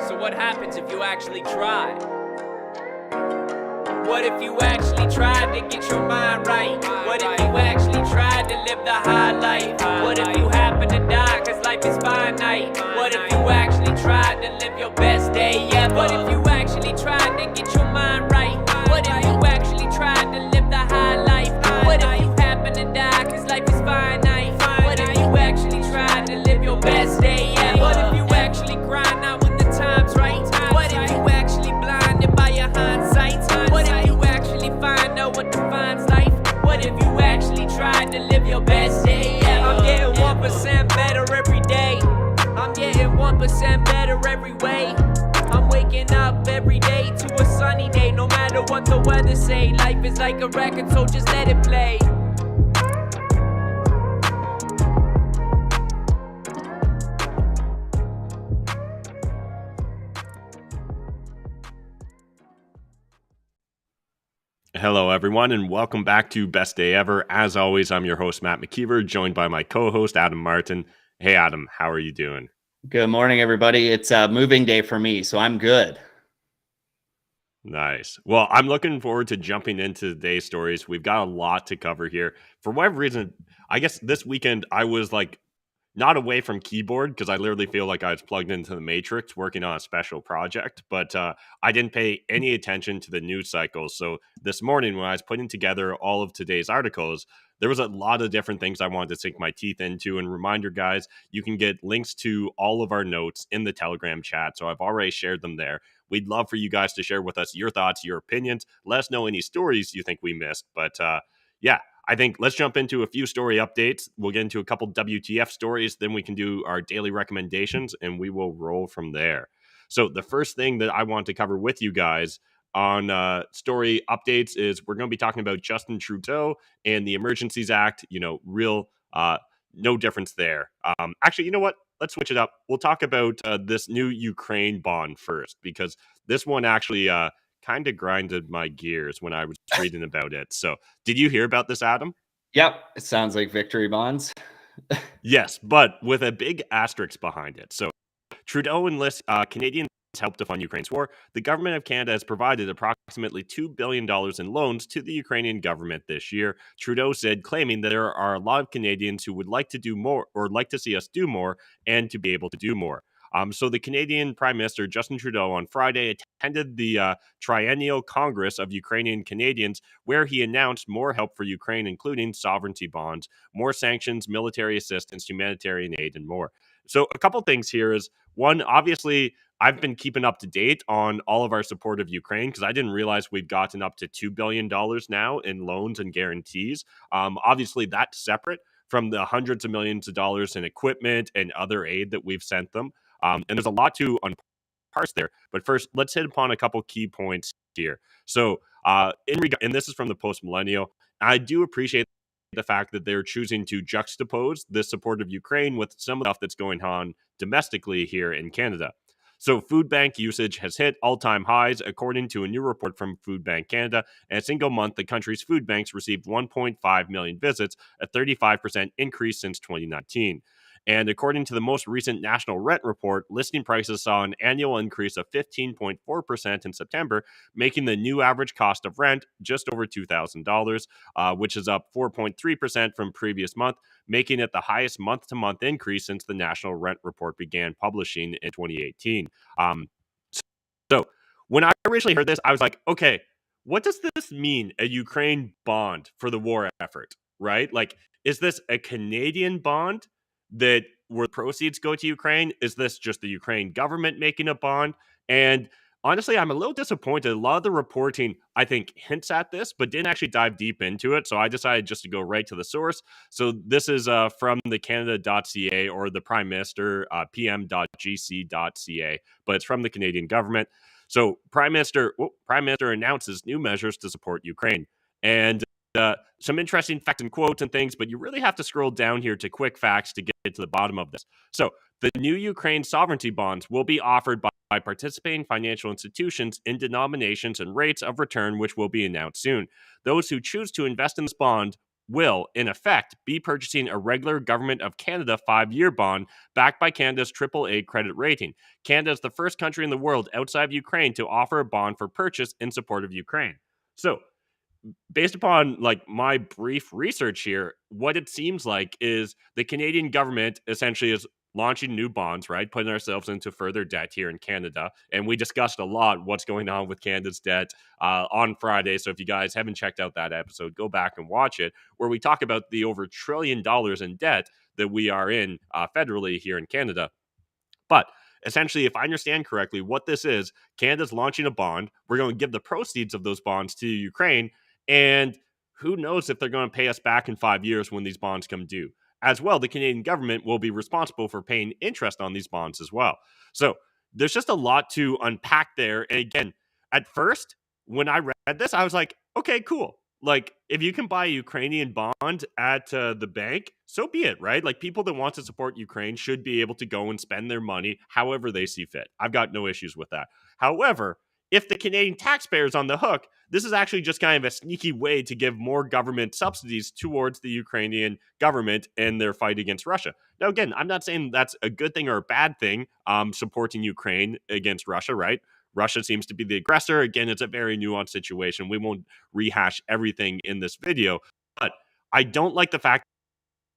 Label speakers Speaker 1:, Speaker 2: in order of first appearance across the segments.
Speaker 1: So what happens if you actually try? What if you actually tried to get your mind right? What if you actually tried to live the high life? What if you happen to die cause life is finite? What if you actually tried to live your best day ever? What if you actually tried to get your mind right? What if you actually tried to live the high life? What if you happen to die cause life is finite? What if you actually tried to live your best day ever? What if you actually grind out when the time's right? What if you actually blinded by your hindsight? What if you actually find out what defines life? What if you actually tried to live your best day ever? I'm getting 1% better every day. I'm getting 1% better every way. I'm waking up every day to a sunny day. No matter what the weather say, life is like a record, so just let it play.
Speaker 2: Hello, everyone, and welcome back to Best Day Ever. As always, I'm your host, Matt McKeever, joined by my co-host, Adam Martin. Hey, Adam, how are you doing?
Speaker 3: Good morning, everybody. It's a moving day for me, so I'm good.
Speaker 2: Nice. Well, I'm looking forward to jumping into today's stories. We've got a lot to cover here. For whatever reason, I guess this weekend I was not away from keyboard because I literally feel like I was plugged into the Matrix working on a special project, but I didn't pay any attention to the news cycle. So this morning when I was putting together all of today's articles, there was a lot of different things I wanted to sink my teeth into. And reminder, guys, you can get links to all of our notes in the Telegram chat. So I've already shared them there. We'd love for you guys to share with us your thoughts, your opinions. Let us know any stories you think we missed. But yeah, I think let's jump into a few story updates. We'll get into a couple WTF stories. Then we can do our daily recommendations and we will roll from there. So the first thing that I want to cover with you guys on story updates is we're going to be talking about Justin Trudeau and the Emergencies Act. No difference there. Actually, you know what? Let's switch it up. We'll talk about this new Ukraine bond first, because this one actually kind of grinded my gears when I was reading about it. So did you hear about this, Adam?
Speaker 3: Yep, it sounds like victory bonds.
Speaker 2: Yes, but with a big asterisk behind it. So Trudeau enlists Canadians help to fund Ukraine's war. The government of Canada has provided approximately $2 billion in loans to the Ukrainian government this year, Trudeau said, claiming that there are a lot of Canadians who would like to do more or like to see us do more and to be able to do more. So the Canadian Prime Minister Justin Trudeau on Friday attended the Triennial Congress of Ukrainian Canadians, where he announced more help for Ukraine, including sovereignty bonds, more sanctions, military assistance, humanitarian aid, and more. So a couple things here is, one, obviously, I've been keeping up to date on all of our support of Ukraine because I didn't realize we've gotten up to $2 billion now in loans and guarantees. Obviously, that's separate from the hundreds of millions of dollars in equipment and other aid that we've sent them. And there's a lot to unparse there. But first, let's hit upon a couple key points here. So, and this is from the Post Millennial, I do appreciate the fact that they're choosing to juxtapose the support of Ukraine with some of the stuff that's going on domestically here in Canada. So food bank usage has hit all-time highs, according to a new report from Food Bank Canada. In a single month, the country's food banks received 1.5 million visits, a 35% increase since 2019. And according to the most recent national rent report, listing prices saw an annual increase of 15.4% in September, making the new average cost of rent just over $2,000, which is up 4.3% from previous month, making it the highest month-to-month increase since the national rent report began publishing in 2018. So when I originally heard this, I was like, okay, what does this mean, a Ukraine bond for the war effort, right? Like, is this a Canadian bond that where proceeds go to Ukraine? Is this just the Ukraine government making a bond? And honestly, I'm a little disappointed. A lot of the reporting, I think, hints at this, but didn't actually dive deep into it. So I decided just to go right to the source. So this is from the Canada.ca or the Prime Minister, pm.gc.ca, but it's from the Canadian government. So Prime Minister announces new measures to support Ukraine. And some interesting facts and quotes and things, but you really have to scroll down here to quick facts to get to the bottom of this. So the new Ukraine sovereignty bonds will be offered by participating financial institutions in denominations and rates of return, which will be announced soon. Those who choose to invest in this bond will, in effect, be purchasing a regular Government of Canada 5-year bond backed by Canada's AAA credit rating. Canada is the first country in the world outside of Ukraine to offer a bond for purchase in support of Ukraine. So, based upon like my brief research here, what it seems like is the Canadian government essentially is launching new bonds, right? Putting ourselves into further debt here in Canada. And we discussed a lot what's going on with Canada's debt on Friday. So if you guys haven't checked out that episode, go back and watch it, where we talk about the over $1 trillion in debt that we are in federally here in Canada. But essentially, if I understand correctly, what this is, Canada's launching a bond. We're going to give the proceeds of those bonds to Ukraine. And who knows if they're going to pay us back in 5 years when these bonds come due. As well, the Canadian government will be responsible for paying interest on these bonds as well. So there's just a lot to unpack there. And again, at first, when I read this, I was like, okay, cool. Like, if you can buy a Ukrainian bond at the bank, so be it, right? Like, people that want to support Ukraine should be able to go and spend their money however they see fit. I've got no issues with that. However, if the Canadian taxpayer is on the hook, this is actually just kind of a sneaky way to give more government subsidies towards the Ukrainian government in their fight against Russia. Now, again, I'm not saying that's a good thing or a bad thing, supporting Ukraine against Russia, right? Russia seems to be the aggressor. Again, it's a very nuanced situation. We won't rehash everything in this video, but I don't like the fact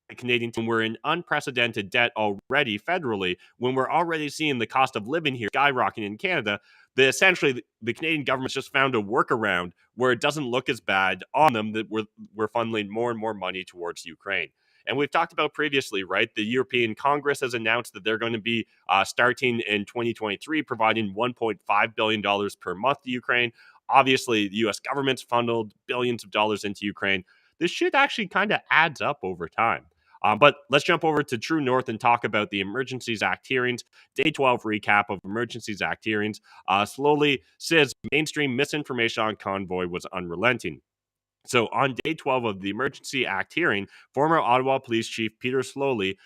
Speaker 2: that Canadian team we're in unprecedented debt already federally when we're already seeing the cost of living here skyrocketing in Canada. Essentially the Canadian government's just found a workaround where it doesn't look as bad on them that we're funneling more and more money towards Ukraine. And we've talked about previously, right? The European Congress has announced that they're going to be starting in 2023, providing $1.5 billion per month to Ukraine. Obviously, the U.S. government's funneled billions of dollars into Ukraine. This shit actually kind of adds up over time. But let's jump over to True North and talk about the Emergencies Act hearings. Day 12 recap of Emergencies Act hearings. Slowly says mainstream misinformation on convoy was unrelenting. So on day 12 of the Emergency Act hearing, former Ottawa Police Chief Peter Slowly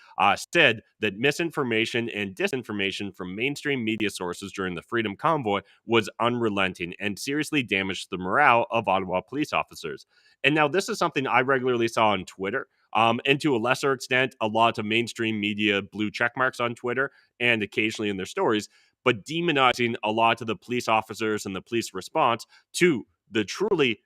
Speaker 2: said that misinformation and disinformation from mainstream media sources during the Freedom Convoy was unrelenting and seriously damaged the morale of Ottawa police officers. And now this is something I regularly saw on Twitter. And to a lesser extent, a lot of mainstream media blue check marks on Twitter and occasionally in their stories, but demonizing a lot of the police officers and the police response to the truly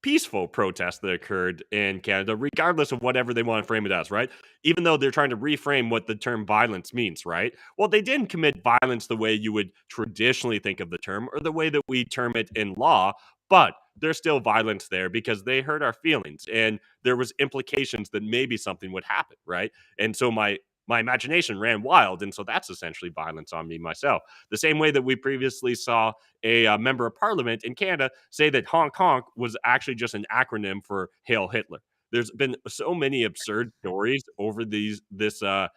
Speaker 2: peaceful protest that occurred in Canada, regardless of whatever they want to frame it as, right? Even though they're trying to reframe what the term violence means, right? Well, they didn't commit violence the way you would traditionally think of the term or the way that we term it in law, but there's still violence there because they hurt our feelings and there was implications that maybe something would happen, right? And so my imagination ran wild, and so that's essentially violence on me myself. The same way that we previously saw a member of parliament in Canada say that honk honk was actually just an acronym for Hail Hitler. There's been so many absurd stories over this 8-9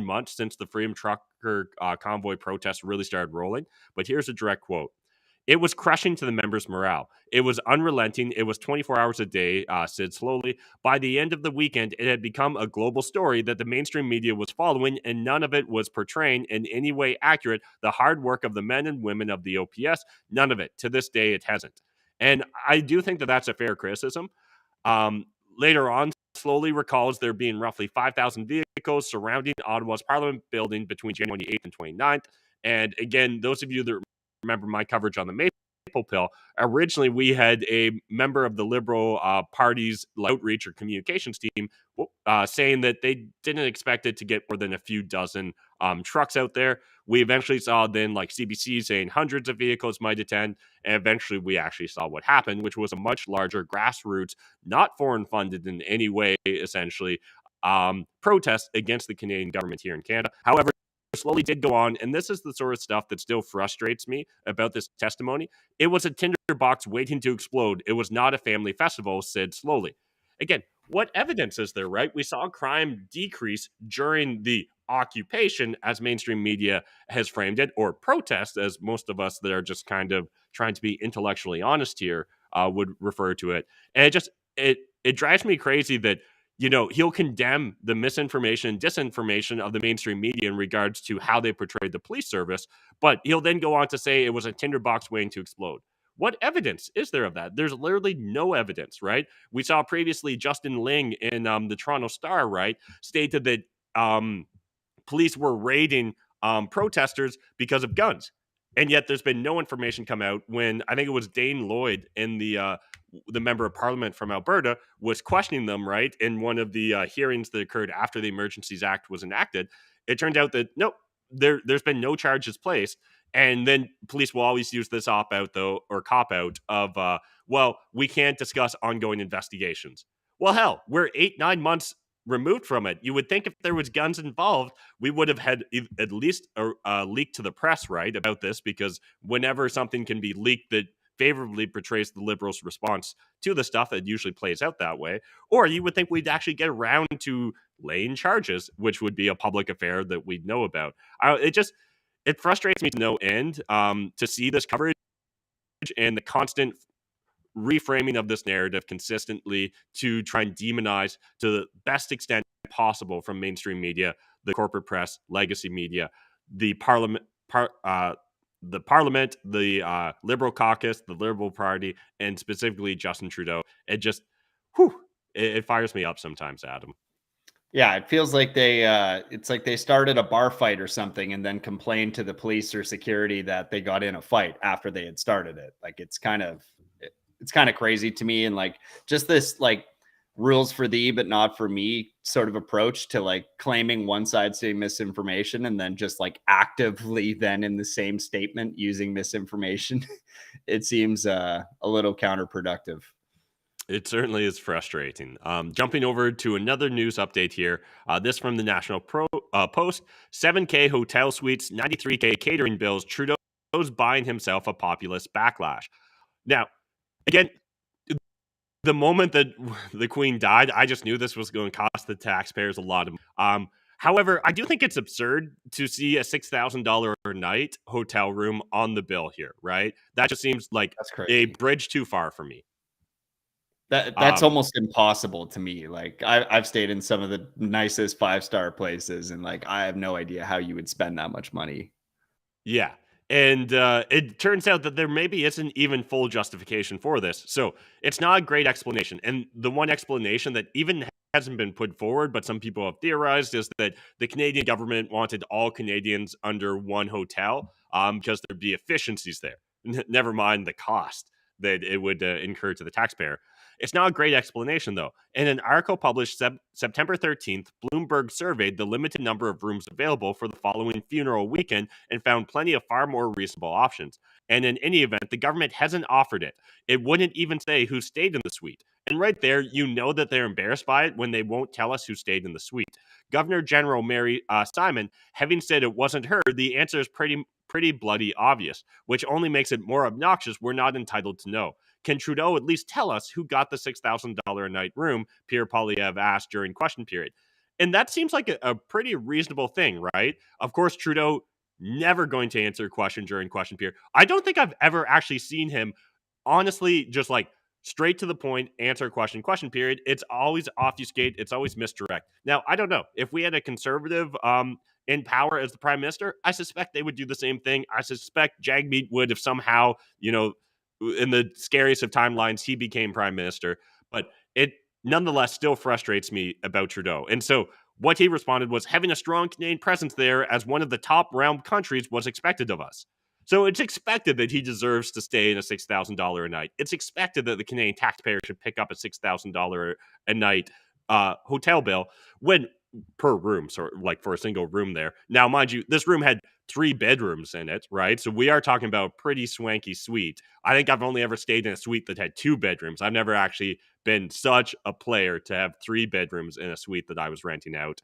Speaker 2: months since the Freedom Trucker convoy protest really started rolling. But here's a direct quote. It was crushing to the members' morale. It was unrelenting. It was 24 hours a day, said Slowly. By the end of the weekend, it had become a global story that the mainstream media was following, and none of it was portraying in any way accurate the hard work of the men and women of the OPS. None of it. To this day, it hasn't. And I do think that that's a fair criticism. Later on, Slowly recalls there being roughly 5,000 vehicles surrounding Ottawa's Parliament building between January 28th and 29th. And again, those of you that remember my coverage on the Maple Pill, originally we had a member of the Liberal Party's outreach or communications team saying that they didn't expect it to get more than a few dozen trucks out there. We eventually saw then like CBC saying hundreds of vehicles might attend, and eventually we actually saw what happened, which was a much larger grassroots, not foreign funded in any way, essentially, protest against the Canadian government here in Canada. However, Slowly did go on, and this is the sort of stuff that still frustrates me about this testimony. It was a tinderbox waiting to explode. It was not a family festival, said Slowly. Again, what evidence is there, right? We saw crime decrease during the occupation, as mainstream media has framed it, or protest, as most of us that are just kind of trying to be intellectually honest here would refer to it. And it drives me crazy that he'll condemn the misinformation and disinformation of the mainstream media in regards to how they portrayed the police service, but he'll then go on to say it was a tinderbox waiting to explode. What evidence is there of that? There's literally no evidence, right? We saw previously Justin Ling in the Toronto Star, right, stated that police were raiding protesters because of guns. And yet there's been no information come out when I think it was Dane Lloyd in the member of parliament from Alberta was questioning them, right, in one of the hearings that occurred after the Emergencies Act was enacted. It turned out that nope, there's been no charges placed. And then police will always use this op out though, or cop out of well, we can't discuss ongoing investigations. Well, hell, we're 8-9 months removed from it. You would think if there was guns involved, we would have had at least a leak to the press, right, about this, because whenever something can be leaked that favorably portrays the Liberals' response to the stuff, it usually plays out that way. Or you would think we'd actually get around to laying charges, which would be a public affair that we'd know about. It frustrates me to no end to see this coverage and the constant reframing of this narrative consistently to try and demonize to the best extent possible from mainstream media, the corporate press, legacy media, the parliament, the Liberal caucus, the Liberal Party, and specifically Justin Trudeau. It just, it fires me up sometimes, Adam.
Speaker 3: Yeah, it feels like it's like they started a bar fight or something and then complained to the police or security that they got in a fight after they had started it. Like, it's kind of crazy to me. And like, just this like rules for thee, but not for me sort of approach to like claiming one side saying misinformation and then just like actively then in the same statement using misinformation. It seems a little counterproductive.
Speaker 2: It certainly is frustrating. Jumping over to another news update here. This from the National Post. 7K hotel suites, 93K catering bills. Trudeau's buying himself a populist backlash. Now, again, the moment that the Queen died, I just knew this was going to cost the taxpayers a lot of money. However, I do think it's absurd to see a $6,000 a night hotel room on the bill here, right? That just seems like a bridge too far for me.
Speaker 3: That's almost impossible to me. Like, I've stayed in some of the nicest 5-star places, and like, I have no idea how you would spend that much money.
Speaker 2: Yeah. And it turns out that there maybe isn't even full justification for this. So it's not a great explanation. And the one explanation that even hasn't been put forward, but some people have theorized, is that the Canadian government wanted all Canadians under one hotel because there'd be efficiencies there. Never mind the cost that it would incur to the taxpayer. It's not a great explanation, though. In an article published September 13th, Bloomberg surveyed the limited number of rooms available for the following funeral weekend and found plenty of far more reasonable options. And in any event, the government hasn't offered it. It wouldn't even say who stayed in the suite. And right there, you know that they're embarrassed by it when they won't tell us who stayed in the suite. Governor General Mary Simon, having said it wasn't her, the answer is pretty bloody obvious, which only makes it more obnoxious we're not entitled to know. Can Trudeau at least tell us who got the $6,000 a night room? Pierre Poilievre asked during question period. And that seems like a pretty reasonable thing, right? Of course, Trudeau never going to answer a question during question period. I don't think I've ever actually seen him honestly just like straight to the point, answer a question period. It's always obfuscate. It's always misdirect. Now, I don't know. If we had a conservative in power as the prime minister, I suspect they would do the same thing. I suspect Jagmeet would, if somehow, in the scariest of timelines, he became prime minister. But it nonetheless still frustrates me about Trudeau. And so what he responded was, having a strong Canadian presence there as one of the top realm countries was expected of us. So it's expected that he deserves to stay in a $6,000 a night. It's expected that the Canadian taxpayer should pick up a $6,000 a night hotel bill when per room, so like for a single room there. Now, mind you, this room had 3 bedrooms in it, right? So we are talking about a pretty swanky suite. I think I've only ever stayed in a suite that had 2 bedrooms. I've never actually been such a player to have 3 bedrooms in a suite that I was renting out.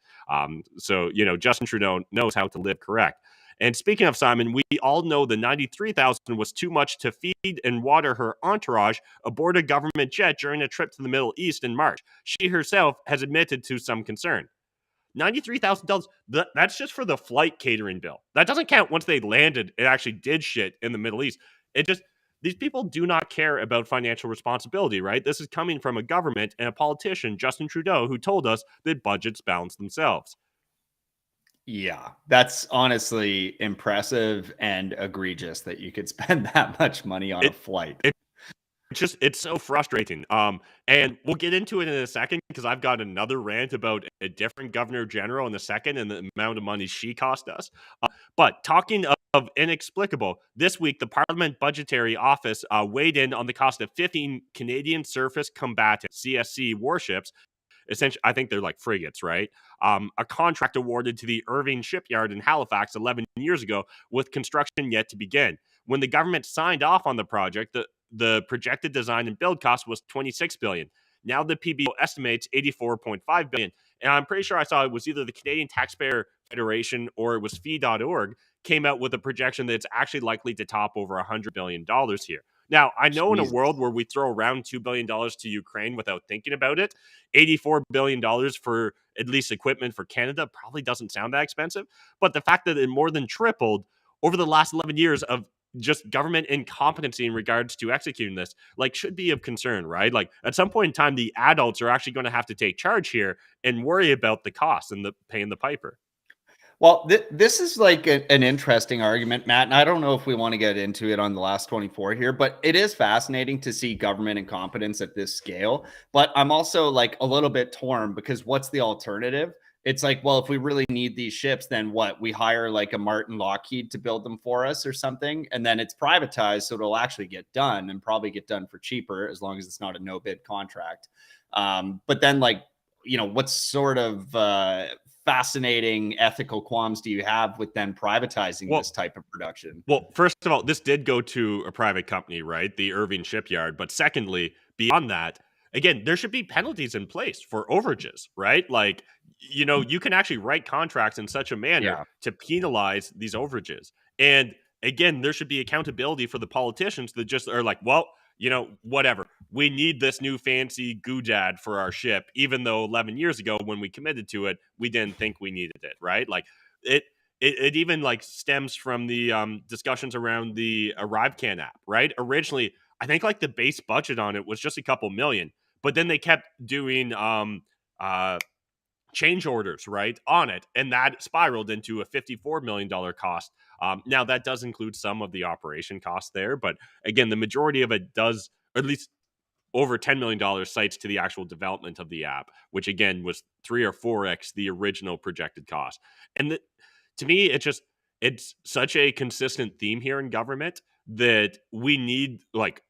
Speaker 2: So, Justin Trudeau knows how to live correct. And speaking of Simon, we all know the $93,000 was too much to feed and water her entourage aboard a government jet during a trip to the Middle East in March. She herself has admitted to some concern. $93,000, that's just for the flight catering bill. That doesn't count once they landed and actually did shit in the Middle East. These people do not care about financial responsibility, right? This is coming from a government and a politician, Justin Trudeau, who told us that budgets balance themselves.
Speaker 3: Yeah, that's honestly impressive and egregious that you could spend that much money on a
Speaker 2: It
Speaker 3: flight.
Speaker 2: it it's so frustrating. And we'll get into it in a second because I've got another rant about a different governor general in a second and the amount of money she cost us. But talking of inexplicable, this week the Parliament Budgetary Office weighed in on the cost of 15 Canadian surface combatant (CSC) warships. Essentially, I think they're like frigates, right? A contract awarded to the Irving shipyard in Halifax 11 years ago, with construction yet to begin. When the government signed off on the project, the projected design and build cost was 26 billion. Now the PBO estimates 84.5 billion. And I'm pretty sure I saw it was either the Canadian Taxpayer Federation or it was fee.org came out with a projection that it's actually likely to top over $100 billion here. Now, I know in a
Speaker 3: Jesus.
Speaker 2: world where we throw around $2 billion to Ukraine without thinking about it, $84 billion for at least equipment for Canada probably doesn't sound that expensive. But the fact that it more than tripled over the last 11 years of just government incompetency in regards to executing this, like, should be of concern, right? Like, at some point in time, the adults are actually going to have to take charge here and worry about the costs and the paying the piper.
Speaker 3: Well, this is like an interesting argument, Matt, and I don't know if we want to get into it on the last 24 here, but it is fascinating to see government incompetence at this scale. But I'm also like a little bit torn because what's the alternative? It's like, well, if we really need these ships, then what? We hire like a Martin Lockheed to build them for us or something, and then it's privatized, so it'll actually get done and probably get done for cheaper as long as it's not a no bid contract. But then, like, what sort of fascinating ethical qualms do you have with then privatizing this type of production?
Speaker 2: Well, first of all, this did go to a private company, right? The Irving shipyard. But secondly, beyond that, again, there should be penalties in place for overages, right? Like, you can actually write contracts in such a manner
Speaker 3: Yeah.
Speaker 2: to penalize these overages. And again, there should be accountability for the politicians that just are like, well, whatever. We need this new fancy goodad for our ship, even though 11 years ago when we committed to it, we didn't think we needed it, right? Like, it it even like stems from the discussions around the ArriveCan app, right? Originally, I think like the base budget on it was just a couple million, but then they kept doing uh, change orders, right, on it, and that spiraled into a $54 million cost. Now that does include some of the operation costs there, but again, the majority of it does, or at least over $10 million cites to the actual development of the app, which again was 3 or 4x the original projected cost. And to me, it's such a consistent theme here in government that we need, like,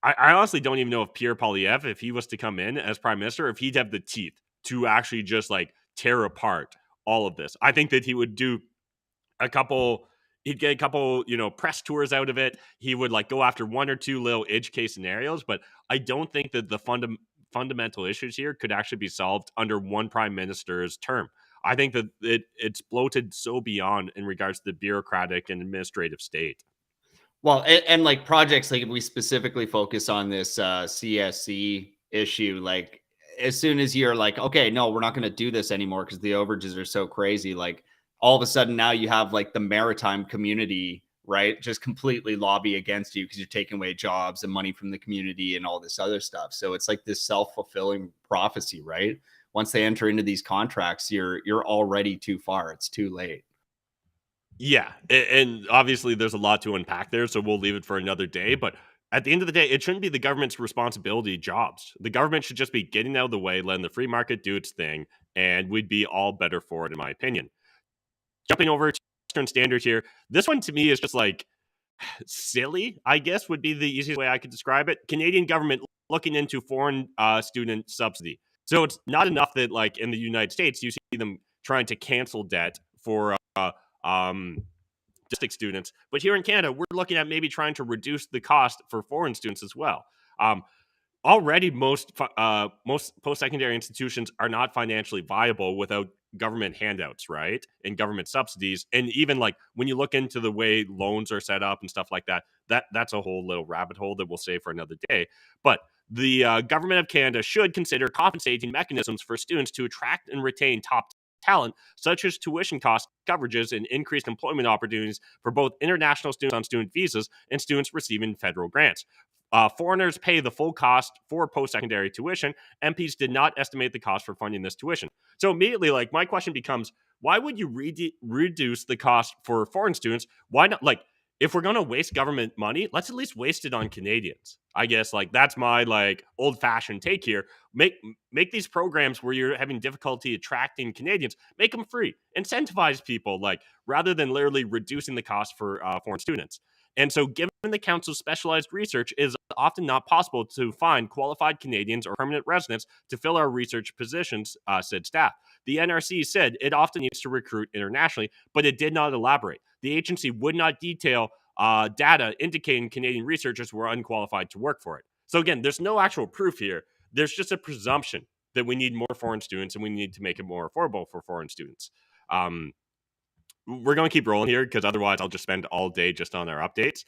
Speaker 2: I honestly don't even know if Pierre Poilievre, if he was to come in as prime minister, if he'd have the teeth to actually just like tear apart all of this. I think that he would do a couple he'd get a couple, press tours out of it. He would like go after one or two little edge case scenarios, but I don't think that the fundamental issues here could actually be solved under one prime minister's term. I think that it's bloated so beyond in regards to the bureaucratic and administrative state.
Speaker 3: Well, and like projects, like if we specifically focus on this CSC issue, like as soon as you're like, okay, no, we're not going to do this anymore because the overages are so crazy, like all of a sudden now you have like the maritime community, right, just completely lobby against you because you're taking away jobs and money from the community and all this other stuff. So it's like this self-fulfilling prophecy, right? Once they enter into these contracts, you're already too far. It's too late.
Speaker 2: Yeah, and obviously there's a lot to unpack there, so we'll leave it for another day. But at the end of the day, it shouldn't be the government's responsibility jobs. The government should just be getting out of the way, letting the free market do its thing, and we'd be all better for it, in my opinion. Jumping over to Eastern Standard here, this one to me is just like silly, I guess would be the easiest way I could describe it. Canadian government looking into foreign student subsidy. So it's not enough that, like, in the United States, you see them trying to cancel debt for domestic students, but here in Canada, we're looking at maybe trying to reduce the cost for foreign students as well. Um, Already, most post-secondary institutions are not financially viable without government handouts, right, and government subsidies. And even like when you look into the way loans are set up and stuff like that, that's a whole little rabbit hole that we'll save for another day. But the government of Canada should consider compensating mechanisms for students to attract and retain top talent, such as tuition cost coverages and increased employment opportunities for both international students on student visas and students receiving federal grants. Foreigners pay the full cost for post-secondary tuition. MPs did not estimate the cost for funding this tuition. So immediately, like, my question becomes, why would you reduce the cost for foreign students? Why not? Like, if we're going to waste government money, let's at least waste it on Canadians. I guess, like, that's my, like, old-fashioned take here. Make these programs where you're having difficulty attracting Canadians, make them free. Incentivize people, like, rather than literally reducing the cost for foreign students. And so, given the council's specialized research, it is often not possible to find qualified Canadians or permanent residents to fill our research positions, said staff. The NRC said it often needs to recruit internationally, but it did not elaborate. The agency would not detail data indicating Canadian researchers were unqualified to work for it. So again, there's no actual proof here. There's just a presumption that we need more foreign students and we need to make it more affordable for foreign students. We're going to keep rolling here because otherwise I'll just spend all day just on our updates.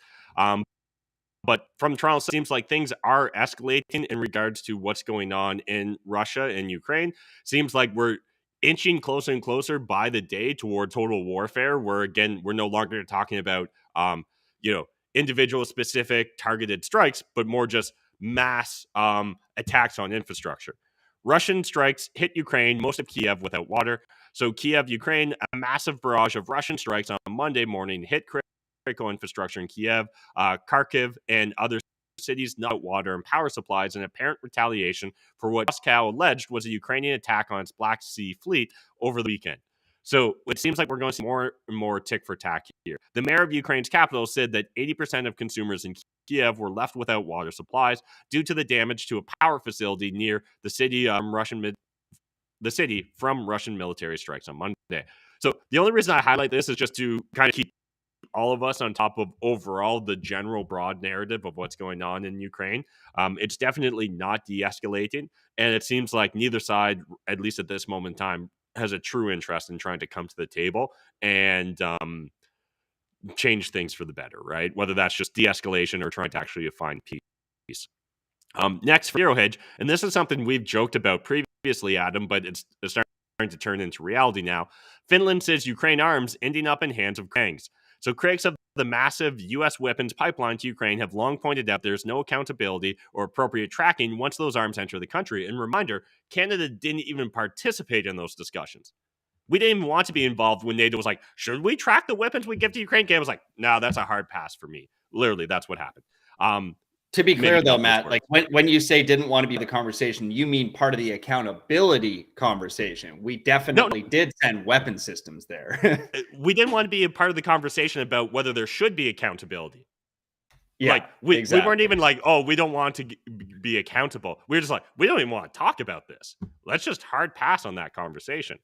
Speaker 2: But from Toronto, it seems like things are escalating in regards to what's going on in Russia and Ukraine. Seems like we're inching closer and closer by the day toward total warfare, where again, we're no longer talking about, individual specific targeted strikes, but more just mass attacks on infrastructure. Russian strikes hit Ukraine, most of Kiev without water. So Kiev, Ukraine, a massive barrage of Russian strikes on Monday morning hit critical infrastructure in Kiev, Kharkiv, and other cities not water and power supplies in apparent retaliation for what Moscow alleged was a Ukrainian attack on its Black Sea fleet over the weekend. So it seems like we're going to see more and more tick for tack here. The mayor of Ukraine's capital said that 80% of consumers in Kiev were left without water supplies due to the damage to a power facility near the city from Russian military strikes on Monday. So the only reason I highlight this is just to kind of keep all of us on top of overall the general broad narrative of what's going on in Ukraine. It's definitely not de-escalating, and it seems like neither side, at least at this moment in time, has a true interest in trying to come to the table and change things for the better, right? Whether that's just de-escalation or trying to actually find peace. Next, for Zero Hedge, and this is something we've joked about previously, Adam, but it's starting to turn into reality now. Finland says Ukraine arms ending up in hands of gangs. So critics of the massive U.S. weapons pipeline to Ukraine have long pointed out there's no accountability or appropriate tracking once those arms enter the country. And reminder, Canada didn't even participate in those discussions. We didn't even want to be involved when NATO was like, should we track the weapons we give to Ukraine? Canada was like, no, that's a hard pass for me. Literally, that's what happened.
Speaker 3: To be clear, though, Matt, like when you say didn't want to be the conversation, you mean part of the accountability conversation. We definitely did send weapon systems there.
Speaker 2: We didn't want to be a part of the conversation about whether there should be accountability.
Speaker 3: Yeah,
Speaker 2: like we weren't even like, oh, we don't want to be accountable. We were just like, we don't even want to talk about this. Let's just hard pass on that conversation.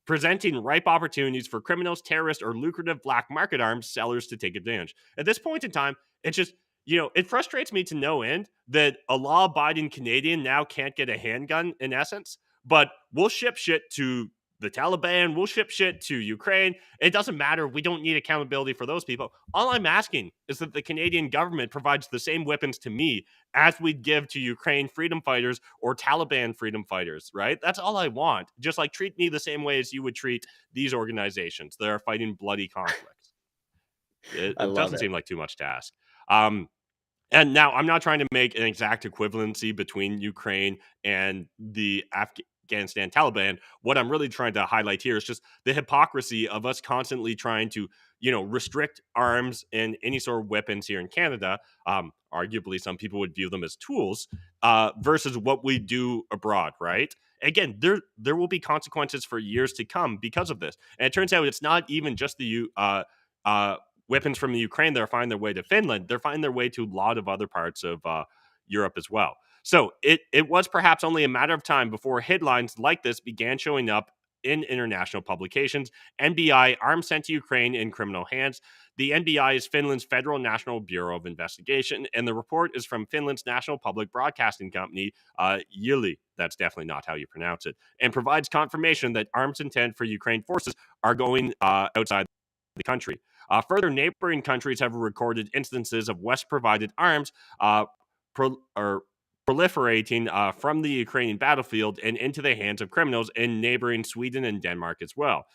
Speaker 2: Presenting ripe opportunities for criminals, terrorists, or lucrative black market arms sellers to take advantage. At this point in time, it's just, it frustrates me to no end that a law-abiding Canadian now can't get a handgun, in essence, but we'll ship shit to the Taliban, we'll ship shit to Ukraine. It doesn't matter. We don't need accountability for those people. All I'm asking is that the Canadian government provides the same weapons to me as we'd give to Ukraine freedom fighters or Taliban freedom fighters, right? That's all I want. Just like treat me the same way as you would treat these organizations that are fighting bloody conflicts. It doesn't seem like too much to ask. And now I'm not trying to make an exact equivalency between Ukraine and the Afghanistan Taliban. What I'm really trying to highlight here is just the hypocrisy of us constantly trying to, restrict arms and any sort of weapons here in Canada. Arguably, some people would view them as tools versus what we do abroad, right? Again, there will be consequences for years to come because of this. And it turns out it's not even just the weapons from the Ukraine that are finding their way to Finland. They're finding their way to a lot of other parts of Europe as well. So it was perhaps only a matter of time before headlines like this began showing up in international publications. NBI, arms sent to Ukraine in criminal hands. The NBI is Finland's Federal National Bureau of Investigation, and the report is from Finland's National Public Broadcasting Company, Yle. That's definitely not how you pronounce it, and provides confirmation that arms intended for Ukraine forces are going outside the country. Further, neighboring countries have recorded instances of West-provided arms proliferating from the Ukrainian battlefield and into the hands of criminals in neighboring Sweden and Denmark as well.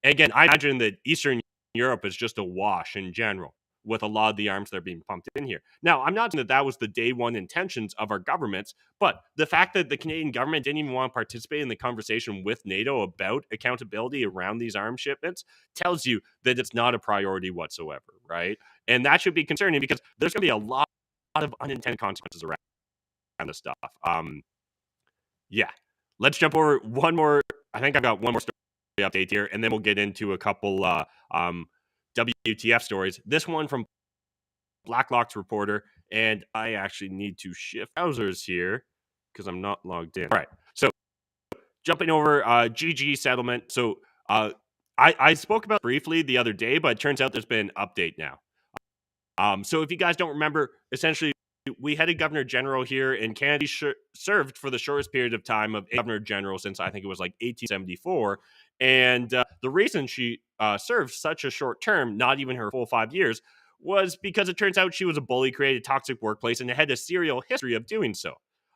Speaker 2: Again, I imagine that Eastern Europe is just awash in general with a lot of the arms that are being pumped in here. Now, I'm not saying that was the day one intentions of our governments, but the fact that the Canadian government didn't even want to participate in the conversation with NATO about accountability around these arms shipments tells you that it's not a priority whatsoever, right? And that should be concerning because there's going to be a lot of unintended consequences around this stuff. Yeah. Let's jump over one more. I think I've got one more story update here, and then we'll get into a couple WTF stories. This one from Blacklock's reporter, and I actually need to shift browsers here because I'm not logged in. All right, so jumping over GG settlement. So I spoke about it briefly the other day, but it turns out there's been an update now. So if you guys don't remember, essentially, we had a governor general here in Canada. He served for the shortest period of time of a governor general since I think it was like 1874. And the reason she served such a short term, not even her full 5 years, was because it turns out she was a bully, created a toxic workplace, and had a serial history of doing so.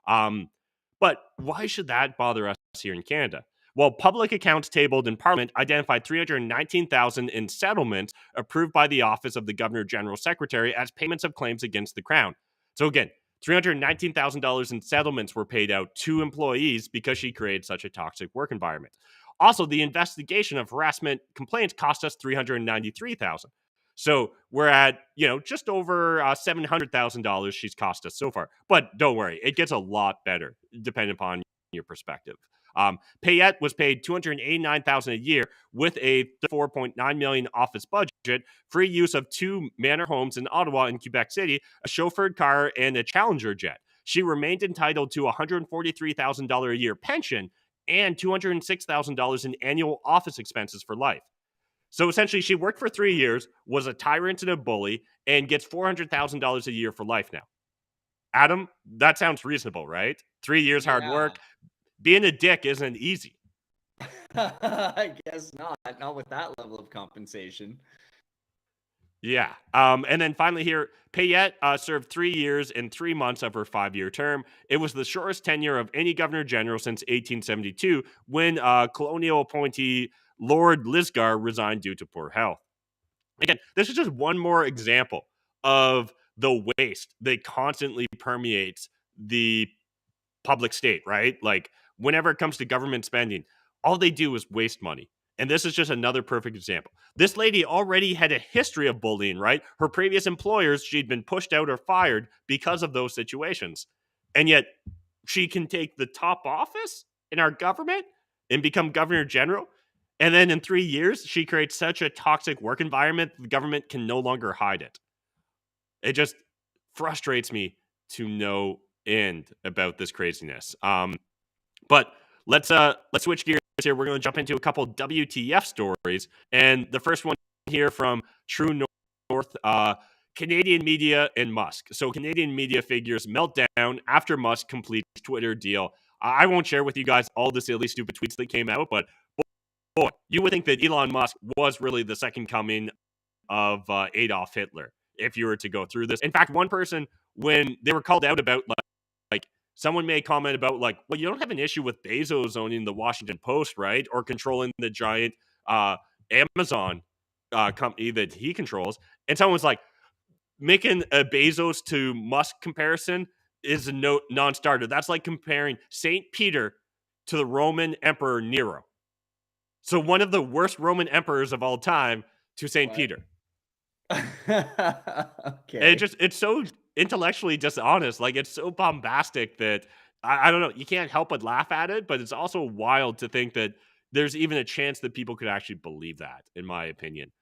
Speaker 2: But why should that bother us here in Canada? Well, public accounts tabled in Parliament identified $319,000 in settlements approved by the Office of the Governor General Secretary as payments of claims against the Crown. So again, $319,000 in settlements were paid out to employees because she created such a toxic work environment. Also, the investigation of harassment complaints cost us $393,000. So we're at, just over $700,000 she's cost us so far. But don't worry, it gets a lot better depending upon your perspective. Payette was paid $289,000 a year with a $4.9 million office budget, free use of 2 manor homes in Ottawa and Quebec City, a chauffeured car, and a Challenger jet. She remained entitled to a $143,000 a year pension and $206,000 in annual office expenses for life. So essentially, she worked for 3 years, was a tyrant and a bully, and gets $400,000 a year for life now. Adam, that sounds reasonable, right? 3 years hard work. Being a dick isn't easy.
Speaker 3: I guess not with that level of compensation.
Speaker 2: Yeah. And then finally here, Payette served 3 years and 3 months of her 5-year term. It was the shortest tenure of any governor general since 1872, when colonial appointee Lord Lisgar resigned due to poor health. Again, this is just one more example of the waste that constantly permeates the public state, right? Like, whenever it comes to government spending, all they do is waste money. And this is just another perfect example. This lady already had a history of bullying, right? Her previous employers, she'd been pushed out or fired because of those situations. And yet she can take the top office in our government and become governor general. And then in 3 years, she creates such a toxic work environment, the government can no longer hide it. It just frustrates me to no end about this craziness. But let's switch gears here. We're going to jump into a couple WTF stories, and the first one here from True North, Canadian media and Musk. So Canadian media figures melt down after Musk completes Twitter deal. I won't share with you guys all the silly, stupid tweets that came out, but boy, you would think that Elon Musk was really the second coming of Adolf Hitler if you were to go through this. In fact, one person, when they were called out about like someone made a comment about well, you don't have an issue with Bezos owning the Washington Post, right? Or controlling the giant Amazon company that he controls. And someone was like, making a Bezos to Musk comparison is a non-starter. That's like comparing St. Peter to the Roman Emperor Nero. So one of the worst Roman emperors of all time to St. Peter.
Speaker 3: Okay.
Speaker 2: It's so intellectually dishonest. Like, it's so bombastic that I don't know. You can't help but laugh at it, but it's also wild to think that there's even a chance that people could actually believe that, in my opinion.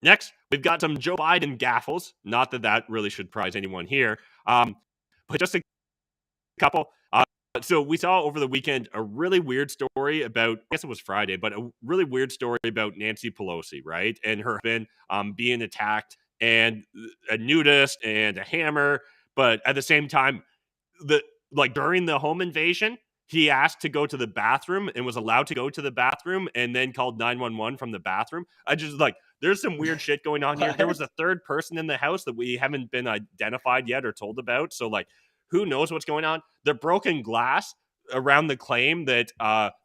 Speaker 2: Next, we've got some Joe Biden gaffles. Not that really should surprise anyone here, but just a couple. So we saw over the weekend a really weird story about, I guess it was Friday, but a really weird story about Nancy Pelosi, right? And her husband being attacked, and a nudist and a hammer. But at the same time, during the home invasion, he asked to go to the bathroom and was allowed to go to the bathroom, and then called 911 from the bathroom. I just there's some weird shit going on here. There was a third person in the house that we haven't been identified yet or told about. So who knows what's going on? The broken glass around the claim that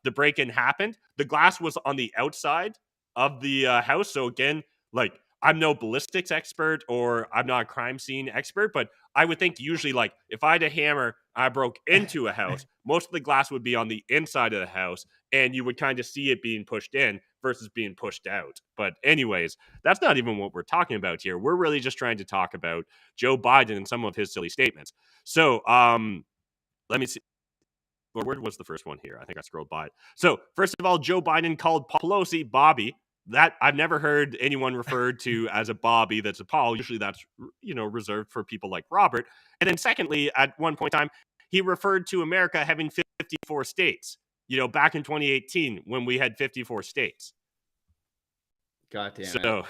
Speaker 2: the break-in happened, the glass was on the outside of the house. So again, I'm no ballistics expert or I'm not a crime scene expert, but I would think usually, like, if I had a hammer, I broke into a house, most of the glass would be on the inside of the house, and you would kind of see it being pushed in versus being pushed out. But anyways, that's not even what we're talking about here. We're really just trying to talk about Joe Biden and some of his silly statements. So, let me see. Or where was the first one here? I think I scrolled by it. So, first of all, Joe Biden called Pelosi Bobby. That I've never heard anyone referred to as a Bobby that's a Paul. Usually that's, reserved for people like Robert. And then secondly, at one point in time, he referred to America having 54 states, back in 2018 when we had 54 states.
Speaker 3: God damn it.
Speaker 2: So,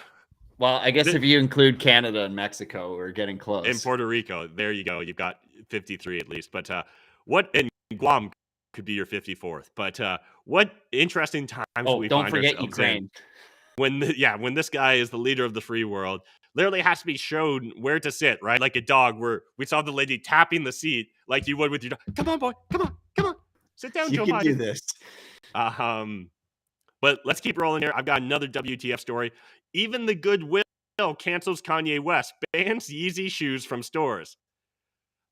Speaker 3: well, I guess if you include Canada and Mexico, we're getting close.
Speaker 2: And Puerto Rico, there you go. You've got 53 at least. But and Guam could be your 54th. But what interesting times we
Speaker 3: don't
Speaker 2: find
Speaker 3: forget
Speaker 2: ourselves
Speaker 3: Ukraine.
Speaker 2: in when this guy is the leader of the free world, literally has to be shown where to sit, right? Like a dog, where we saw the lady tapping the seat like you would with your dog. Come on, boy. Come on. Sit down, Joe
Speaker 3: You can
Speaker 2: Biden.
Speaker 3: do this.
Speaker 2: But let's keep rolling here. I've got another WTF story. Even the Goodwill cancels Kanye West, bans Yeezy shoes from stores.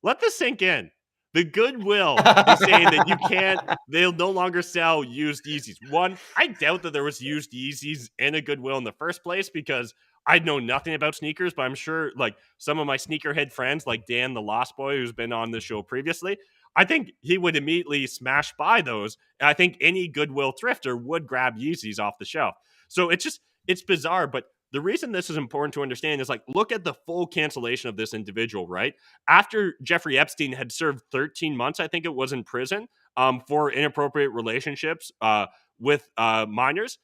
Speaker 2: Let this sink in. The Goodwill is saying that they'll no longer sell used Yeezys. One, I doubt that there was used Yeezys in a Goodwill in the first place, because I know nothing about sneakers, but I'm sure like some of my sneakerhead friends, like Dan the Lost Boy, who's been on the show previously, I think he would immediately smash by those. And I think any Goodwill thrifter would grab Yeezys off the shelf. So it's bizarre, but the reason this is important to understand is, like, look at the full cancellation of this individual, right? After Jeffrey Epstein had served 13 months, I think it was, in prison for inappropriate relationships with minors,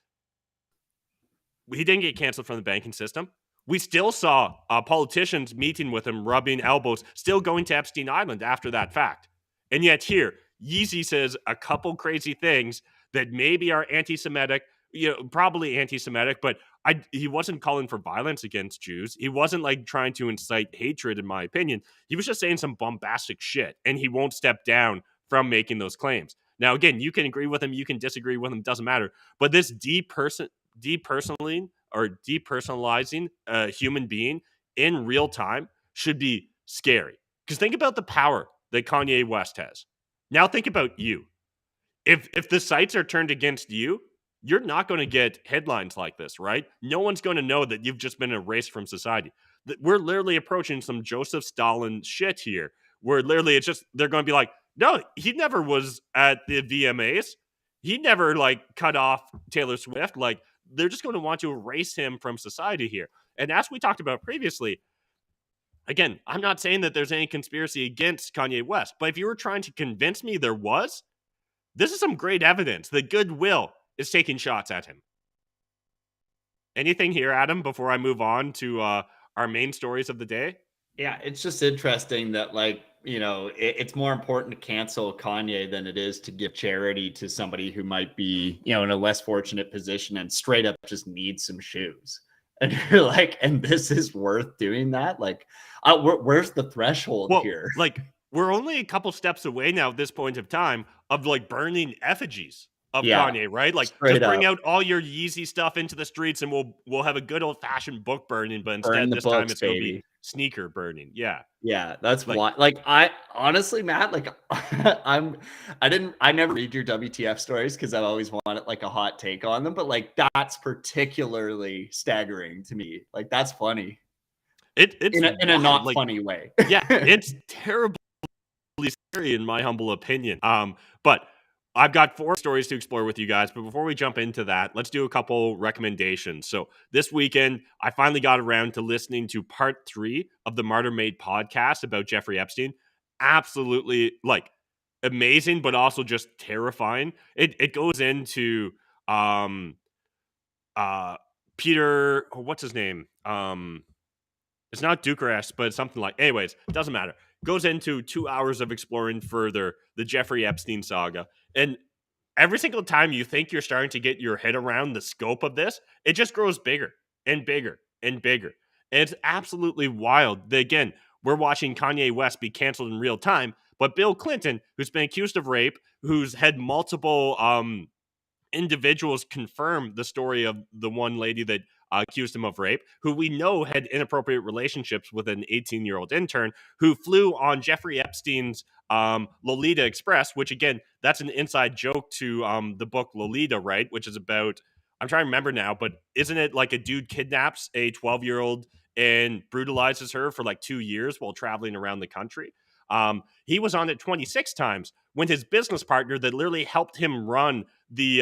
Speaker 2: he didn't get canceled from the banking system. We still saw politicians meeting with him, rubbing elbows, still going to Epstein Island after that fact. And yet here, Yeezy says a couple crazy things that maybe are anti-Semitic, probably anti-Semitic, but he wasn't calling for violence against Jews. He wasn't like trying to incite hatred, in my opinion. He was just saying some bombastic shit, and he won't step down from making those claims. Now, again, you can agree with him, you can disagree with him, doesn't matter. But this depersonalizing a human being in real time should be scary. Because think about the power that Kanye West has. Now think about you. If the sites are turned against you, you're not going to get headlines like this, right? No one's going to know that you've just been erased from society. We're literally approaching some Joseph Stalin shit here, where literally they're going to be like, no, he never was at the VMAs. He never like cut off Taylor Swift. Like, they're just going to want to erase him from society here. And as we talked about previously, again, I'm not saying that there's any conspiracy against Kanye West, but if you were trying to convince me there was, this is some great evidence that Goodwill is taking shots at him. Anything here, Adam, before I move on to our main stories of the day?
Speaker 3: Yeah, it's just interesting that, like, it's more important to cancel Kanye than it is to give charity to somebody who might be, in a less fortunate position and straight up just needs some shoes. And you're like, and this is worth doing that? Like, where's the threshold here?
Speaker 2: Like, we're only a couple steps away now at this point of time of like burning effigies of Kanye, right? Like, just bring out all your Yeezy stuff into the streets, and we'll have a good old fashioned book burning. But instead, this time it's gonna be sneaker burning. Yeah,
Speaker 3: that's why. Like, I honestly, Matt, like, I never read your WTF stories because I've always wanted like a hot take on them. But like, that's particularly staggering to me. Like, that's funny.
Speaker 2: It's
Speaker 3: in a not funny way.
Speaker 2: Yeah, it's terribly scary in my humble opinion. But I've got 4 stories to explore with you guys, but before we jump into that, let's do a couple recommendations. So this weekend, I finally got around to listening to part 3 of the Martyr Made podcast about Jeffrey Epstein. Absolutely, like, amazing, but also just terrifying. It goes into Peter, what's his name? It's not Ducarest, but it's something like, anyways, it doesn't matter. Goes into 2 hours of exploring further the Jeffrey Epstein saga. And every single time you think you're starting to get your head around the scope of this, it just grows bigger and bigger and bigger. And it's absolutely wild. Again, we're watching Kanye West be canceled in real time, but Bill Clinton, who's been accused of rape, who's had multiple individuals confirm the story of the one lady that accused him of rape, who we know had inappropriate relationships with an 18-year-old intern who flew on Jeffrey Epstein's Lolita Express, which again, that's an inside joke to the book Lolita, right? Which is about, I'm trying to remember now, but isn't it like a dude kidnaps a 12-year-old and brutalizes her for like 2 years while traveling around the country? He was on it 26 times when his business partner that literally helped him run the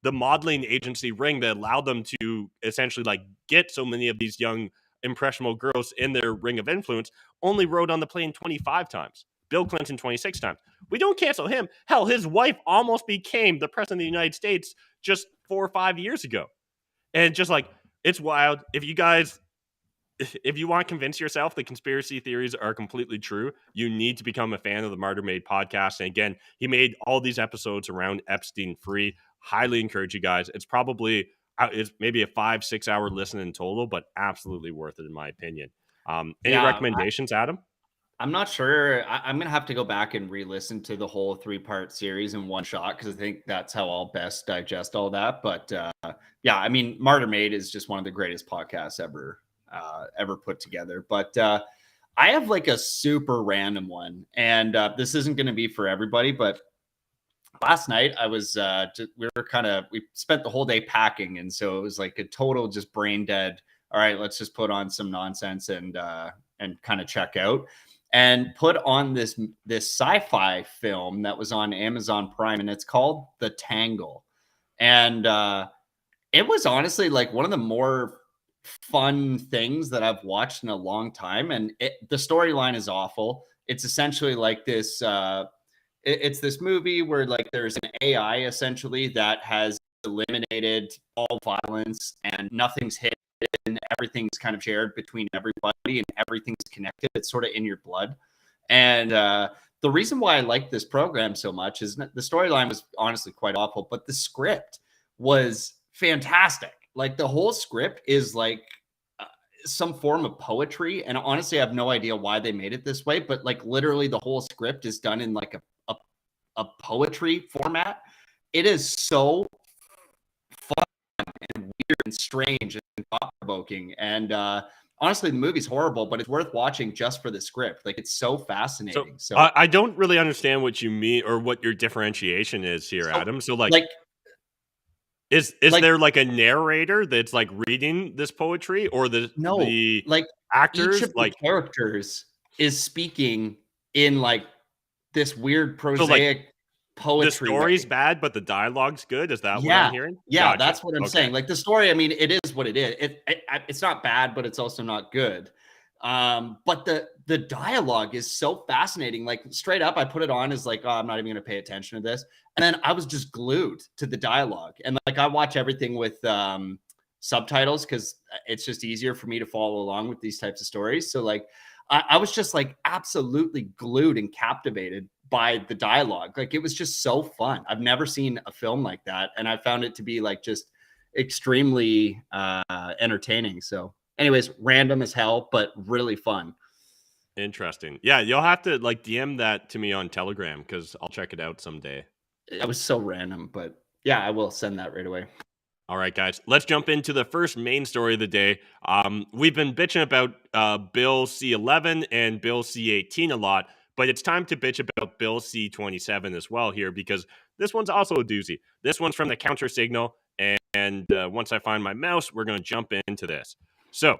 Speaker 2: modeling agency ring that allowed them to essentially like get so many of these young impressionable girls in their ring of influence only rode on the plane 25 times. Bill Clinton 26 times. We don't cancel him. Hell, his wife almost became the president of the United States just 4 or 5 years ago. And just like, it's wild. If you want to convince yourself that conspiracy theories are completely true, you need to become a fan of the Martyr Made podcast. And again, he made all these episodes around Epstein free. Highly encourage you guys. It's probably it's maybe a 5-6 hour listen in total, but absolutely worth it in my opinion. Any recommendations, Adam?
Speaker 3: I'm not sure. I'm going to have to go back and re-listen to the whole 3-part series in one shot because I think that's how I'll best digest all that. But yeah, I mean, Martyr Made is just one of the greatest podcasts ever put together. But I have like a super random one, and this isn't going to be for everybody, but last night I was we spent the whole day packing, and so it was like a total just brain dead. All right, let's just put on some nonsense and kind of check out, and put on this sci-fi film that was on Amazon Prime, and it's called The Tangle. And it was honestly like one of the more fun things that I've watched in a long time. And the storyline is awful. It's essentially like this, it's this movie where like there's an AI essentially that has eliminated all violence and nothing's hidden. Everything's kind of shared between everybody and everything's connected. It's sort of in your blood. And the reason why I like this program so much is the storyline was honestly quite awful, but the script was fantastic. Like the whole script is like some form of poetry. And honestly, I have no idea why they made it this way, but like literally the whole script is done in like a poetry format. It is so fun and weird and strange and thought-provoking. And honestly, the movie's horrible, but it's worth watching just for the script. Like it's so fascinating. So
Speaker 2: I don't really understand what you mean or what your differentiation is here, Adam. So like is there like a narrator that's like reading this poetry, or the actors,
Speaker 3: each of the characters is speaking in like this weird prosaic poetry.
Speaker 2: The story's bad, but the dialogu's good. Is that what I'm hearing?
Speaker 3: Yeah, gotcha. That's what I'm saying. Like the story, I mean, it is what it is. It's not bad, but it's also not good. But the dialogue is so fascinating. Like straight up, I put it on as like, oh, I'm not even going to pay attention to this. And then I was just glued to the dialogue. And like, I watch everything with subtitles because it's just easier for me to follow along with these types of stories. So like, I was just like absolutely glued and captivated by the dialogue. Like it was just so fun. I've never seen a film like that. And I found it to be like just extremely entertaining. So anyways, random as hell, but really fun.
Speaker 2: Interesting. Yeah, you'll have to like DM that to me on Telegram because I'll check it out someday.
Speaker 3: It was so random, but yeah, I will send that right away.
Speaker 2: All right, guys, let's jump into the first main story of the day. We've been bitching about Bill C-11 and Bill C-18 a lot, but it's time to bitch about Bill C-27 as well here because this one's also a doozy. This one's from the Counter Signal, and once I find my mouse, we're going to jump into this. So,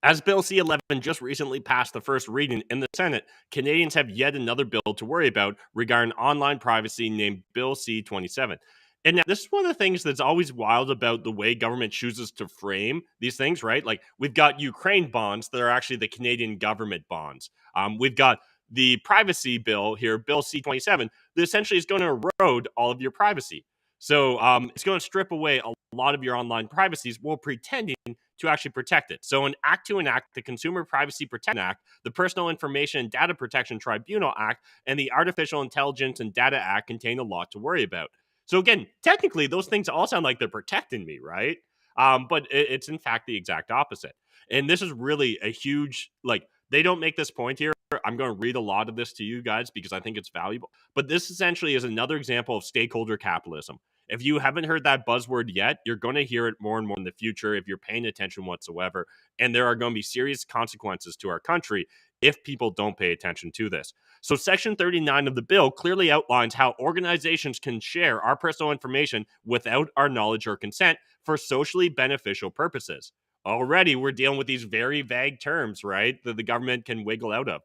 Speaker 2: as Bill C-11 just recently passed the first reading in the Senate, Canadians have yet another bill to worry about regarding online privacy named Bill C-27. And now, this is one of the things that's always wild about the way government chooses to frame these things, right? Like, we've got Ukraine bonds that are actually the Canadian government bonds. We've got the privacy bill here, Bill C-27, that essentially is going to erode all of your privacy. So it's going to strip away a lot of your online privacies while pretending to actually protect it. So in Act 2 enact the Consumer Privacy Protection Act, the Personal Information and Data Protection Tribunal Act, and the Artificial Intelligence and Data Act contain a lot to worry about. So again, technically, those things all sound like they're protecting me, right? But it's in fact the exact opposite. And this is really a huge, like, they don't make this point here. I'm going to read a lot of this to you guys because I think it's valuable. But this essentially is another example of stakeholder capitalism. If you haven't heard that buzzword yet, you're going to hear it more and more in the future if you're paying attention whatsoever. And there are going to be serious consequences to our country if people don't pay attention to this. So Section 39 of the bill clearly outlines how organizations can share our personal information without our knowledge or consent for socially beneficial purposes. Already, we're dealing with these very vague terms, right, that the government can wiggle out of.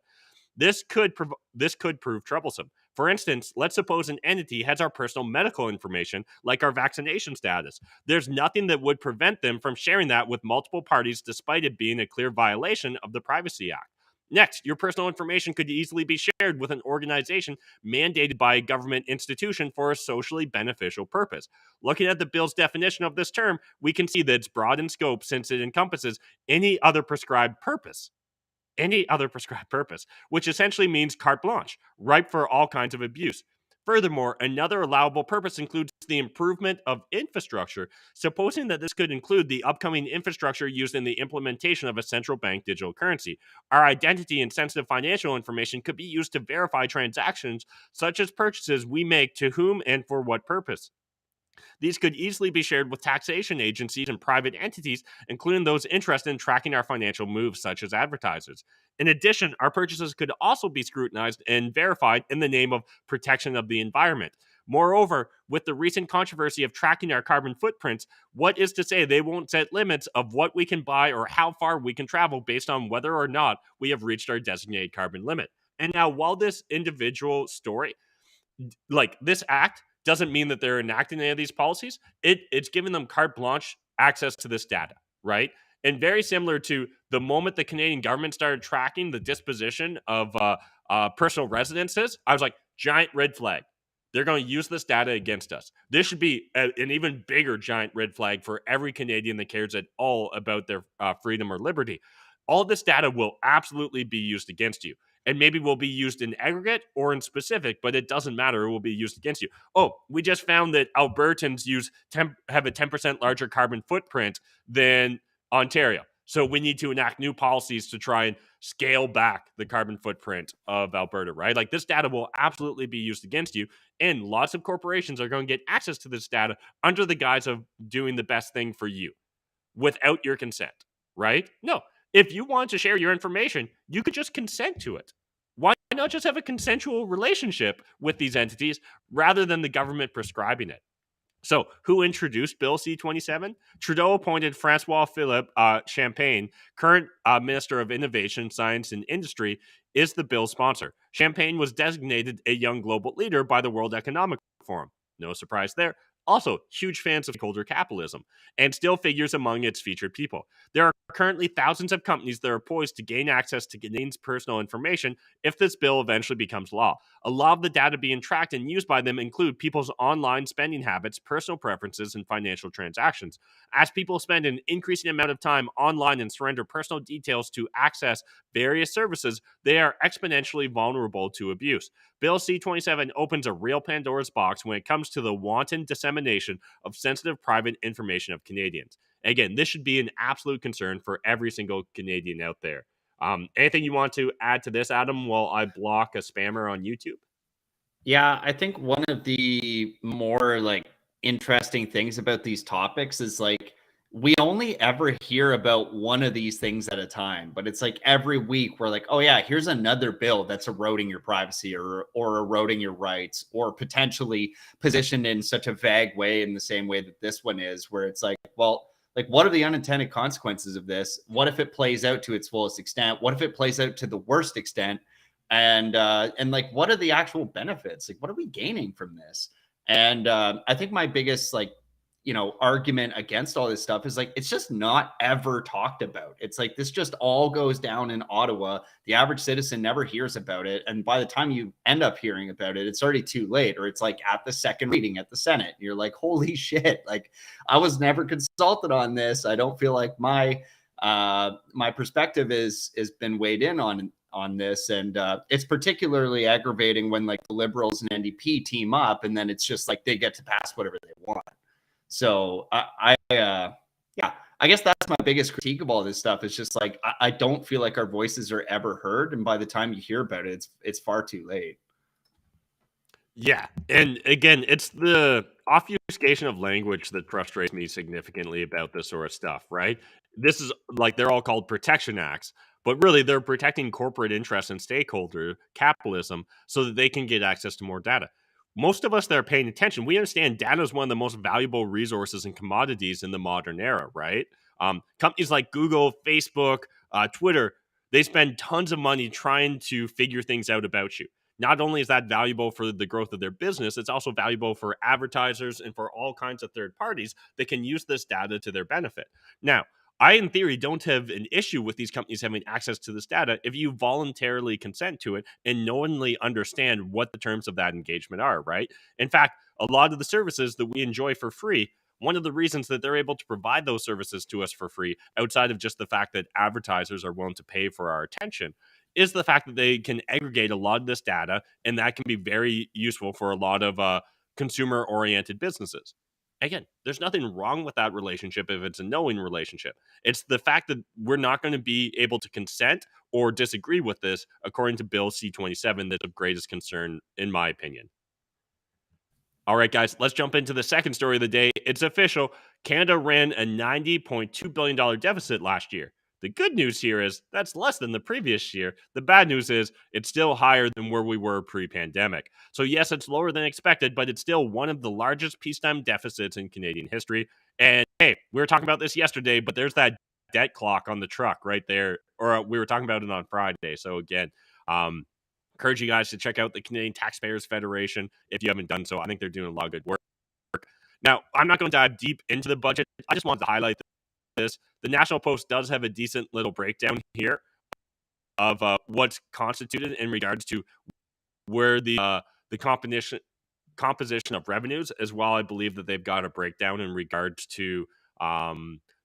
Speaker 2: This could prove troublesome. For instance, let's suppose an entity has our personal medical information, like our vaccination status. There's nothing that would prevent them from sharing that with multiple parties, despite it being a clear violation of the Privacy Act. Next, your personal information could easily be shared with an organization mandated by a government institution for a socially beneficial purpose. Looking at the bill's definition of this term, we can see that it's broad in scope since it encompasses any other prescribed purpose, which essentially means carte blanche, ripe for all kinds of abuse. Furthermore, another allowable purpose includes the improvement of infrastructure, supposing that this could include the upcoming infrastructure used in the implementation of a central bank digital currency. Our identity and sensitive financial information could be used to verify transactions, such as purchases we make to whom and for what purpose. These could easily be shared with taxation agencies and private entities, including those interested in tracking our financial moves, such as advertisers. In addition, our purchases could also be scrutinized and verified in the name of protection of the environment. Moreover, with the recent controversy of tracking our carbon footprints, what is to say they won't set limits of what we can buy or how far we can travel based on whether or not we have reached our designated carbon limit? And now, while this individual story, like this act, doesn't mean that they're enacting any of these policies, it's giving them carte blanche access to this data, right? And very similar to the moment the Canadian government started tracking the disposition of personal residences, I was like, giant red flag. They're going to use this data against us. This should be an even bigger giant red flag for every Canadian that cares at all about their freedom or liberty. All this data will absolutely be used against you, and maybe will be used in aggregate or in specific, but it doesn't matter. It will be used against you. Oh, we just found that Albertans have a 10% larger carbon footprint than Ontario. So we need to enact new policies to try and scale back the carbon footprint of Alberta, right? Like, this data will absolutely be used against you, and lots of corporations are going to get access to this data under the guise of doing the best thing for you without your consent, right? No. If you want to share your information, you could just consent to it. Why not just have a consensual relationship with these entities rather than the government prescribing it? So, who introduced Bill C-27? Trudeau appointed Francois-Philippe Champagne, current Minister of Innovation, Science and Industry, is the bill's sponsor. Champagne was designated a young global leader by the World Economic Forum. No surprise there. Also, huge fans of stakeholder capitalism, and still figures among its featured people. There are currently thousands of companies that are poised to gain access to Canadians' personal information if this bill eventually becomes law. A lot of the data being tracked and used by them include people's online spending habits, personal preferences, and financial transactions. As people spend an increasing amount of time online and surrender personal details to access various services, they are exponentially vulnerable to abuse. Bill C-27 opens a real Pandora's box when it comes to the wanton dissemination of sensitive private information of Canadians. Again, this should be an absolute concern for every single Canadian out there. Anything you want to add to this, Adam, while I block a spammer on YouTube?
Speaker 3: Yeah, I think one of the more interesting things about these topics is we only ever hear about one of these things at a time, but it's like every week we're like, oh yeah, here's another bill that's eroding your privacy or eroding your rights, or potentially positioned in such a vague way, in the same way that this one is, where it's like, well, what are the unintended consequences of this? What if it plays out to its fullest extent? What if it plays out to the worst extent? And what are the actual benefits? What are we gaining from this? And I think my biggest argument against all this stuff is it's just not ever talked about. It's this just all goes down in Ottawa. The average citizen never hears about it, and by the time you end up hearing about it, it's already too late, or it's at the second reading at the Senate. You're like, holy shit, I was never consulted on this. I don't feel like my perspective has been weighed in on this, and it's particularly aggravating when the Liberals and NDP team up, and then it's just they get to pass whatever they want. So I guess that's my biggest critique of all this stuff. It's just I don't feel like our voices are ever heard, and by the time you hear about it, it's far too late.
Speaker 2: Yeah, and again, it's the obfuscation of language that frustrates me significantly about this sort of stuff, right? This is like they're all called protection acts, but really they're protecting corporate interests and stakeholder capitalism so that they can get access to more data. Most of us that are paying attention, we understand data is one of the most valuable resources and commodities in the modern era, right? Companies like Google, Facebook, Twitter, they spend tons of money trying to figure things out about you. Not only is that valuable for the growth of their business, it's also valuable for advertisers and for all kinds of third parties that can use this data to their benefit. Now, I, in theory, don't have an issue with these companies having access to this data if you voluntarily consent to it and knowingly understand what the terms of that engagement are, right? In fact, a lot of the services that we enjoy for free, one of the reasons that they're able to provide those services to us for free, outside of just the fact that advertisers are willing to pay for our attention, is the fact that they can aggregate a lot of this data, and that can be very useful for a lot of consumer oriented businesses. Again, there's nothing wrong with that relationship if it's a knowing relationship. It's the fact that we're not going to be able to consent or disagree with this, according to Bill C-27, that's of greatest concern, in my opinion. All right, guys, let's jump into the second story of the day. It's official. Canada ran a $90.2 billion deficit last year. The good news here is that's less than the previous year. The bad news is it's still higher than where we were pre-pandemic. So yes, it's lower than expected, but it's still one of the largest peacetime deficits in Canadian history. And hey, we were talking about this yesterday, but there's that debt clock on the truck right there. Or we were talking about it on Friday. So again, encourage you guys to check out the Canadian Taxpayers Federation if you haven't done so. I think they're doing a lot of good work. Now, I'm not going to dive deep into the budget. I just wanted to highlight this. The National Post does have a decent little breakdown here of what's constituted in regards to where the composition of revenues as well. I believe that they've got a breakdown in regards to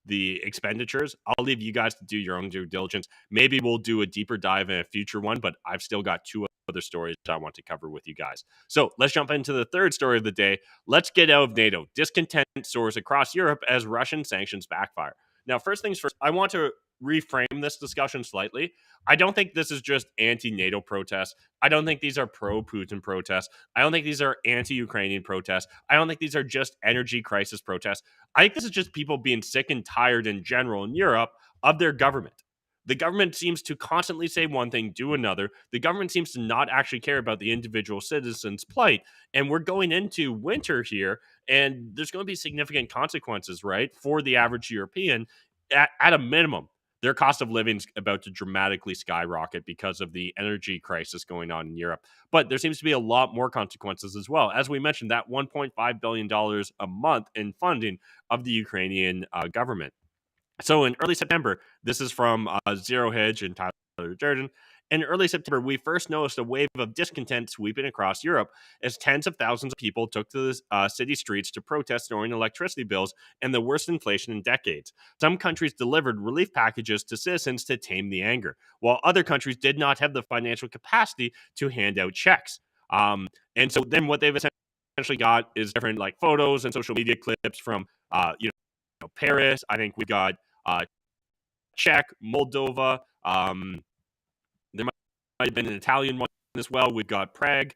Speaker 2: the expenditures. I'll leave you guys to do your own due diligence. Maybe we'll do a deeper dive in a future one, but I've still got two other stories I want to cover with you guys. So let's jump into the third story of the day. Let's get out of NATO. Discontent soars across Europe as Russian sanctions backfire. Now, first things first, I want to reframe this discussion slightly. I don't think this is just anti-NATO protests. I don't think these are pro-Putin protests. I don't think these are anti-Ukrainian protests. I don't think these are just energy crisis protests. I think this is just people being sick and tired in general in Europe of their government. The government seems to constantly say one thing, do another. The government seems to not actually care about the individual citizen's plight. And we're going into winter here, and there's going to be significant consequences, right, for the average European. At a minimum, their cost of living is about to dramatically skyrocket because of the energy crisis going on in Europe. But there seems to be a lot more consequences as well. As we mentioned, that $1.5 billion a month in funding of the Ukrainian government. So in early September, this is from Zero Hedge and Tyler Durden. In early September, we first noticed a wave of discontent sweeping across Europe as tens of thousands of people took to the city streets to protest soaring electricity bills and the worst inflation in decades. Some countries delivered relief packages to citizens to tame the anger, while other countries did not have the financial capacity to hand out checks. And so then what they've essentially got is different like photos and social media clips from Paris. I think we've got Czech, Moldova. There might have been an Italian one as well. We've got Prague.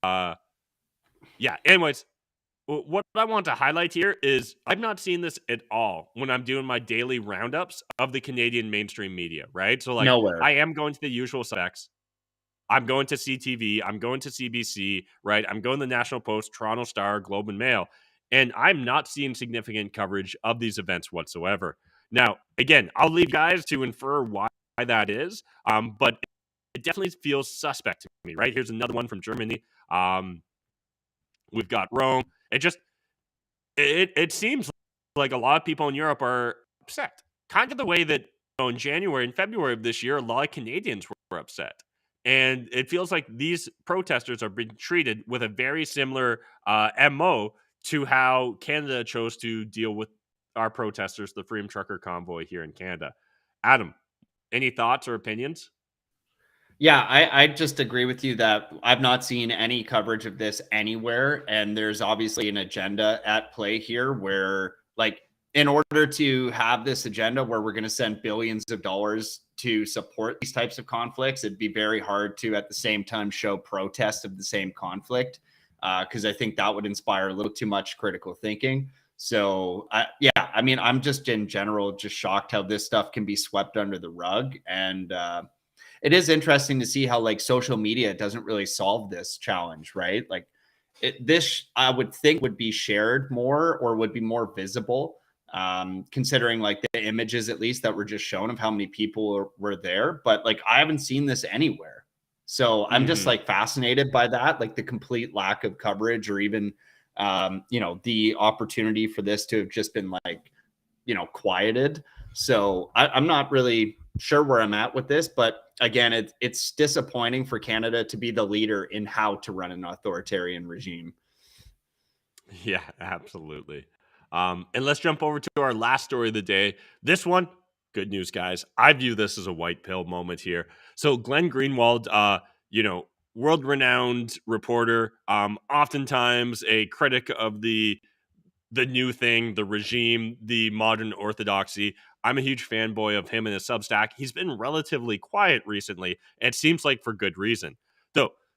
Speaker 2: Yeah. Anyways, what I want to highlight here is I've not seen this at all when I'm doing my daily roundups of the Canadian mainstream media, right? So like
Speaker 3: Nowhere.
Speaker 2: I am going to the usual suspects. I'm going to CTV. I'm going to CBC, right? I'm going to the National Post, Toronto Star, Globe and Mail. And I'm not seeing significant coverage of these events whatsoever. Now, again, I'll leave guys to infer why that is, but it definitely feels suspect to me, right? Here's another one from Germany. We've got Rome. It seems like a lot of people in Europe are upset, kind of the way that in January and February of this year, a lot of Canadians were upset. And it feels like these protesters are being treated with a very similar MO to how Canada chose to deal with our protesters, the Freedom Trucker Convoy here in Canada. Adam, any thoughts or opinions?
Speaker 3: Yeah, I just agree with you that I've not seen any coverage of this anywhere. And there's obviously an agenda at play here where, like, in order to have this agenda where we're going to send billions of dollars to support these types of conflicts, it'd be very hard to at the same time show protest of the same conflict. because I think that would inspire a little too much critical thinking. So I mean, I'm just in general just shocked how this stuff can be swept under the rug. And it is interesting to see how like social media doesn't really solve this challenge, right? Like this, I would think, would be shared more or would be more visible, considering like the images at least that were just shown of how many people were there. But like I haven't seen this anywhere. So I'm just like fascinated by that, like the complete lack of coverage or even, the opportunity for this to have just been like, quieted. So I'm not really sure where I'm at with this, but again, it's disappointing for Canada to be the leader in how to run an authoritarian regime.
Speaker 2: Yeah, absolutely. And let's jump over to our last story of the day. This one, good news, guys. I view this as a white pill moment here. So Glenn Greenwald, world-renowned reporter, oftentimes a critic of the new thing, the regime, the modern orthodoxy. I'm a huge fanboy of him and his Substack. He's been relatively quiet recently, and it seems like for good reason.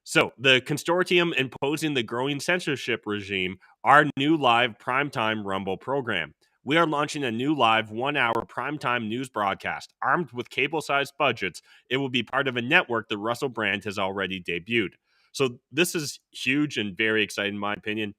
Speaker 2: So the consortium imposing the growing censorship regime, our new live primetime Rumble program. We are launching a new live 1-hour primetime news broadcast. Armed with cable-sized budgets, it will be part of a network that Russell Brand has already debuted. So this is huge and very exciting in my opinion.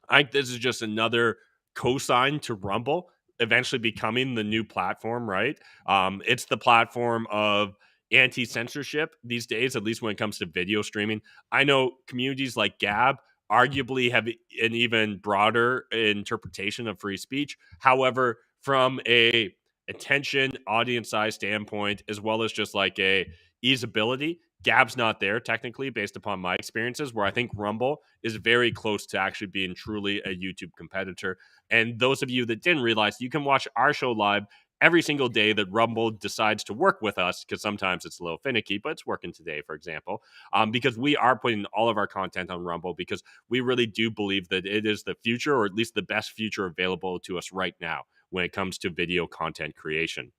Speaker 2: I think this is just another cosign to Rumble eventually becoming the new platform, right? It's the platform of anti-censorship these days, at least when it comes to video streaming. I know communities like Gab arguably have an even broader interpretation of free speech. However, from a attention, audience size standpoint, as well as just like a easeability, Gab's not there technically based upon my experiences, where I think Rumble is very close to actually being truly a YouTube competitor. And those of you that didn't realize, you can watch our show live every single day that Rumble decides to work with us, because sometimes it's a little finicky, but it's working today, for example, because we are putting all of our content on Rumble because we really do believe that it is the future, or at least the best future available to us right now when it comes to video content creation.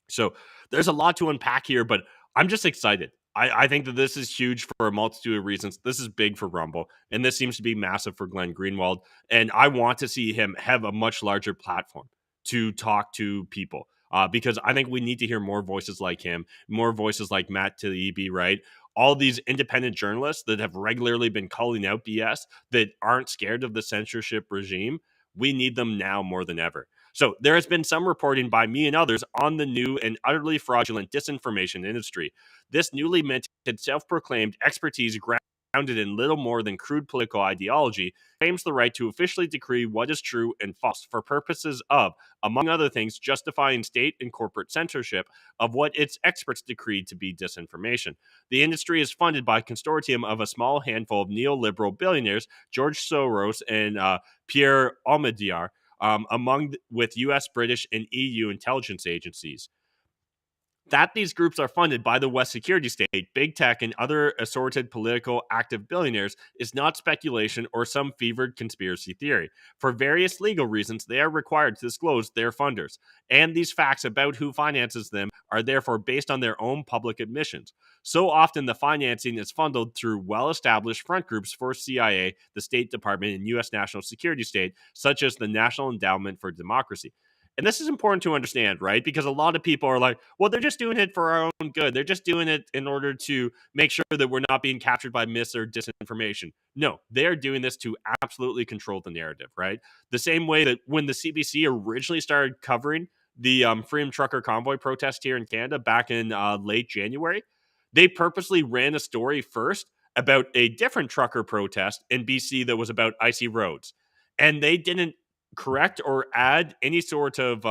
Speaker 2: So there's a lot to unpack here, but I'm just excited. I think that this is huge for a multitude of reasons. This is big for Rumble, and this seems to be massive for Glenn Greenwald. And I want to see him have a much larger platform to talk to people, because I think we need to hear more voices like him, more voices like Matt Taibbi, right? All these independent journalists that have regularly been calling out BS, that aren't scared of the censorship regime. We need them now more than ever. So there has been some reporting by me and others on the new and utterly fraudulent disinformation industry. This newly minted self-proclaimed expertise grounded in little more than crude political ideology claims the right to officially decree what is true and false for purposes of, among other things, justifying state and corporate censorship of what its experts decreed to be disinformation. The industry is funded by a consortium of a small handful of neoliberal billionaires, George Soros and Pierre Omidyar, with U.S., British, and EU intelligence agencies. That these groups are funded by the West security state, big tech, and other assorted political active billionaires is not speculation or some fevered conspiracy theory. For various legal reasons, they are required to disclose their funders, and these facts about who finances them are therefore based on their own public admissions. So often, the financing is funneled through well-established front groups for CIA, the State Department, and U.S. national security state, such as the National Endowment for Democracy. And this is important to understand, right? Because a lot of people are like, well, they're just doing it for our own good. They're just doing it in order to make sure that we're not being captured by mis or disinformation. No, they're doing this to absolutely control the narrative, right? The same way that when the CBC originally started covering the Freedom Trucker Convoy protest here in Canada back in late January, they purposely ran a story first about a different trucker protest in BC that was about icy roads. And they didn't correct or add any sort of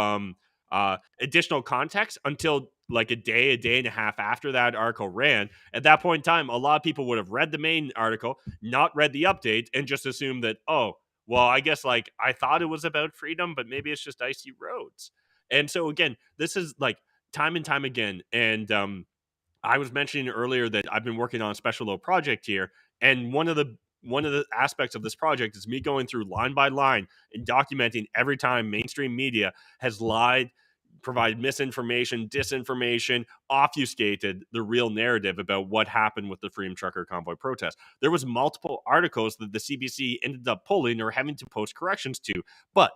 Speaker 2: additional context until like a day and a half after that article ran. At that point in time, a lot of people would have read the main article, not read the update, and just assumed that, oh, well, I guess like I thought it was about freedom, but maybe it's just icy roads. And so again, this is like time and time again. And I was mentioning earlier that I've been working on a special little project here, and one of the aspects of this project is me going through line by line and documenting every time mainstream media has lied, provided misinformation, disinformation, obfuscated the real narrative about what happened with the Freedom Trucker Convoy protest. There was multiple articles that the CBC ended up pulling or having to post corrections to, but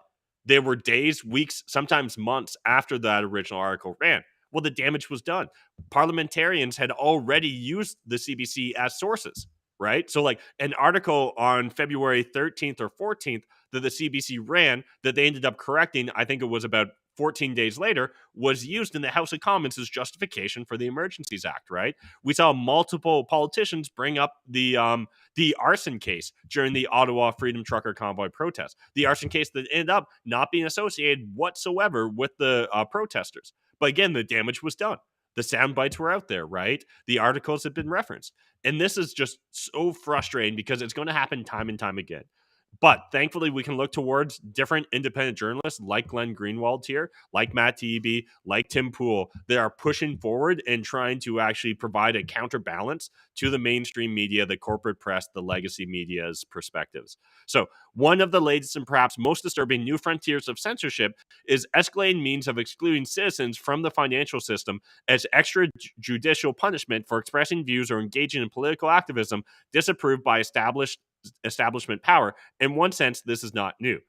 Speaker 2: they were days, weeks, sometimes months after that original article ran. Well, the damage was done. Parliamentarians had already used the CBC as sources, right? So, like an article on February 13th or 14th that the CBC ran that they ended up correcting, I think it was about 14 days later, was used in the House of Commons as justification for the Emergencies Act, right? We saw multiple politicians bring up the arson case during the Ottawa Freedom Trucker Convoy protest, the arson case that ended up not being associated whatsoever with the protesters. But again, the damage was done. The sound bites were out there, right? The articles have been referenced. And this is just so frustrating because it's going to happen time and time again. But thankfully, we can look towards different independent journalists like Glenn Greenwald here, like Matt Taibbi, like Tim Pool, that are pushing forward and trying to actually provide a counterbalance to the mainstream media, the corporate press, the legacy media's perspectives. So one of the latest and perhaps most disturbing new frontiers of censorship is escalating means of excluding citizens from the financial system as extrajudicial punishment for expressing views or engaging in political activism disapproved by establishment power. In one sense, this is not new.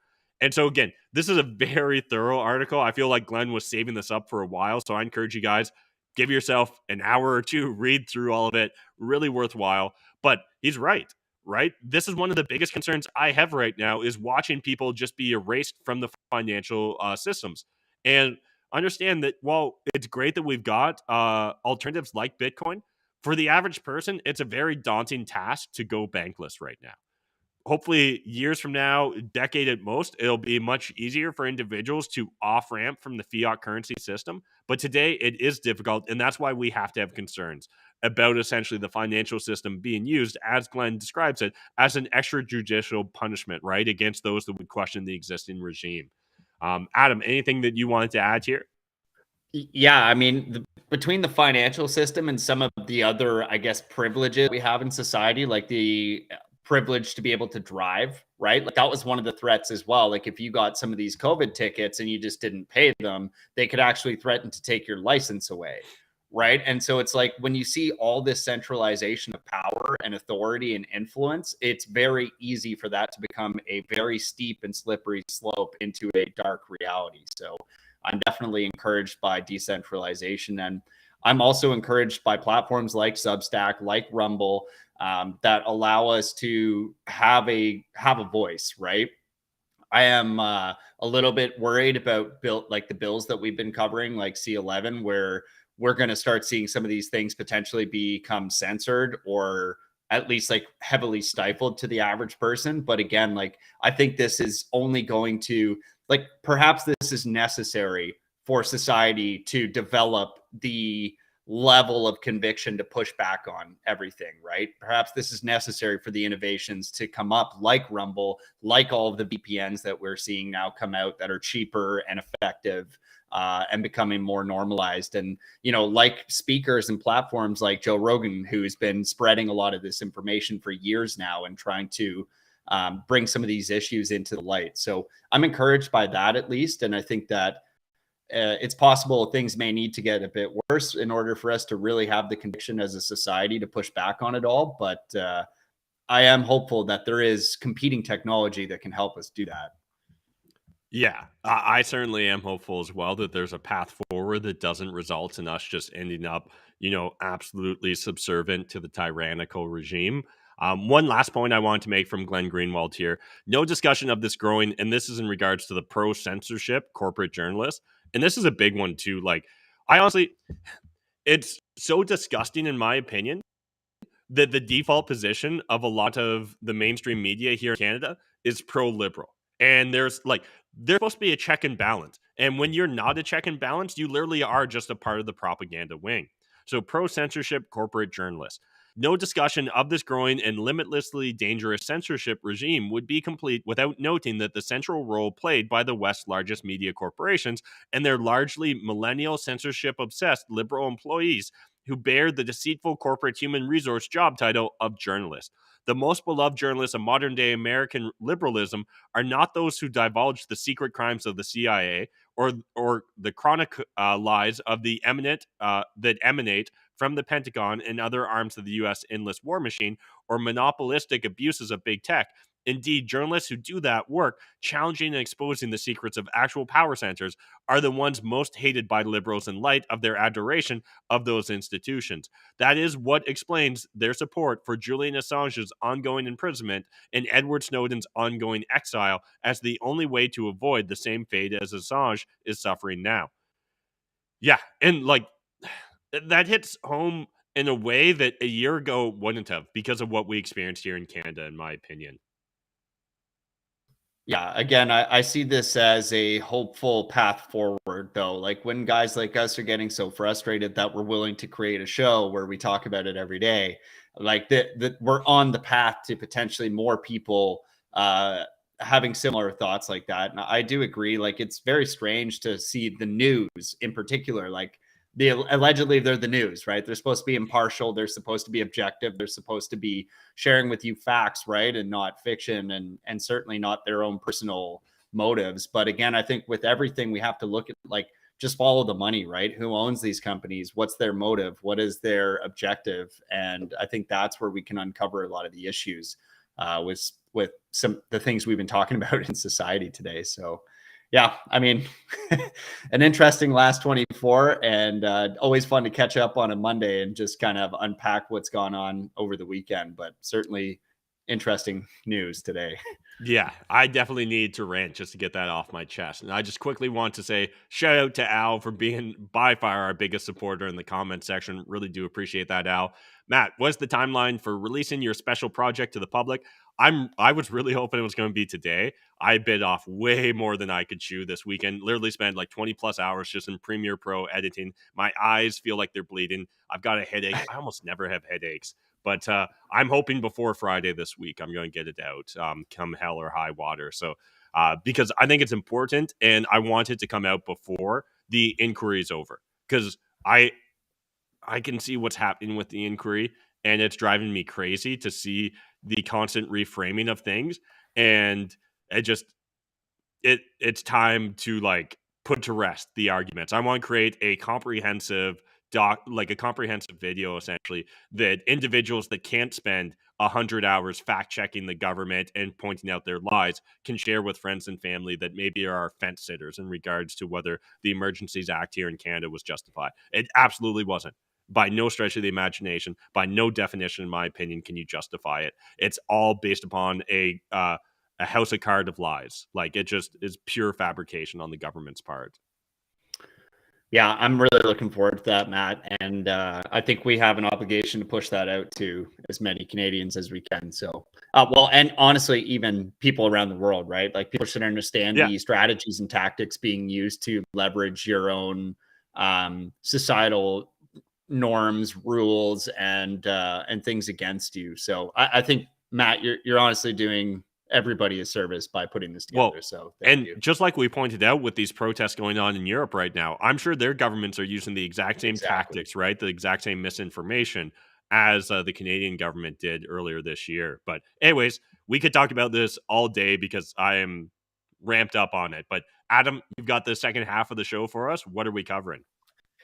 Speaker 2: And so again, this is a very thorough article. I feel like Glenn was saving this up for a while. So I encourage you guys, give yourself an hour or two, read through all of it. Really worthwhile. But he's right? This is one of the biggest concerns I have right now is watching people just be erased from the financial systems. And understand that while it's great that we've got alternatives like Bitcoin, for the average person, it's a very daunting task to go bankless right now. Hopefully, years from now, a decade at most, it'll be much easier for individuals to off-ramp from the fiat currency system. But today, it is difficult, and that's why we have to have concerns about essentially the financial system being used, as Glenn describes it, as an extrajudicial punishment, right, against those that would question the existing regime. Adam, anything that you wanted to add here?
Speaker 3: Yeah, I mean, between the financial system and some of the other, I guess, privileges we have in society, like the privilege to be able to drive, right? Like that was one of the threats as well. Like if you got some of these COVID tickets and you just didn't pay them, they could actually threaten to take your license away, right? And so it's like when you see all this centralization of power and authority and influence, it's very easy for that to become a very steep and slippery slope into a dark reality. So I'm definitely encouraged by decentralization. And I'm also encouraged by platforms like Substack, like Rumble, that allow us to have a voice, right? I am a little bit worried about the bills that we've been covering, like C-11, where we're going to start seeing some of these things potentially become censored or at least like heavily stifled to the average person. But again, like I think this is only going to perhaps this is necessary for society to develop the level of conviction to push back on everything, right? Perhaps this is necessary for the innovations to come up like Rumble, like all of the VPNs that we're seeing now come out that are cheaper and effective and becoming more normalized. And, like speakers and platforms like Joe Rogan, who's been spreading a lot of this information for years now and trying to bring some of these issues into the light. So I'm encouraged by that at least. And I think that it's possible things may need to get a bit worse in order for us to really have the conviction as a society to push back on it all. But I am hopeful that there is competing technology that can help us do that.
Speaker 2: Yeah, I certainly am hopeful as well that there's a path forward that doesn't result in us just ending up, absolutely subservient to the tyrannical regime. One last point I wanted to make from Glenn Greenwald here. No discussion of this growing, and this is in regards to the pro-censorship corporate journalists. And this is a big one too. Like, it's so disgusting in my opinion that the default position of a lot of the mainstream media here in Canada is pro-liberal. And there's supposed to be a check and balance. And when you're not a check and balance, you literally are just a part of the propaganda wing. So pro-censorship corporate journalists. No discussion of this growing and limitlessly dangerous censorship regime would be complete without noting that the central role played by the West's largest media corporations and their largely millennial censorship-obsessed liberal employees who bear the deceitful corporate human resource job title of journalist. The most beloved journalists of modern-day American liberalism are not those who divulge the secret crimes of the CIA or the chronic lies of the that emanate from the Pentagon and other arms of the U.S. endless war machine, or monopolistic abuses of big tech. Indeed, journalists who do that work, challenging and exposing the secrets of actual power centers, are the ones most hated by liberals in light of their adoration of those institutions. That is what explains their support for Julian Assange's ongoing imprisonment and Edward Snowden's ongoing exile as the only way to avoid the same fate as Assange is suffering now. Yeah, and like that hits home in a way that a year ago wouldn't have, because of what we experienced here in Canada, in my opinion.
Speaker 3: Yeah, again, I see this as a hopeful path forward, though. Like when guys like us are getting so frustrated that we're willing to create a show where we talk about it every day, like that we're on the path to potentially more people having similar thoughts like that. And I do agree. Like it's very strange to see the news in particular, like allegedly they're the news, right? They're supposed to be impartial. They're supposed to be objective. They're supposed to be sharing with you facts, right? And not fiction, and certainly not their own personal motives. But again, I think with everything, we have to look at like just follow the money, right? Who owns these companies? What's their motive? What is their objective? And I think that's where we can uncover a lot of the issues with some the things we've been talking about in society today. So yeah, I mean, an interesting last 24, and always fun to catch up on a Monday and just kind of unpack what's gone on over the weekend, but certainly interesting news today.
Speaker 2: Yeah, I definitely need to rant just to get that off my chest. And I just quickly want to say shout out to Al for being by far our biggest supporter in the comment section. Really do appreciate that, Al. Matt, what's the timeline for releasing your special project to the public? I was really hoping it was going to be today. I bit off way more than I could chew this weekend. Literally spent like 20 plus hours just in Premiere Pro editing. My eyes feel like they're bleeding. I've got a headache. I almost never have headaches. But I'm hoping before Friday this week, I'm going to get it out, come hell or high water. So because I think it's important, and I want it to come out before the inquiry is over, because I can see what's happening with the inquiry, and it's driving me crazy to see the constant reframing of things. And it just it's time to like put to rest the arguments. I want to create a comprehensive like a comprehensive video, essentially, that individuals that can't spend 100 hours fact checking the government and pointing out their lies can share with friends and family that maybe are fence sitters in regards to whether the Emergencies Act here in Canada was justified. It absolutely wasn't. By no stretch of the imagination, by no definition, in my opinion, can you justify it. It's all based upon a house of card of lies. Like it just is pure fabrication on the government's part.
Speaker 3: Yeah, I'm really looking forward to that, Matt. And I think we have an obligation to push that out to as many Canadians as we can. So, well, and honestly, even people around the world, right? Like people should understand the strategies and tactics being used to leverage your own societal norms, rules, and things against you. So I think, Matt, you're honestly doing everybody a service by putting this together.
Speaker 2: Well,
Speaker 3: so
Speaker 2: and you. Just like we pointed out with these protests going on in Europe right now, I'm sure their governments are using the exact same tactics, right? The exact same misinformation as the Canadian government did earlier this year. But anyways, we could talk about this all day because I am ramped up on it. But Adam, you've got the second half of the show for us. What are we covering?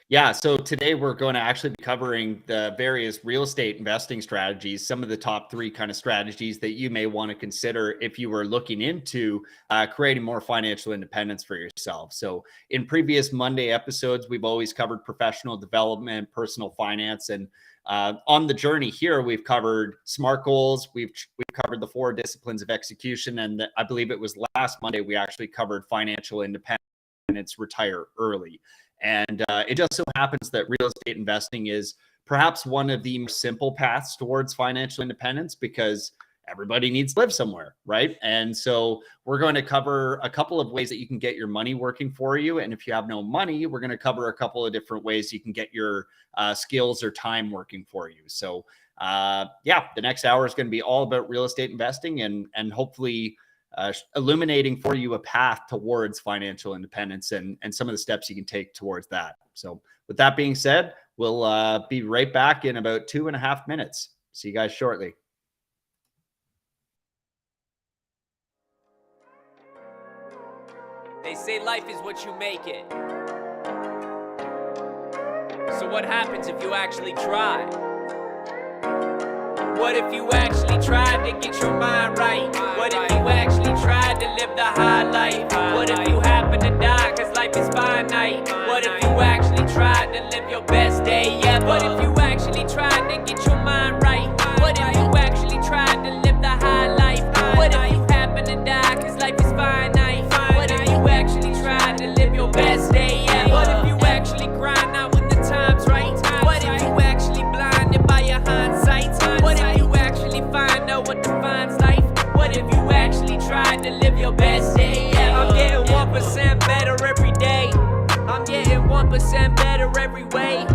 Speaker 3: Yeah, so today we're going to actually be covering the various real estate investing strategies, some of the top 3 kind of strategies that you may want to consider if you were looking into creating more financial independence for yourself. So in previous Monday episodes, we've always covered professional development, personal finance, and on the journey here, we've covered SMART goals. We've covered the 4 disciplines of execution. And I believe it was last Monday, we actually covered financial independence, retire early. And it just so happens that real estate investing is perhaps one of the most simple paths towards financial independence because everybody needs to live somewhere, right? And so we're going to cover a couple of ways that you can get your money working for you. And if you have no money, we're going to cover a couple of different ways you can get your skills or time working for you. So yeah, the next hour is going to be all about real estate investing and hopefully illuminating for you a path towards financial independence and some of the steps you can take towards that. So with that being said, we'll be right back in about 2.5 minutes. See you guys shortly.
Speaker 1: They say life is what you make it. So what happens if you actually try? What if you actually tried to get your mind right? What if you actually tried to live the high life? What if you happen to die cause life is finite? What if you actually tried to live your best day ever? What if you actually tried to get your mind right? What if you actually tried to live the high life? What if you happen to die cause life is finite? What if you actually tried to live your best day ever? What if you actually grind out when the time's right? What if you actually blinded by your hindsight? What if you actually find out what defines life? What if you actually tried to live your best day ever? I'm getting 1% better every day. I'm getting 1% better every way.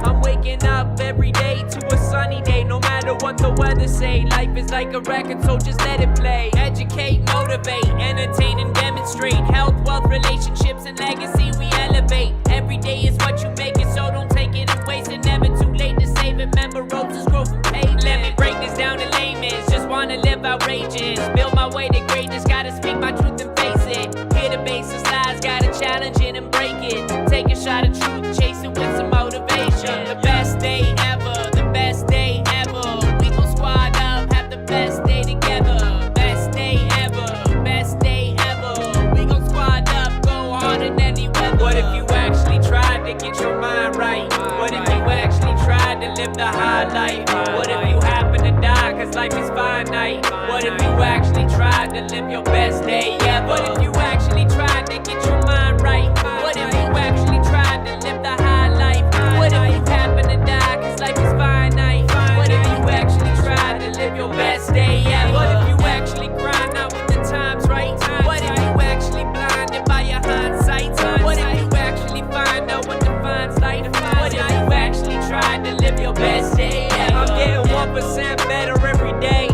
Speaker 1: I'm waking up every day to a sunny day, no matter what the weather say. Life is like a record, so just let it play. Educate, motivate, entertain and demonstrate. Health, wealth, relationships and legacy we elevate. Every day is what you make it, so don't take it and waste it. Never too late to save it. Remember, roses grow from pavement. Let me break this down in layman's. Just wanna live outrageous, build my way to greatness. Gotta speak my truth and face it. Hear the basis lies, gotta challenge it and break it. Take a shot of truth, chase it with some motivation. The best day ever, the best day ever. We gon' squad up, have the best day together. Best day ever, best day ever. We gon' squad up, go hard in any weather. What if you actually tried to get your mind right? What if you actually tried to live the high life? What if you happen to die cause life is finite? What if you actually tried to live your best day ever? What if you actually tried to get your mind right? What if you actually tried to live the high life? What if you happen to die cause life is finite? What if you actually tried to live your best day ever? What if you actually grind out when the time's right? What if you actually blinded by your hindsight? What if you actually find out what defines life? What if you actually tried to live your best day ever? I'm getting 1% better every day.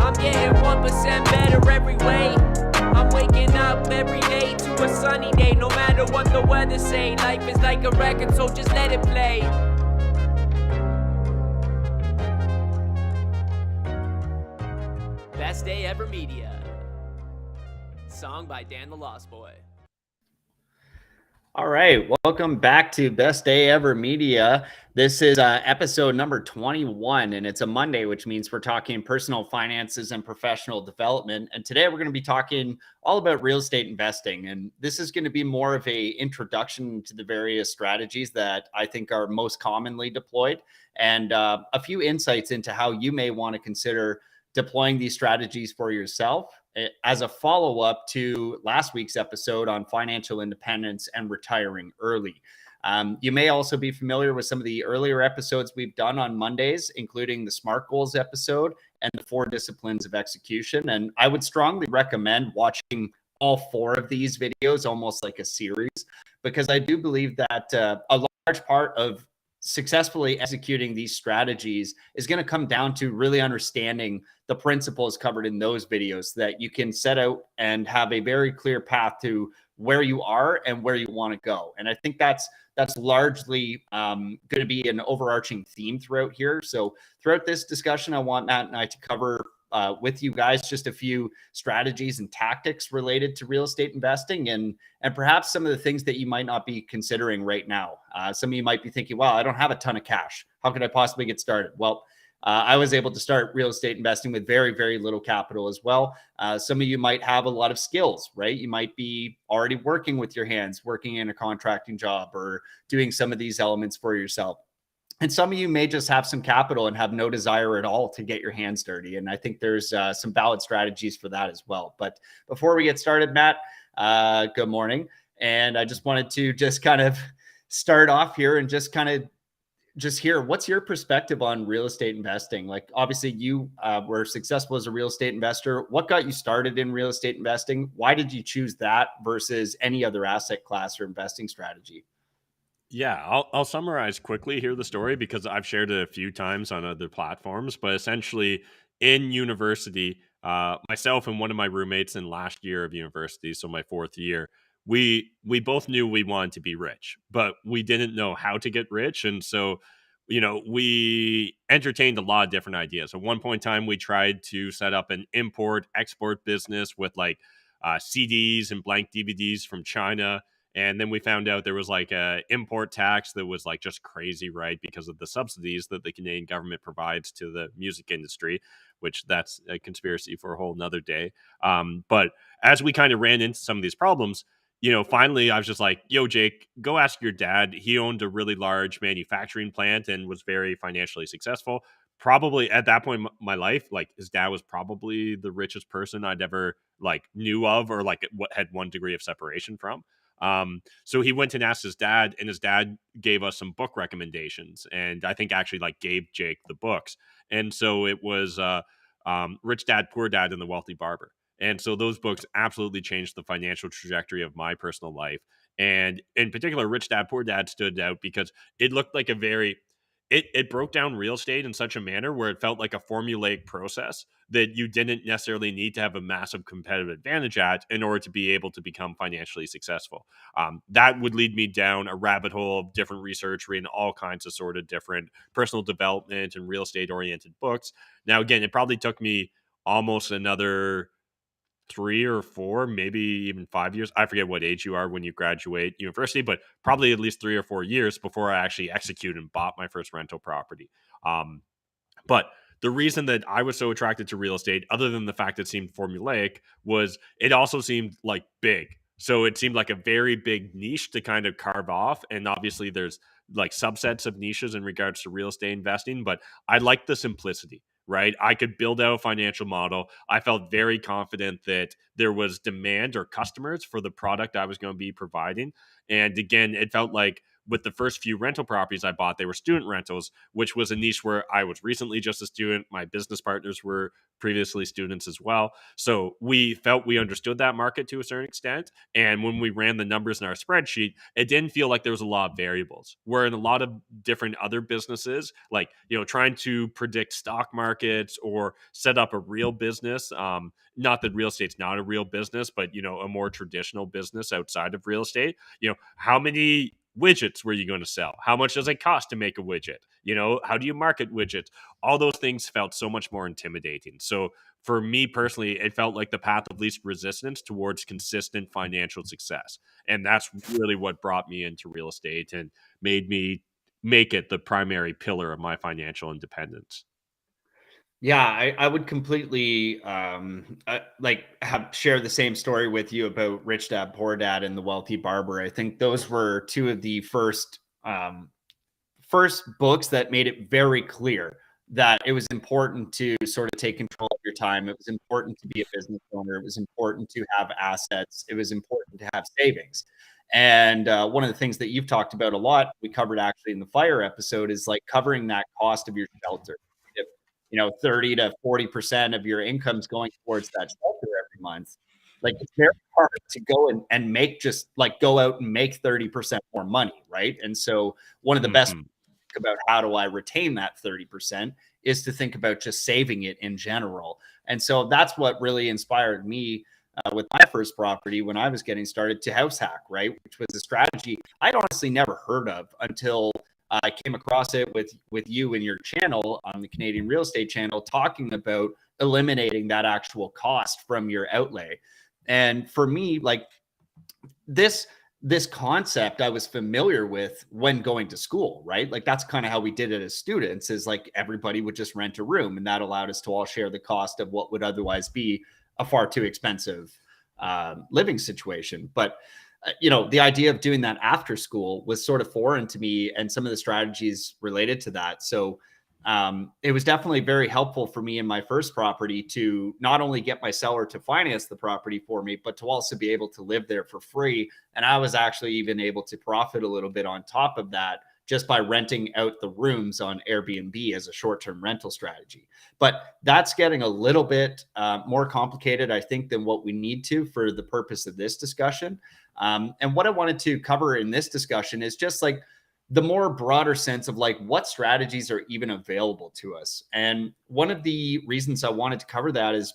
Speaker 1: I'm getting 1% better every way. I'm waking up every day to a sunny day, no matter what the weather say. Life is like a record, so just let it play. Best Day Ever Media. Song by Dan the Lost Boy.
Speaker 3: All right, welcome back to Best Day Ever Media. This is episode number 21, and it's a Monday, which means we're talking personal finances and professional development. And today we're going to be talking all about real estate investing. And this is going to be more of a introduction to the various strategies that I think are most commonly deployed, and a few insights into how you may want to consider deploying these strategies for yourself as a follow-up to last week's episode on financial independence and retiring early. You may also be familiar with some of the earlier episodes we've done on Mondays, including the SMART Goals episode and the 4 disciplines of execution. And I would strongly recommend watching all 4 of these videos, almost like a series, because I do believe that a large part of successfully executing these strategies is going to come down to really understanding the principles covered in those videos, so that you can set out and have a very clear path to where you are and where you want to go. And I think that's largely going to be an overarching theme throughout here. So throughout this discussion, I want Matt and I to cover with you guys just a few strategies and tactics related to real estate investing, and perhaps some of the things that you might not be considering right now. Some of you might be thinking, wow, I don't have a ton of cash. How could I possibly get started? Well, I was able to start real estate investing with very, very little capital as well. Some of you might have a lot of skills, right? You might be already working with your hands, working in a contracting job, or doing some of these elements for yourself. And some of you may just have some capital and have no desire at all to get your hands dirty. And I think there's some valid strategies for that as well. But before we get started, Matt, good morning. And I just wanted to just kind of start off here and just hear, what's your perspective on real estate investing? Like, obviously you were successful as a real estate investor. What got you started in real estate investing? Why did you choose that versus any other asset class or investing strategy?
Speaker 2: Yeah, I'll summarize quickly here the story, because I've shared it a few times on other platforms. But essentially, in university, myself and one of my roommates in last year of university, so my 4th year, we both knew we wanted to be rich, but we didn't know how to get rich. And so, we entertained a lot of different ideas. At one point in time, we tried to set up an import-export business with like CDs and blank DVDs from China. And then we found out there was like a import tax that was like just crazy, right? Because of the subsidies that the Canadian government provides to the music industry, which that's a conspiracy for a whole nother day. But as we kind of ran into some of these problems, finally I was just like, yo, Jake, go ask your dad. He owned a really large manufacturing plant and was very financially successful. Probably at that point in my life, like his dad was probably the richest person I'd ever like knew of or like what had one degree of separation from. So he went and asked his dad, and his dad gave us some book recommendations, and I think actually like gave Jake the books. And so it was Rich Dad, Poor Dad, and The Wealthy Barber. And so those books absolutely changed the financial trajectory of my personal life. And in particular, Rich Dad, Poor Dad stood out because it looked like it broke down real estate in such a manner where it felt like a formulaic process that you didn't necessarily need to have a massive competitive advantage at in order to be able to become financially successful. That would lead me down a rabbit hole of different research, reading all kinds of sort of different personal development and real estate oriented books. Now, again, it probably took me almost another 3 or 4, maybe even 5 years. I forget what age you are when you graduate university, but probably at least 3 or 4 years before I actually executed and bought my first rental property. But the reason that I was so attracted to real estate, other than the fact it seemed formulaic, was it also seemed like big. So it seemed like a very big niche to kind of carve off. And obviously there's like subsets of niches in regards to real estate investing, but I like the simplicity, right? I could build out a financial model. I felt very confident that there was demand or customers for the product I was going to be providing. And again, it felt like with the first few rental properties I bought, they were student rentals, which was a niche where I was recently just a student. My business partners were previously students as well. So we felt we understood that market to a certain extent. And when we ran the numbers in our spreadsheet, it didn't feel like there was a lot of variables. Where in a lot of different other businesses, like, trying to predict stock markets or set up a real business, not that real estate's not a real business, but, a more traditional business outside of real estate, how many widgets were you going to sell? How much does it cost to make a widget? How do you market widgets? All those things felt so much more intimidating. So for me personally, it felt like the path of least resistance towards consistent financial success. And that's really what brought me into real estate and made me make it the primary pillar of my financial independence.
Speaker 3: Yeah, I would completely share the same story with you about Rich Dad Poor Dad and The Wealthy Barber. I think those were two of the first books that made it very clear that it was important to sort of take control of your time. It was important to be a business owner. It was important to have assets. It was important to have savings. And one of the things that you've talked about a lot, we covered actually in the fire episode, is like covering that cost of your shelter. 30 to 40% of your income's going towards that shelter every month. Like, it's very hard to go and make go out and make 30% more money, right? And so one of the best about how do I retain that 30% is to think about just saving it in general. And so that's what really inspired me with my first property when I was getting started to house hack, right? Which was a strategy I'd honestly never heard of until I came across it with you and your channel on the Canadian Real Estate channel, talking about eliminating that actual cost from your outlay. And for me, like this concept I was familiar with when going to school, right? Like that's kind of how we did it as students, is like everybody would just rent a room, and that allowed us to all share the cost of what would otherwise be a far too expensive living situation. But the idea of doing that after school was sort of foreign to me, and some of the strategies related to that. So it was definitely very helpful for me in my first property to not only get my seller to finance the property for me, but to also be able to live there for free. And I was actually even able to profit a little bit on top of that just by renting out the rooms on Airbnb as a short-term rental strategy. But that's getting a little bit more complicated, I think, than what we need to for the purpose of this discussion. And what I wanted to cover in this discussion is just like the more broader sense of like what strategies are even available to us. And one of the reasons I wanted to cover that is,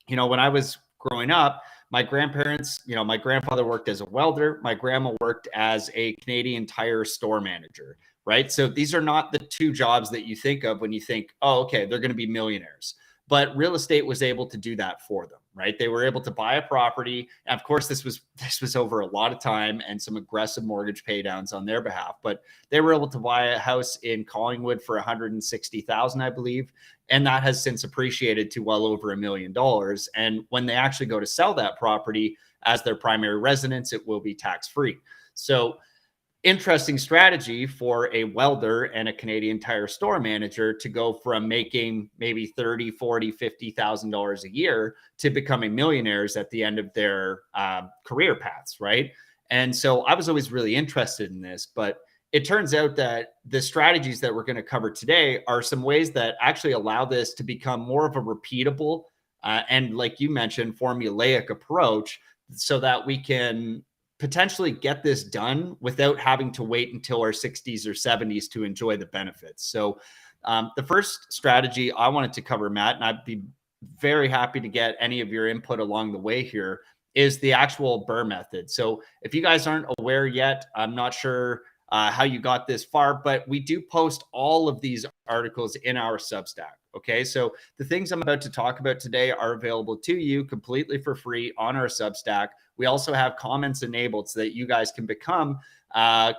Speaker 3: when I was growing up, my grandparents, my grandfather worked as a welder. My grandma worked as a Canadian Tire store manager, right? So these are not the two jobs that you think of when you think, oh, okay, they're going to be millionaires. but real estate was able to do that for them, right? They were able to buy a property. And of course, this was over a lot of time and some aggressive mortgage pay downs on their behalf, but they were able to buy a house in Collingwood for $160,000, I believe. And that has since appreciated to well over $1 million. And when they actually go to sell that property as their primary residence, it will be tax-free. So interesting strategy for a welder and a Canadian Tire store manager to go from making maybe $30,000, $40,000, $50,000 a year to becoming millionaires at the end of their career paths, right? And so I was always really interested in this, but it turns out that the strategies that we're going to cover today are some ways that actually allow this to become more of a repeatable and, like you mentioned, formulaic approach, so that we can potentially get this done without having to wait until our 60s or 70s to enjoy the benefits. So the first strategy I wanted to cover, Matt, and I'd be very happy to get any of your input along the way here, is the actual BRRRR method. So if you guys aren't aware yet, I'm not sure how you got this far, but we do post all of these articles in our Substack. Okay, so the things I'm about to talk about today are available to you completely for free on our Substack. We also have comments enabled so that you guys can become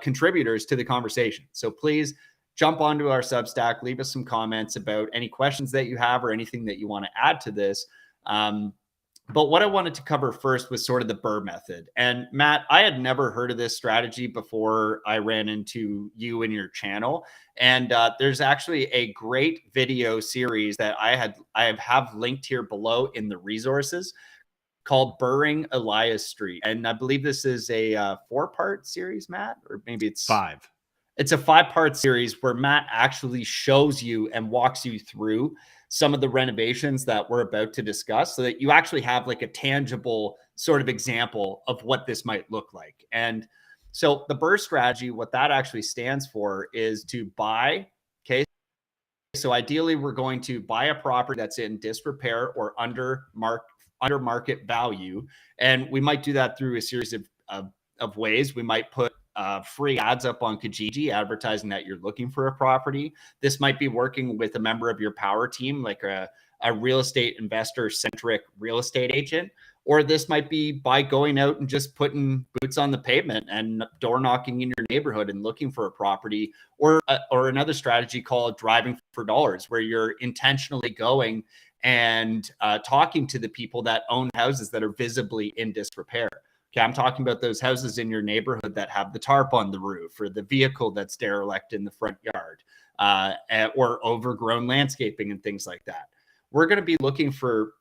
Speaker 3: contributors to the conversation. So please jump onto our Substack, leave us some comments about any questions that you have or anything that you want to add to this. But what I wanted to cover first was sort of the BRRRR method. And Matt, I had never heard of this strategy before I ran into you and your channel. And there's actually a great video series that I have linked here below in the resources called BRRRRing Elias Street. And I believe this is a 4-part series, Matt, or maybe it's
Speaker 2: 5.
Speaker 3: It's a 5-part series where Matt actually shows you and walks you through some of the renovations that we're about to discuss, so that you actually have like a tangible sort of example of what this might look like. And so the BRRRR strategy, what that actually stands for is to buy. Okay. So ideally we're going to buy a property that's in disrepair or under market value. And we might do that through a series of ways. We might put free ads up on Kijiji advertising that you're looking for a property. This might be working with a member of your power team, like a real estate investor centric real estate agent, or this might be by going out and just putting boots on the pavement and door knocking in your neighborhood and looking for a property, or another strategy called driving for dollars, where you're intentionally going and talking to the people that own houses that are visibly in disrepair. Okay, I'm talking about those houses in your neighborhood that have the tarp on the roof, or the vehicle that's derelict in the front yard, or overgrown landscaping and things like that. We're going to be looking for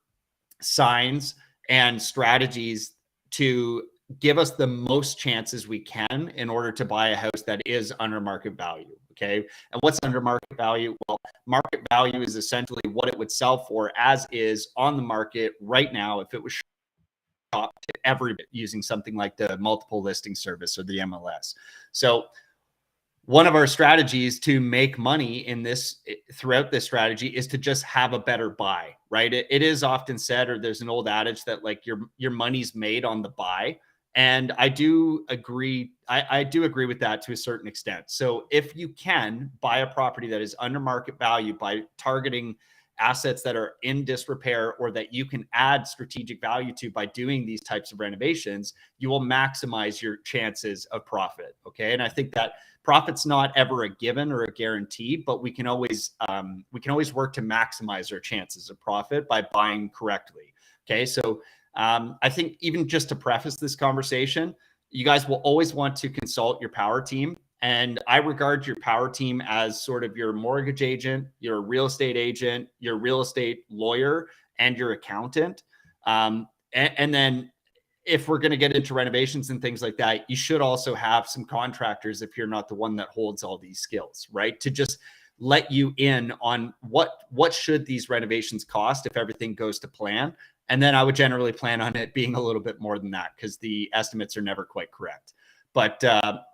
Speaker 3: signs and strategies to give us the most chances we can in order to buy a house that is under market value. Okay, and what's under market value? Well, market value is essentially what it would sell for as is on the market right now if it was to everybody using something like the multiple listing service or the MLS. So one of our strategies to make money in this throughout this strategy is to just have a better buy, right? It is often said, or there's an old adage that like your money's made on the buy. And I do agree. I do agree with that to a certain extent. So if you can buy a property that is under market value by targeting assets that are in disrepair or that you can add strategic value to by doing these types of renovations, you will maximize your chances of profit. Okay. And I think that profit's not ever a given or a guarantee, but we can always work to maximize our chances of profit by buying correctly. Okay. So I think even just to preface this conversation, you guys will always want to consult your power team. And I regard your power team as sort of your mortgage agent, your real estate agent, your real estate lawyer, and your accountant. And then if we're going to get into renovations and things like that, you should also have some contractors if you're not the one that holds all these skills, right? To just let you in on what should these renovations cost if everything goes to plan. And then I would generally plan on it being a little bit more than that because the estimates are never quite correct. But,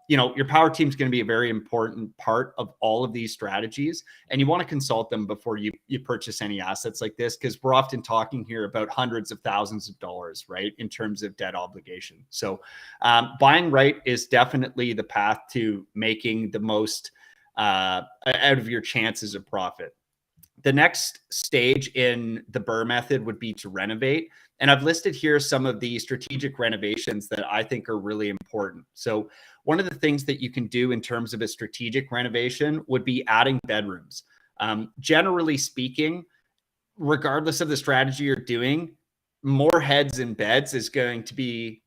Speaker 3: your power team is going to be a very important part of all of these strategies. And you want to consult them before you purchase any assets like this, because we're often talking here about hundreds of thousands of dollars, right, in terms of debt obligation. So buying right is definitely the path to making the most out of your chances of profit. The next stage in the BRRRR method would be to renovate. And I've listed here some of the strategic renovations that I think are really important. So one of the things that you can do in terms of a strategic renovation would be adding bedrooms. Generally speaking, regardless of the strategy you're doing, more heads in beds is going to be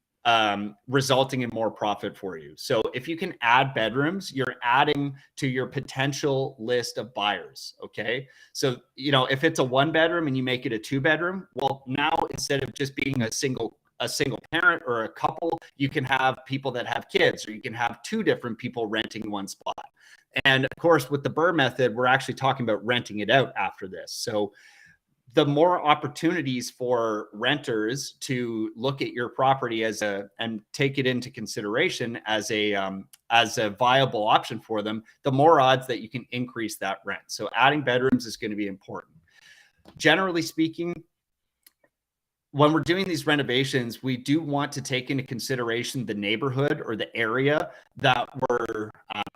Speaker 3: resulting in more profit for you. So if you can add bedrooms, you're adding to your potential list of buyers. Okay. So, you know, if it's a 1-bedroom and you make it a 2-bedroom, well, now instead of just being a single parent or a couple, you can have people that have kids, or you can have 2 different people renting one spot. And of course, with the BRRRR method, we're actually talking about renting it out after this. So the more opportunities for renters to look at your property and take it into consideration as a viable option for them, the more odds that you can increase that rent. So adding bedrooms is going to be important. Generally speaking, when we're doing these renovations, we do want to take into consideration the neighborhood or the area that we're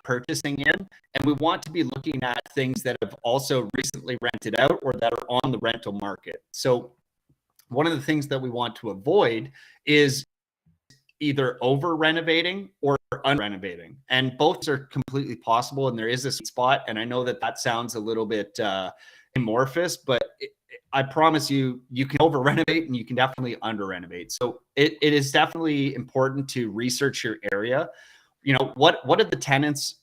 Speaker 3: purchasing in. And we want to be looking at things that have also recently rented out or that are on the rental market. So one of the things that we want to avoid is either over renovating or unrenovating. And both are completely possible. And there is a sweet spot. And I know that that sounds a little bit amorphous, but I promise you, you can over renovate and you can definitely under renovate. So it is definitely important to research your area. You know, what do the tenants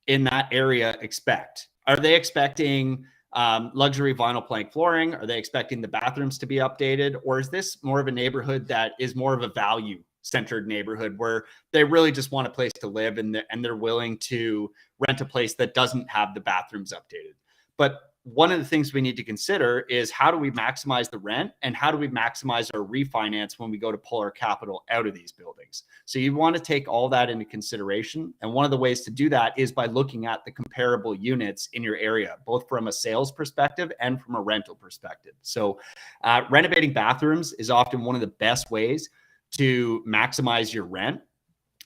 Speaker 3: in that area expect? Are they expecting luxury vinyl plank flooring? Are they expecting the bathrooms to be updated? Or is this more of a neighborhood that is more of a value centered neighborhood where they really just want a place to live and they're willing to rent a place that doesn't have the bathrooms updated? But one of the things we need to consider is how do we maximize the rent and how do we maximize our refinance when we go to pull our capital out of these buildings? So you want to take all that into consideration. And one of the ways to do that is by looking at the comparable units in your area, both from a sales perspective and from a rental perspective. So renovating bathrooms is often one of the best ways to maximize your rent,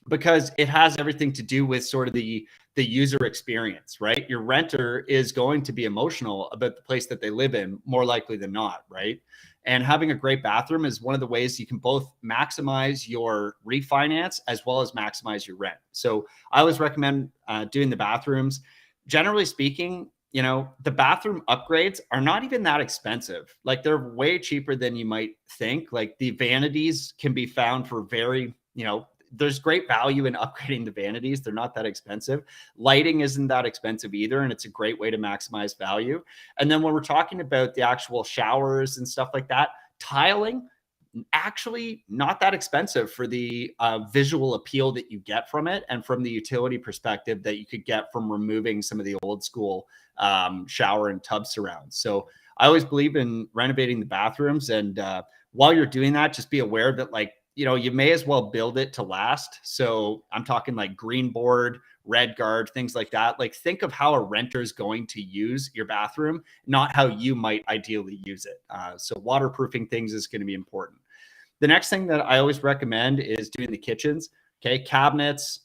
Speaker 3: because it has everything to do with sort of the user experience, right? Your renter is going to be emotional about the place that they live in, more likely than not, right? And having a great bathroom is one of the ways you can both maximize your refinance as well as maximize your rent. So I always recommend doing the bathrooms. Generally speaking, you know, the bathroom upgrades are not even that expensive. Like, they're way cheaper than you might think. Like, the vanities can be found for very, you know, there's great value in upgrading the vanities. They're not that expensive. Lighting isn't that expensive either, and it's a great way to maximize value. And then when we're talking about the actual showers and stuff like that, tiling, actually not that expensive for the visual appeal that you get from it, and from the utility perspective that you could get from removing some of the old school shower and tub surrounds. So I always believe in renovating the bathrooms. And while you're doing that, just be aware that, like, you know, you may as well build it to last. So I'm talking like green board, red guard, things like that. Like, think of how a renter is going to use your bathroom, not how you might ideally use it. So waterproofing things is going to be important. The next thing that I always recommend is doing the kitchens. Okay, cabinets,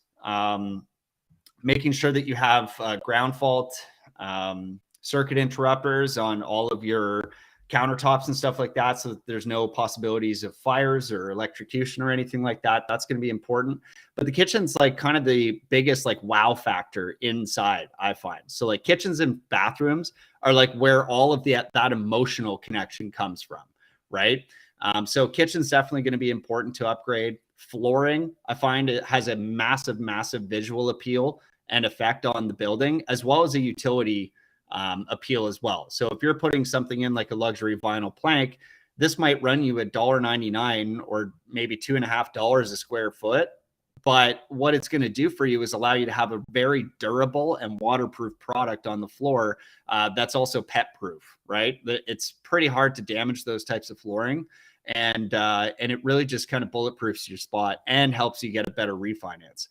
Speaker 3: making sure that you have ground fault circuit interrupters on all of your countertops and stuff like that, so that there's no possibilities of fires or electrocution or anything like that. That's going to be important. But the kitchen's like kind of the biggest like wow factor inside, I find. So like kitchens and bathrooms are like where all of that emotional connection comes from, right? So kitchen's definitely going to be important to upgrade. Flooring, I find it has a massive visual appeal and effect on the building, as well as a utility appeal as well. So if you're putting something in like a luxury vinyl plank, this might run you $1.99 or maybe $2.50 a square foot. But what it's going to do for you is allow you to have a very durable and waterproof product on the floor that's also pet proof, right? It's pretty hard to damage those types of flooring. And it really just kind of bulletproofs your spot and helps you get a better refinance.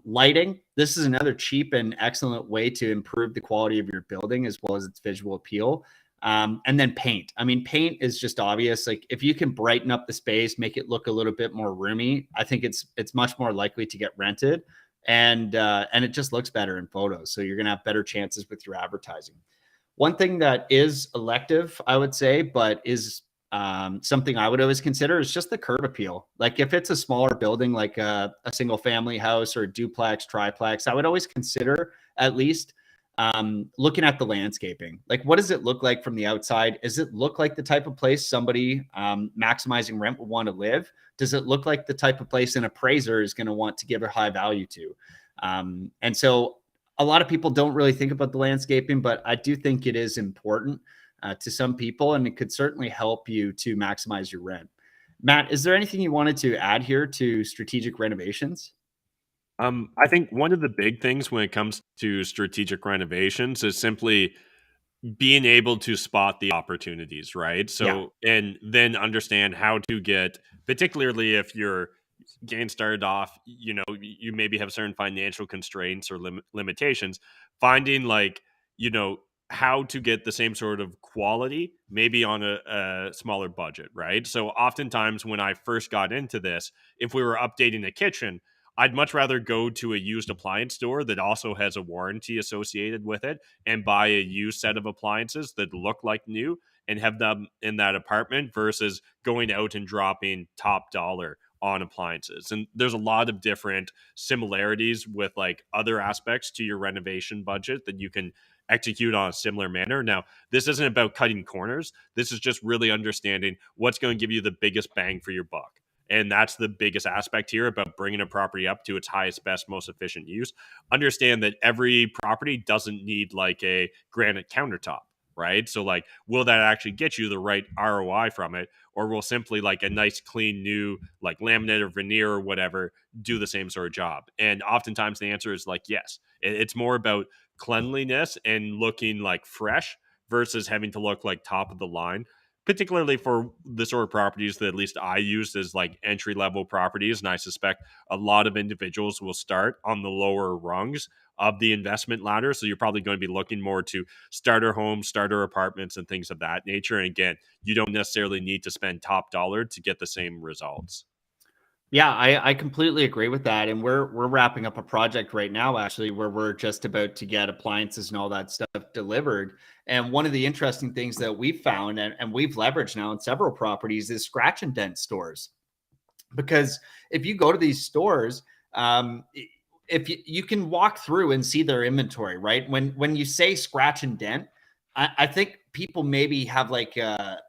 Speaker 3: Lighting, this is another cheap and excellent way to improve the quality of your building as well as its visual appeal. And then paint. I mean, paint is just obvious. Like, if you can brighten up the space, make it look a little bit more roomy, I think it's much more likely to get rented, and it just looks better in photos. So you're going to have better chances with your advertising. One thing that is elective, I would say, but is something I would always consider is just the curb appeal. Like if it's a smaller building, like a single family house or a duplex, triplex, I would always consider at least looking at the landscaping. Like what does it look like from the outside? Does it look like the type of place somebody maximizing rent would want to live? Does it look like the type of place an appraiser is going to want to give a high value to? And so a lot of people don't really think about the landscaping, but I do think it is important to some people, and it could certainly help you to maximize your rent. Matt, is there anything you wanted to add here to strategic renovations?
Speaker 2: I think one of the big things when it comes to strategic renovations is simply being able to spot the opportunities, right?
Speaker 3: Yeah.
Speaker 2: So, and then understand how to get, particularly if you're getting started off, you maybe have certain financial constraints or limitations, finding like, how to get the same sort of quality, maybe on a smaller budget, right? So, oftentimes when I first got into this, if we were updating the kitchen, I'd much rather go to a used appliance store that also has a warranty associated with it and buy a used set of appliances that look like new and have them in that apartment versus going out and dropping top dollar on appliances. And there's a lot of different similarities with like other aspects to your renovation budget that you can execute on a similar manner. Now, this isn't about cutting corners. This is just really understanding what's going to give you the biggest bang for your buck. And that's the biggest aspect here about bringing a property up to its highest, best, most efficient use. Understand that every property doesn't need like a granite countertop, right? So, like, will that actually get you the right ROI from it? Or will simply like a nice, clean, new, like laminate or veneer or whatever do the same sort of job? And oftentimes the answer is like, yes. It's more about cleanliness and looking like fresh versus having to look like top of the line, particularly for the sort of properties that at least I used as like entry level properties. And I suspect a lot of individuals will start on the lower rungs of the investment ladder. So you're probably going to be looking more to starter homes, starter apartments, and things of that nature. And again, you don't necessarily need to spend top dollar to get the same results.
Speaker 3: Yeah, I completely agree with that. And we're wrapping up a project right now, actually, where we're just about to get appliances and all that stuff delivered. And one of the interesting things that we've found and we've leveraged now in several properties is scratch and dent stores. Because if you go to these stores, if you can walk through and see their inventory, right? When you say scratch and dent, I think people maybe have like the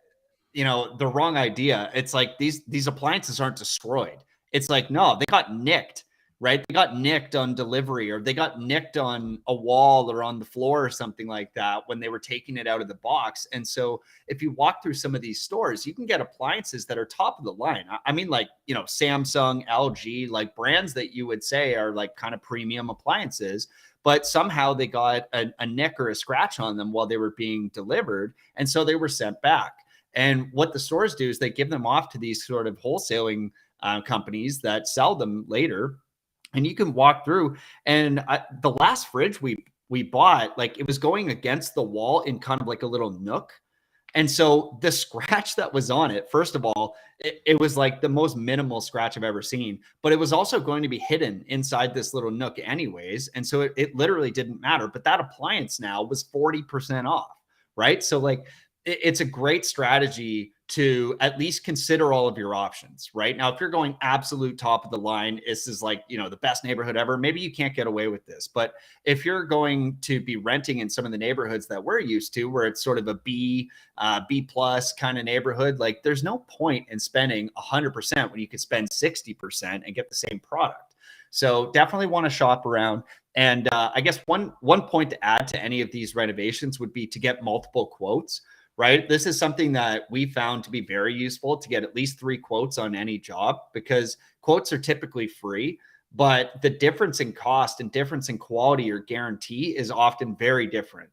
Speaker 3: wrong idea. It's like these appliances aren't destroyed. It's like, no, they got nicked, right? They got nicked on delivery, or they got nicked on a wall or on the floor or something like that when they were taking it out of the box. And so if you walk through some of these stores, you can get appliances that are top of the line. I mean, like, Samsung, LG, like brands that you would say are like kind of premium appliances, but somehow they got a nick or a scratch on them while they were being delivered. And so they were sent back. And what the stores do is they give them off to these sort of wholesaling companies that sell them later. And you can walk through. And the last fridge we bought, like it was going against the wall in kind of like a little nook. And so the scratch that was on it, first of all, it was like the most minimal scratch I've ever seen, but it was also going to be hidden inside this little nook anyways. And so it literally didn't matter. But that appliance now was 40% off, right? So like, it's a great strategy to at least consider all of your options, right? Now, if you're going absolute top of the line, this is like, the best neighborhood ever, maybe you can't get away with this. But if you're going to be renting in some of the neighborhoods that we're used to, where it's sort of a B plus kind of neighborhood, like there's no point in spending 100% when you could spend 60% and get the same product. So definitely want to shop around. And I guess one point to add to any of these renovations would be to get multiple quotes. Right? This is something that we found to be very useful, to get at least 3 quotes on any job, because quotes are typically free, but the difference in cost and difference in quality or guarantee is often very different.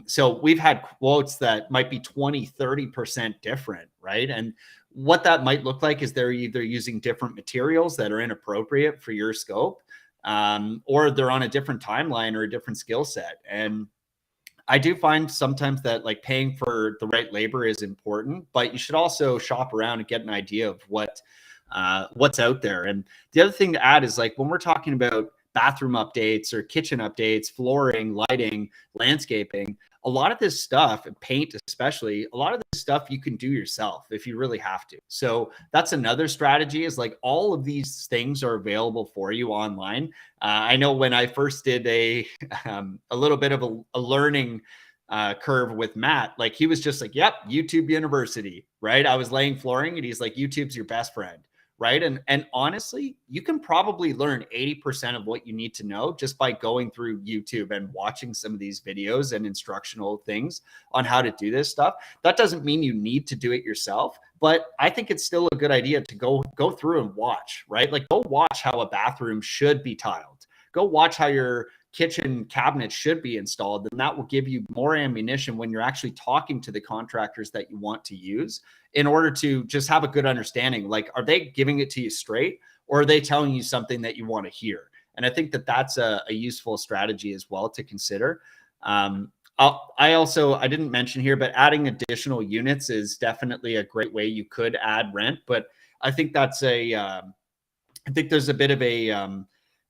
Speaker 3: So we've had quotes that might be 20, 30% different, right? And what that might look like is they're either using different materials that are inappropriate for your scope, or they're on a different timeline or a different skill set. And I do find sometimes that like paying for the right labor is important, but you should also shop around and get an idea of what's out there. And the other thing to add is like when we're talking about bathroom updates or kitchen updates, flooring, lighting, landscaping. A lot of this stuff, paint especially, a lot of this stuff you can do yourself if you really have to. So that's another strategy, is like all of these things are available for you online. I know when I first did a little bit of a learning curve with Matt, like he was just like, yep, YouTube University, right? I was laying flooring and he's like, YouTube's your best friend. Right. And honestly, you can probably learn 80% of what you need to know just by going through YouTube and watching some of these videos and instructional things on how to do this stuff. That doesn't mean you need to do it yourself, but I think it's still a good idea to go through and watch, right? Like go watch how a bathroom should be tiled. Go watch how your kitchen cabinet should be installed, and that will give you more ammunition when you're actually talking to the contractors that you want to use, in order to just have a good understanding. Like, are they giving it to you straight, or are they telling you something that you want to hear? And I think that that's a useful strategy as well to consider. I didn't mention here, but adding additional units is definitely a great way you could add rent. But I think that's I think there's a bit of a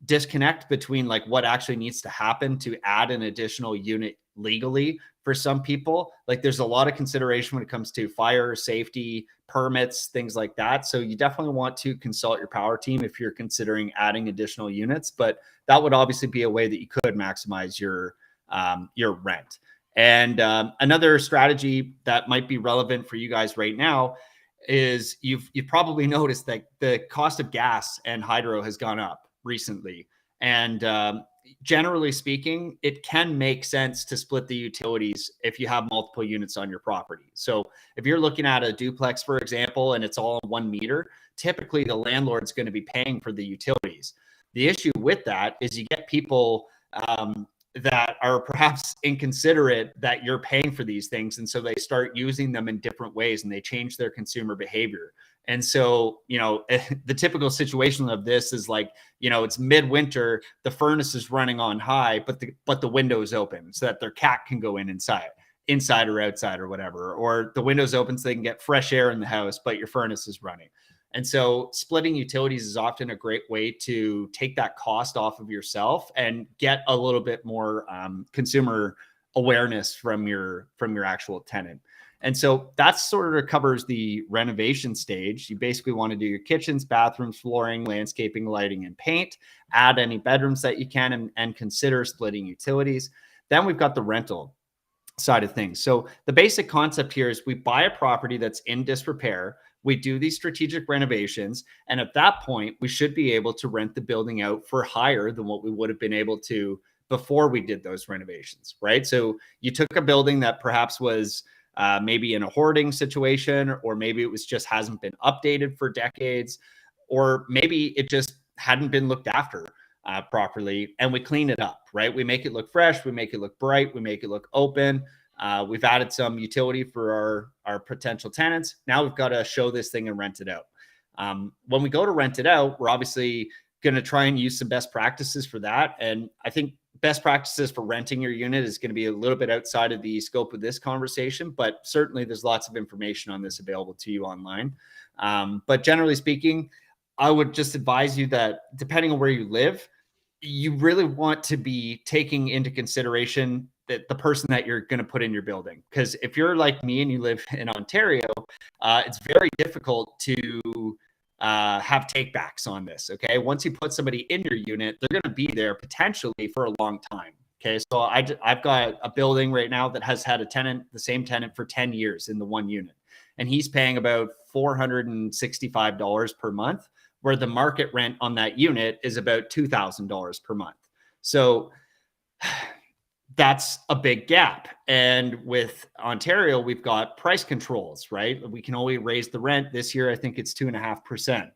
Speaker 3: disconnect between like what actually needs to happen to add an additional unit legally for some people. Like there's a lot of consideration when it comes to fire safety, permits, things like that. So you definitely want to consult your power team if you're considering adding additional units, but that would obviously be a way that you could maximize your rent. And another strategy that might be relevant for you guys right now is you've probably noticed that the cost of gas and hydro has gone up recently. And generally speaking, it can make sense to split the utilities if you have multiple units on your property. So if you're looking at a duplex, for example, and it's all 1 meter, typically the landlord's going to be paying for the utilities. The issue with that is you get people that are perhaps inconsiderate that you're paying for these things. And so they start using them in different ways and they change their consumer behavior. And so, you know, the typical situation of this is like, you know, it's midwinter, the furnace is running on high, but the window is open so that their cat can go inside or outside or whatever, or the window's open so they can get fresh air in the house, but your furnace is running. And so splitting utilities is often a great way to take that cost off of yourself and get a little bit more consumer awareness from your actual tenant. And so that sort of covers the renovation stage. You basically want to do your kitchens, bathrooms, flooring, landscaping, lighting, and paint. Add any bedrooms that you can and consider splitting utilities. Then we've got the rental side of things. So the basic concept here is we buy a property that's in disrepair. We do these strategic renovations. And at that point, we should be able to rent the building out for higher than what we would have been able to before we did those renovations, right? So you took a building that perhaps was maybe in a hoarding situation, or maybe it was just hasn't been updated for decades, or maybe it just hadn't been looked after properly, and we clean it up, right? We make it look fresh, we make it look bright, we make it look open. We've added some utility for our potential tenants. Now we've got to show this thing and rent it out. When we go to rent it out, we're obviously going to try and use some best practices for that. And I think best practices for renting your unit is going to be a little bit outside of the scope of this conversation, but certainly there's lots of information on this available to you online. But generally speaking, I would just advise you that depending on where you live, you really want to be taking into consideration that the person that you're going to put in your building. Because if you're like me and you live in Ontario, it's very difficult to have takebacks on this. Okay. Once you put somebody in your unit, they're going to be there potentially for a long time. Okay. So I've got a building right now that has had the same tenant for 10 years in the one unit. And he's paying about $465 per month, where the market rent on that unit is about $2,000 per month. So that's a big gap. And with Ontario, we've got price controls, right? We can only raise the rent this year. I think it's 2.5%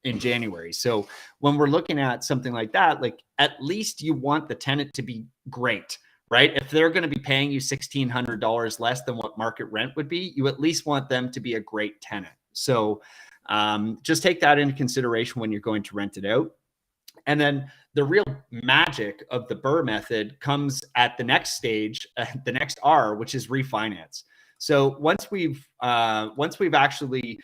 Speaker 3: in January. So when we're looking at something like that, like at least you want the tenant to be great, right? If they're going to be paying you $1,600 less than what market rent would be, you at least want them to be a great tenant. So just take that into consideration when you're going to rent it out. And then the real magic of the BRRRR method comes at the next stage, the next R, which is refinance. So once we've actually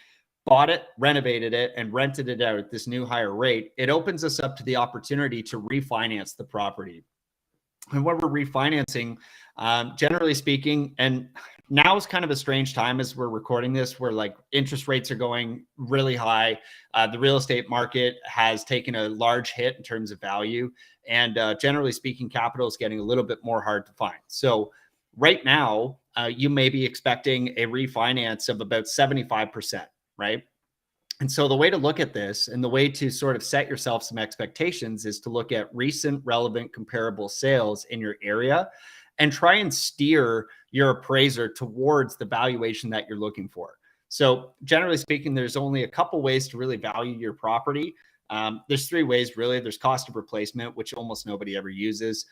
Speaker 3: bought it, renovated it, and rented it out at this new higher rate, it opens us up to the opportunity to refinance the property. And when we're refinancing, generally speaking, and now is kind of a strange time as we're recording this, where like interest rates are going really high. The real estate market has taken a large hit in terms of value. And generally speaking, capital is getting a little bit more hard to find. So right now, you may be expecting a refinance of about 75%, right? And so the way to look at this and the way to sort of set yourself some expectations is to look at recent relevant comparable sales in your area and try and steer your appraiser towards the valuation that you're looking for. So generally speaking, there's only a couple ways to really value your property. There's three ways, really. There's cost of replacement, which almost nobody ever uses.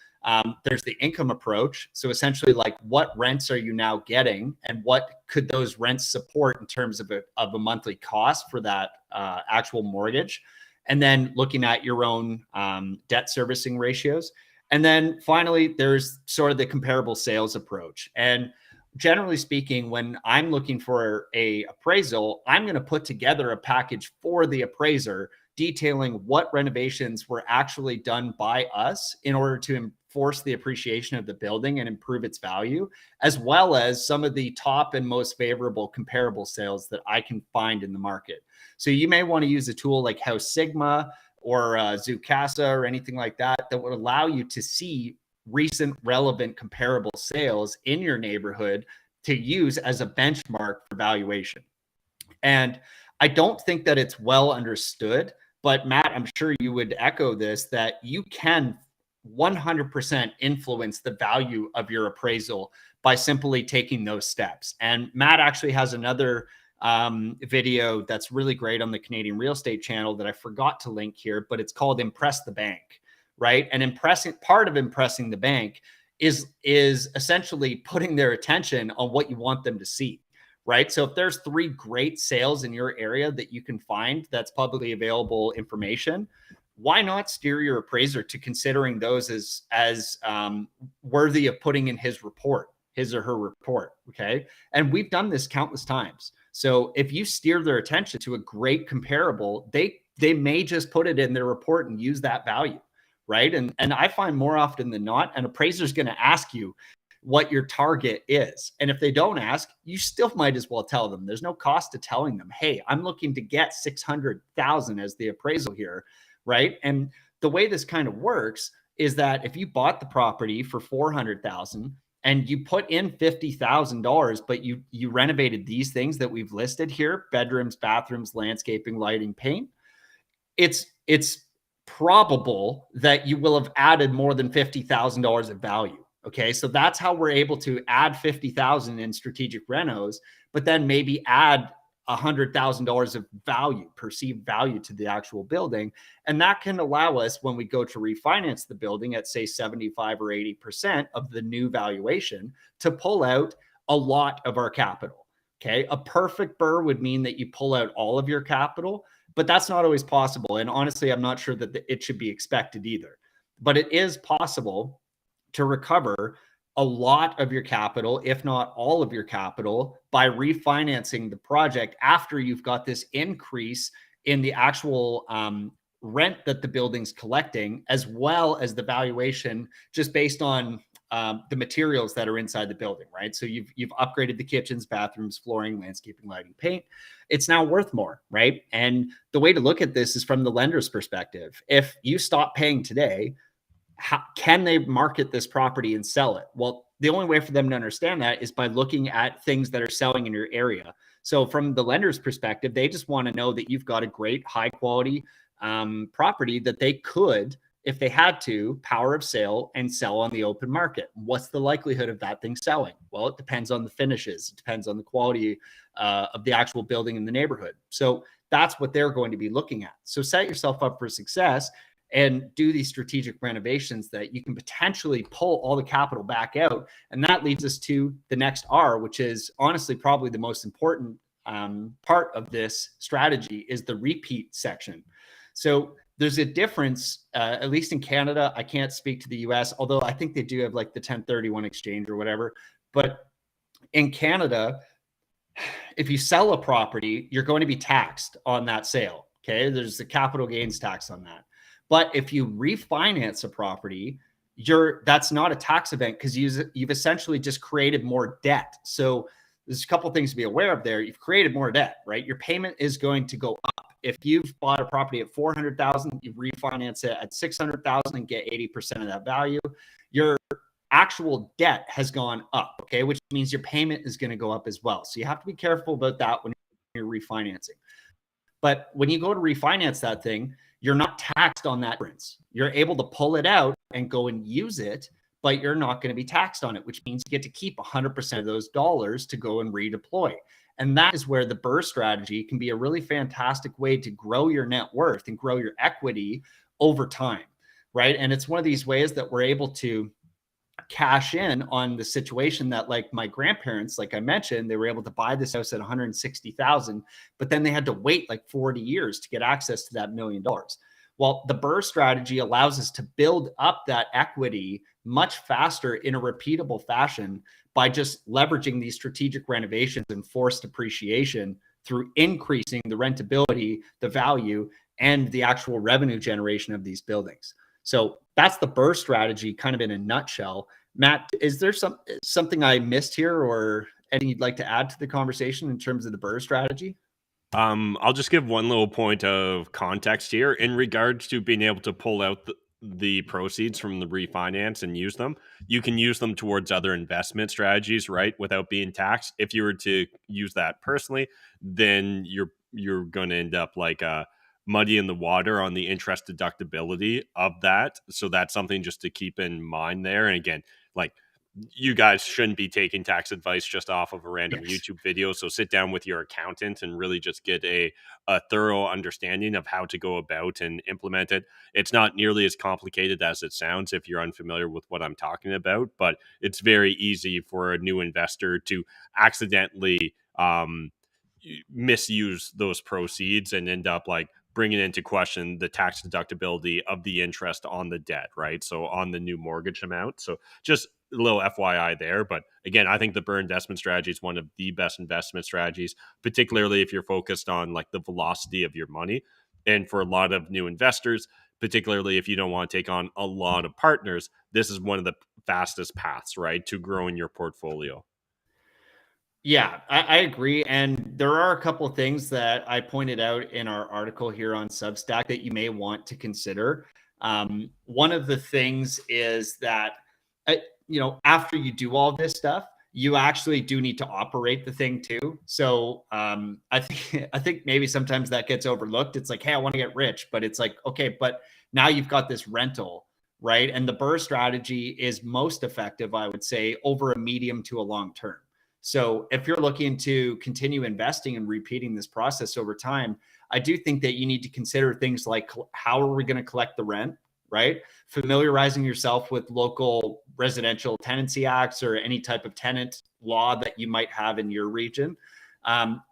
Speaker 3: There's the income approach. So essentially, like, what rents are you now getting and what could those rents support in terms of a monthly cost for that actual mortgage? And then looking at your own debt servicing ratios. And then finally, there's sort of the comparable sales approach. And generally speaking, when I'm looking for a appraisal, I'm going to put together a package for the appraiser detailing what renovations were actually done by us in order to enforce the appreciation of the building and improve its value, as well as some of the top and most favorable comparable sales that I can find in the market. So you may want to use a tool like House Sigma or Zoocasa or anything like that would allow you to see recent relevant comparable sales in your neighborhood to use as a benchmark for valuation. And I don't think that it's well understood, but Matt, I'm sure you would echo this, that you can 100% influence the value of your appraisal by simply taking those steps. And Matt actually has another video that's really great on the Canadian Real Estate channel that I forgot to link here, but it's called Impress the Bank, right? And part of impressing the bank is essentially putting their attention on what you want them to see. Right. So if there's 3 great sales in your area that you can find that's publicly available information, why not steer your appraiser to considering those as worthy of putting in his or her report? Okay. And we've done this countless times. So if you steer their attention to a great comparable, they may just put it in their report and use that value. Right. And I find more often than not, an appraiser is going to ask you what your target is. And if they don't ask, you still might as well tell them. There's no cost to telling them, hey, I'm looking to get 600,000 as the appraisal here, right? And the way this kind of works is that if you bought the property for 400,000 and you put in $50,000, but you renovated these things that we've listed here, bedrooms, bathrooms, landscaping, lighting, paint, it's probable that you will have added more than $50,000 of value. Okay, so that's how we're able to add 50,000 in strategic renos, but then maybe add $100,000 of value, perceived value to the actual building. And that can allow us, when we go to refinance the building at say 75 or 80% of the new valuation, to pull out a lot of our capital. Okay, a perfect BRRRR would mean that you pull out all of your capital, but that's not always possible. And honestly, I'm not sure that it should be expected either, but it is possible to recover a lot of your capital, if not all of your capital, by refinancing the project after you've got this increase in the actual rent that the building's collecting, as well as the valuation just based on the materials that are inside the building, right? So you've upgraded the kitchens, bathrooms, flooring, landscaping, lighting, paint. It's now worth more, right? And the way to look at this is from the lender's perspective. If you stop paying today, how can they market this property and sell it? Well, the only way for them to understand that is by looking at things that are selling in your area. So from the lender's perspective, they just want to know that you've got a great high quality property that they could, if they had to, power of sale and sell on the open market. What's the likelihood of that thing selling? Well, it depends on the finishes. It depends on the quality of the actual building in the neighborhood. So that's what they're going to be looking at. So set yourself up for success and do these strategic renovations that you can potentially pull all the capital back out. And that leads us to the next R, which is honestly probably the most important part of this strategy, is the repeat section. So there's a difference, at least in Canada. I can't speak to the US, although I think they do have like the 1031 exchange or whatever. But in Canada, if you sell a property, you're going to be taxed on that sale. Okay. There's the capital gains tax on that. But if you refinance a property, that's not a tax event because you've essentially just created more debt. So there's a couple of things to be aware of there. You've created more debt, right? Your payment is going to go up. If you've bought a property at 400,000, you refinance it at 600,000 and get 80% of that value, your actual debt has gone up, okay, which means your payment is going to go up as well. So you have to be careful about that when you're refinancing. But when you go to refinance that thing, you're not taxed on that difference. You're able to pull it out and go and use it, but you're not going to be taxed on it, which means you get to keep 100% of those dollars to go and redeploy. And that is where the BRRRR strategy can be a really fantastic way to grow your net worth and grow your equity over time, right? And it's one of these ways that we're able to cash in on the situation that, like my grandparents, like I mentioned, they were able to buy this house at 160,000, but then they had to wait like 40 years to get access to that $1 million. Well, the BRRRR strategy allows us to build up that equity much faster in a repeatable fashion by just leveraging these strategic renovations and forced appreciation through increasing the rentability, the value, and the actual revenue generation of these buildings. So that's the BRRRR strategy kind of in a nutshell. Matt, is there something I missed here or anything you'd like to add to the conversation in terms of the BRRRR strategy?
Speaker 2: I'll just give one little point of context here in regards to being able to pull out the proceeds from the refinance and use them. You can use them towards other investment strategies, right, without being taxed. If you were to use that personally, then you're going to end up like muddy in the water on the interest deductibility of that. So that's something just to keep in mind there. And again, like, you guys shouldn't be taking tax advice just off of a random YouTube video. So sit down with your accountant and really just get a thorough understanding of how to go about and implement it. It's not nearly as complicated as it sounds if you're unfamiliar with what I'm talking about, but it's very easy for a new investor to accidentally misuse those proceeds and end up like bringing into question the tax deductibility of the interest on the debt, right? So on the new mortgage amount. So just a little FYI there. But again, I think the BRRRR investment strategy is one of the best investment strategies, particularly if you're focused on like the velocity of your money. And for a lot of new investors, particularly if you don't want to take on a lot of partners, this is one of the fastest paths, right, to growing your portfolio.
Speaker 3: Yeah, I agree. And there are a couple of things that I pointed out in our article here on Substack that you may want to consider. One of the things is that, after you do all this stuff, you actually do need to operate the thing too. So I think maybe sometimes that gets overlooked. It's like, hey, I want to get rich, but it's like, okay, but now you've got this rental, right? And the BRRRR strategy is most effective, I would say, over a medium to a long term. So if you're looking to continue investing and repeating this process over time, I do think that you need to consider things like, how are we going to collect the rent, right? Familiarizing yourself with local residential tenancy acts or any type of tenant law that you might have in your region.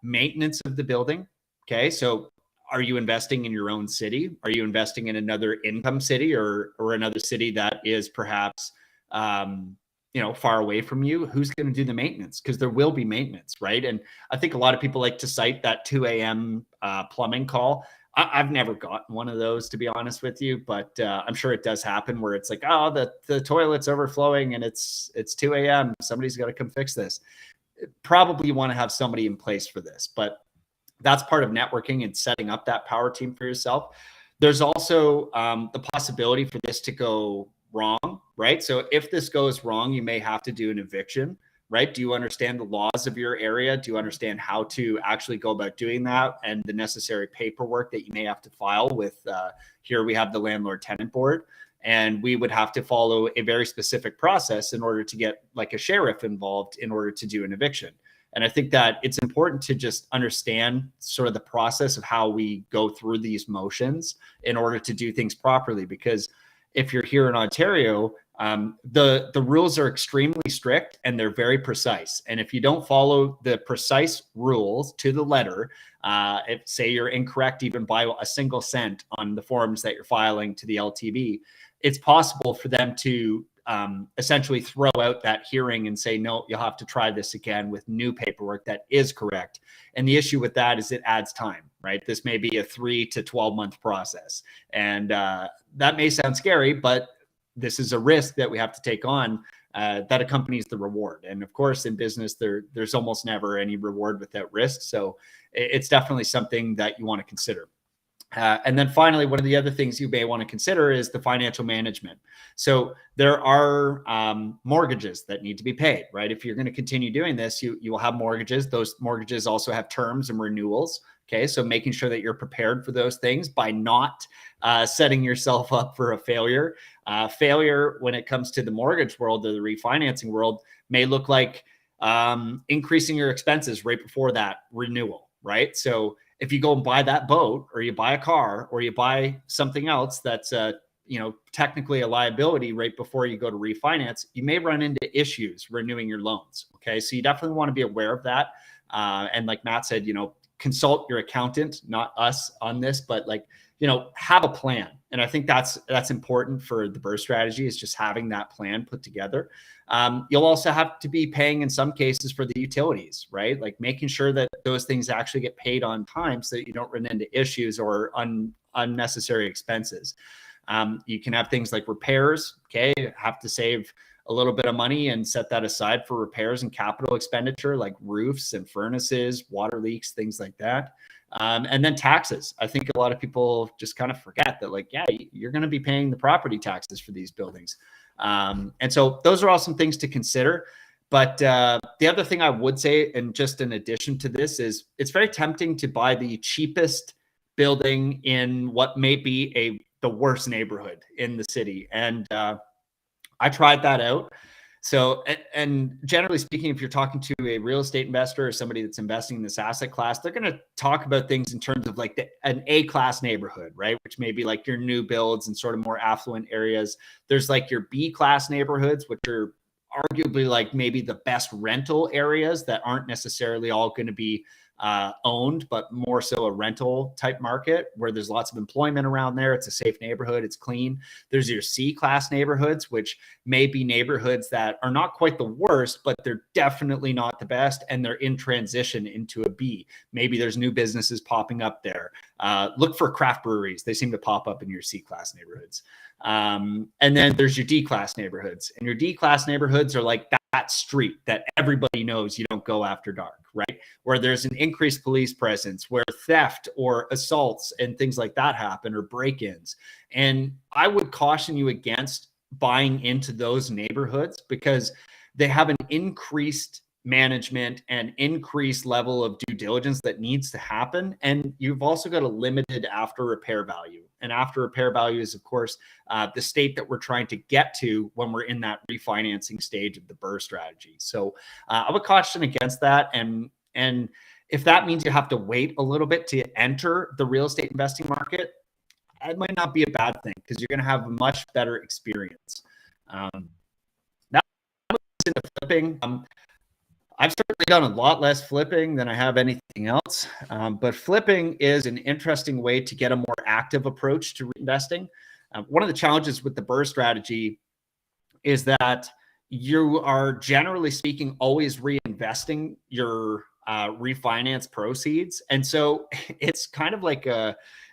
Speaker 3: Maintenance of the building. Okay. So are you investing in your own city? Are you investing in another income city or another city that is perhaps, far away from you? Who's going to do the maintenance? Because there will be maintenance, right? And I think a lot of people like to cite that 2 a.m. Plumbing call. I've never gotten one of those, to be honest with you, but I'm sure it does happen where it's like, oh, the toilet's overflowing and it's 2 a.m. Somebody's got to come fix this. Probably you want to have somebody in place for this, but that's part of networking and setting up that power team for yourself. There's also the possibility for this to go wrong, right? So if this goes wrong, you may have to do an eviction, right? Do you understand the laws of your area? Do you understand how to actually go about doing that and the necessary paperwork that you may have to file with, here we have the landlord tenant board, and we would have to follow a very specific process in order to get like a sheriff involved in order to do an eviction. And I think that it's important to just understand sort of the process of how we go through these motions in order to do things properly, because if you're here in Ontario, the rules are extremely strict and they're very precise. And if you don't follow the precise rules to the letter, if say you're incorrect even by a single cent on the forms that you're filing to the LTB, it's possible for them to essentially throw out that hearing and say, no, you'll have to try this again with new paperwork that is correct. And the issue with that is it adds time, right? This may be a 3 to 12 month process. And that may sound scary, but this is a risk that we have to take on that accompanies the reward. And of course, in business, there's almost never any reward without risk. So it's definitely something that you want to consider. And then finally, one of the other things you may want to consider is the financial management. So there are mortgages that need to be paid, right? If you're going to continue doing this, you will have mortgages. Those mortgages also have terms and renewals. Okay, so making sure that you're prepared for those things by not setting yourself up for a failure. Failure when it comes to the mortgage world or the refinancing world may look like increasing your expenses right before that renewal, right? So if you go and buy that boat, or you buy a car, or you buy something else that's technically a liability right before you go to refinance, you may run into issues renewing your loans. Okay, so you definitely want to be aware of that. And like Matt said, consult your accountant, not us on this, but have a plan. And I think that's important for the BRRRR strategy, is just having that plan put together. You'll also have to be paying in some cases for the utilities, right? Like making sure that those things actually get paid on time so that you don't run into issues or unnecessary expenses. You can have things like repairs. Okay, have to save a little bit of money and set that aside for repairs and capital expenditure, like roofs and furnaces, water leaks, things like that. And then taxes. I think a lot of people just kind of forget that, you're going to be paying the property taxes for these buildings. And so those are all some things to consider. But the other thing I would say, and just in addition to this, is it's very tempting to buy the cheapest building in what may be the worst neighborhood in the city. And I tried that out. So, and generally speaking, if you're talking to a real estate investor or somebody that's investing in this asset class, they're going to talk about things in terms of an A-class neighborhood, right? Which may be like your new builds and sort of more affluent areas. There's like your B-class neighborhoods, which are arguably maybe the best rental areas that aren't necessarily all going to be owned, but more so a rental type market where there's lots of employment around there. It's a safe neighborhood. It's clean. There's your C-class neighborhoods, which may be neighborhoods that are not quite the worst, but they're definitely not the best. And they're in transition into a B. Maybe there's new businesses popping up there. Look for craft breweries. They seem to pop up in your C-class neighborhoods. And then there's your D-class neighborhoods, and your D-class neighborhoods are like that street that everybody knows you don't go after dark, right? Where there's an increased police presence, where theft or assaults and things like that happen, or break-ins. And I would caution you against buying into those neighborhoods because they have an increased management and increased level of due diligence that needs to happen. And you've also got a limited after repair value. And after repair value is, of course, the state that we're trying to get to when we're in that refinancing stage of the BRRRR strategy. So I would caution against that. And if that means you have to wait a little bit to enter the real estate investing market, it might not be a bad thing because you're going to have a much better experience. Now, into flipping. I've certainly done a lot less flipping than I have anything else, but flipping is an interesting way to get a more active approach to investing. One of the challenges with the BRRRR strategy is that you are, generally speaking, always reinvesting your refinance proceeds. And so it's kind of like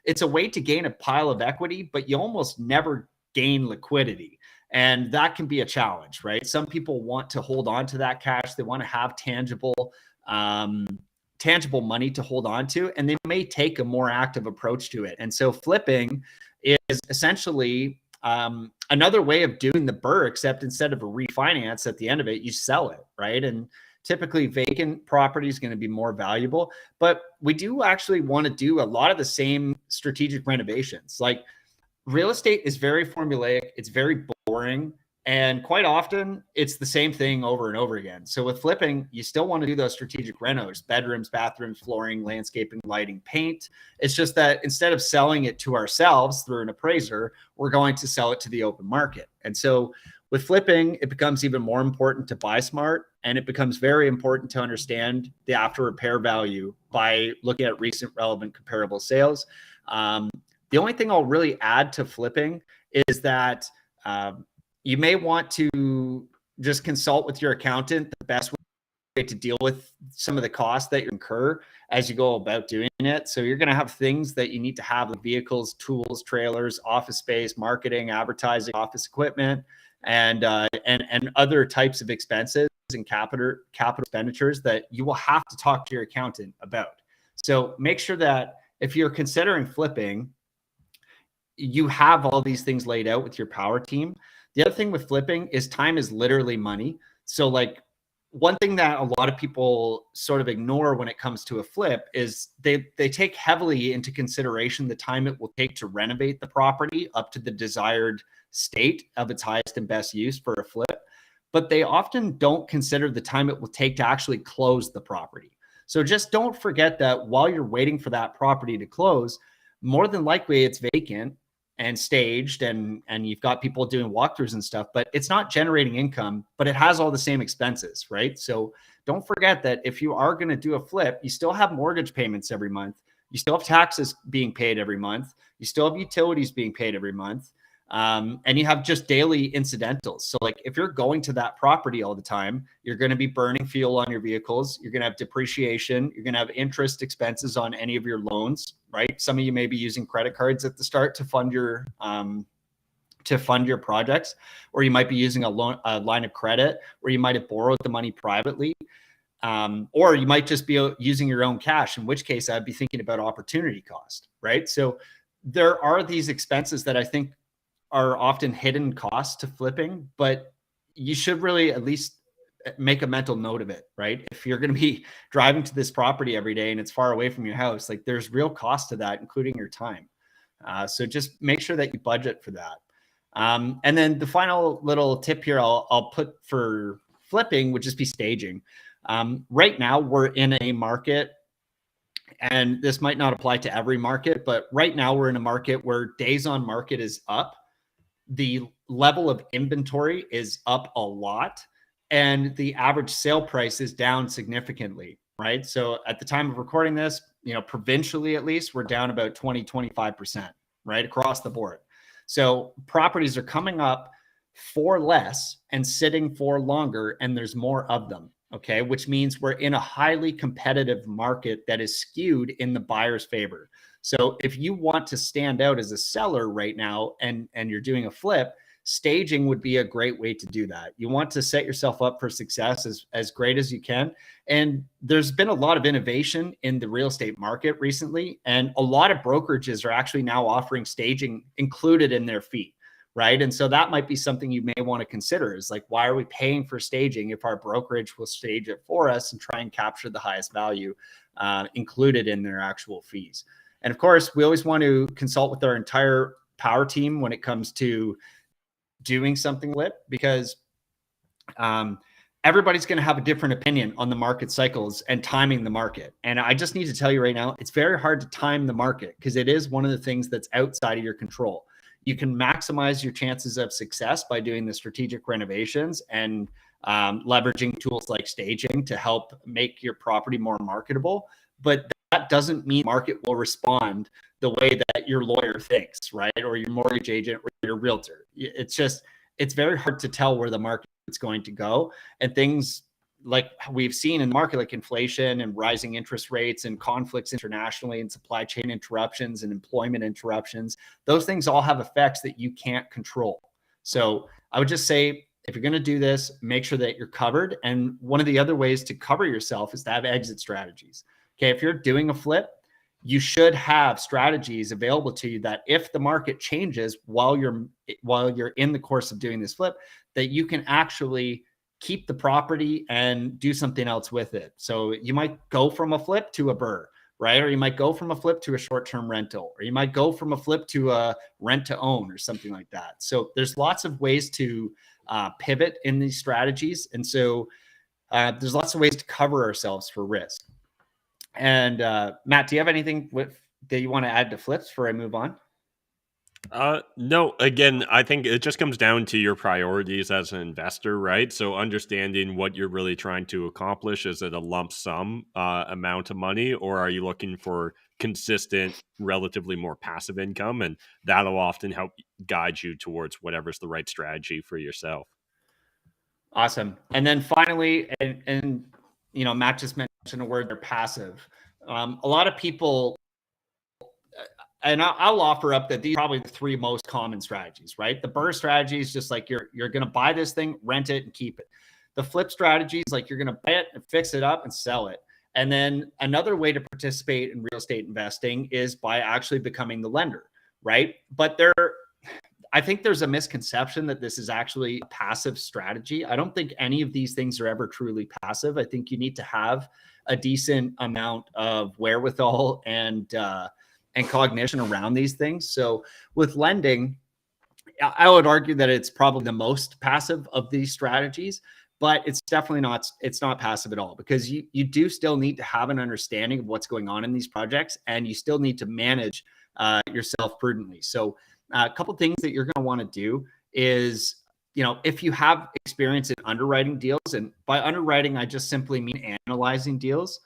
Speaker 3: it's a way to gain a pile of equity, but you almost never gain liquidity. And that can be a challenge, right? Some people want to hold on to that cash. They want to have tangible money to hold on to, and they may take a more active approach to it. And so flipping is essentially another way of doing the BRRRR, except instead of a refinance at the end of it, you sell it, right? And typically vacant property is going to be more valuable, but we do actually want to do a lot of the same strategic renovations. Like, real estate is very formulaic. It's very boring. And quite often it's the same thing over and over again. So with flipping, you still want to do those strategic renos, bedrooms, bathrooms, flooring, landscaping, lighting, paint. It's just that instead of selling it to ourselves through an appraiser, we're going to sell it to the open market. And so with flipping, it becomes even more important to buy smart, and it becomes very important to understand the after repair value by looking at recent relevant comparable sales. The only thing I'll really add to flipping is that you may want to just consult with your accountant the best way to deal with some of the costs that you incur as you go about doing it. So you're going to have things that you need to have, like vehicles, tools, trailers, office space, marketing, advertising, office equipment, and other types of expenses and capital expenditures that you will have to talk to your accountant about. So make sure that if you're considering flipping, you have all these things laid out with your power team. The other thing with flipping is time is literally money. So like one thing that a lot of people sort of ignore when it comes to a flip is they take heavily into consideration the time it will take to renovate the property up to the desired state of its highest and best use for a flip. But they often don't consider the time it will take to actually close the property. So just don't forget that while you're waiting for that property to close, more than likely it's vacant and staged and you've got people doing walkthroughs and stuff, but it's not generating income, but it has all the same expenses, right? So don't forget that if you are going to do a flip, you still have mortgage payments every month. You still have taxes being paid every month. You still have utilities being paid every month. And you have just daily incidentals. So like if you're going to that property all the time, you're going to be burning fuel on your vehicles. You're going to have depreciation. You're going to have interest expenses on any of your loans, right? Some of you may be using credit cards at the start to fund your projects, or you might be using a line of credit, or you might have borrowed the money privately. Or you might just be using your own cash, in which case I'd be thinking about opportunity cost, right? So there are these expenses that I think are often hidden costs to flipping, but you should really at least make a mental note of it, right? If you're going to be driving to this property every day and it's far away from your house, like there's real cost to that, including your time. So just make sure that you budget for that. And then the final little tip here I'll put for flipping would just be staging. Right now we're in a market, and this might not apply to every market, but right now we're in a market where days on market is up. The level of inventory is up a lot, and the average sale price is down significantly, right? So at the time of recording this, provincially at least, we're down about 20-25%, right, across the board. So properties are coming up for less and sitting for longer, and there's more of them, okay? Which means we're in a highly competitive market that is skewed in the buyer's favor. So if you want to stand out as a seller right now and you're doing a flip, staging would be a great way to do that. You want to set yourself up for success as great as you can. And there's been a lot of innovation in the real estate market recently, and a lot of brokerages are actually now offering staging included in their fee, right? And so that might be something you may want to consider, is like, why are we paying for staging if our brokerage will stage it for us and try and capture the highest value included in their actual fees? And of course, we always want to consult with our entire power team when it comes to doing something flip, because everybody's going to have a different opinion on the market cycles and timing the market. And I just need to tell you right now, it's very hard to time the market because it is one of the things that's outside of your control. You can maximize your chances of success by doing the strategic renovations and leveraging tools like staging to help make your property more marketable. But that doesn't mean the market will respond the way that your lawyer thinks, right? Or your mortgage agent or your realtor. It's very hard to tell where the market is going to go. And things like we've seen in the market, like inflation and rising interest rates and conflicts internationally and supply chain interruptions and employment interruptions, those things all have effects that you can't control. So I would just say, if you're going to do this, make sure that you're covered. And one of the other ways to cover yourself is to have exit strategies. Okay, if you're doing a flip, you should have strategies available to you that if the market changes while you're in the course of doing this flip, that you can actually keep the property and do something else with it. So you might go from a flip to a BRRRR, right? Or you might go from a flip to a short-term rental, or you might go from a flip to a rent-to-own or something like that. So there's lots of ways to pivot in these strategies. And so there's lots of ways to cover ourselves for risk. And Matt, do you have anything that you want to add to flips before I move on?
Speaker 2: No, again, I think it just comes down to your priorities as an investor, right? So understanding what you're really trying to accomplish. Is it a lump sum amount of money, or are you looking for consistent, relatively more passive income? And that'll often help guide you towards whatever's the right strategy for yourself.
Speaker 3: Awesome. And then finally, and Matt just mentioned a word, they're passive. A lot of people, and I'll offer up that these are probably the three most common strategies, right? The BRRRR strategy is just like you're going to buy this thing, rent it, and keep it. The flip strategy is like you're going to buy it and fix it up and sell it. And then another way to participate in real estate investing is by actually becoming the lender, right? But I think there's a misconception that this is actually a passive strategy. I don't think any of these things are ever truly passive. I think you need to have a decent amount of wherewithal and cognition around these things. So with lending, I would argue that it's probably the most passive of these strategies, but it's definitely not, it's not passive at all, because you do still need to have an understanding of what's going on in these projects, and you still need to manage yourself prudently. So a couple of things that you're going to want to do is, if you have experience in underwriting deals, and by underwriting, I just simply mean analyzing deals,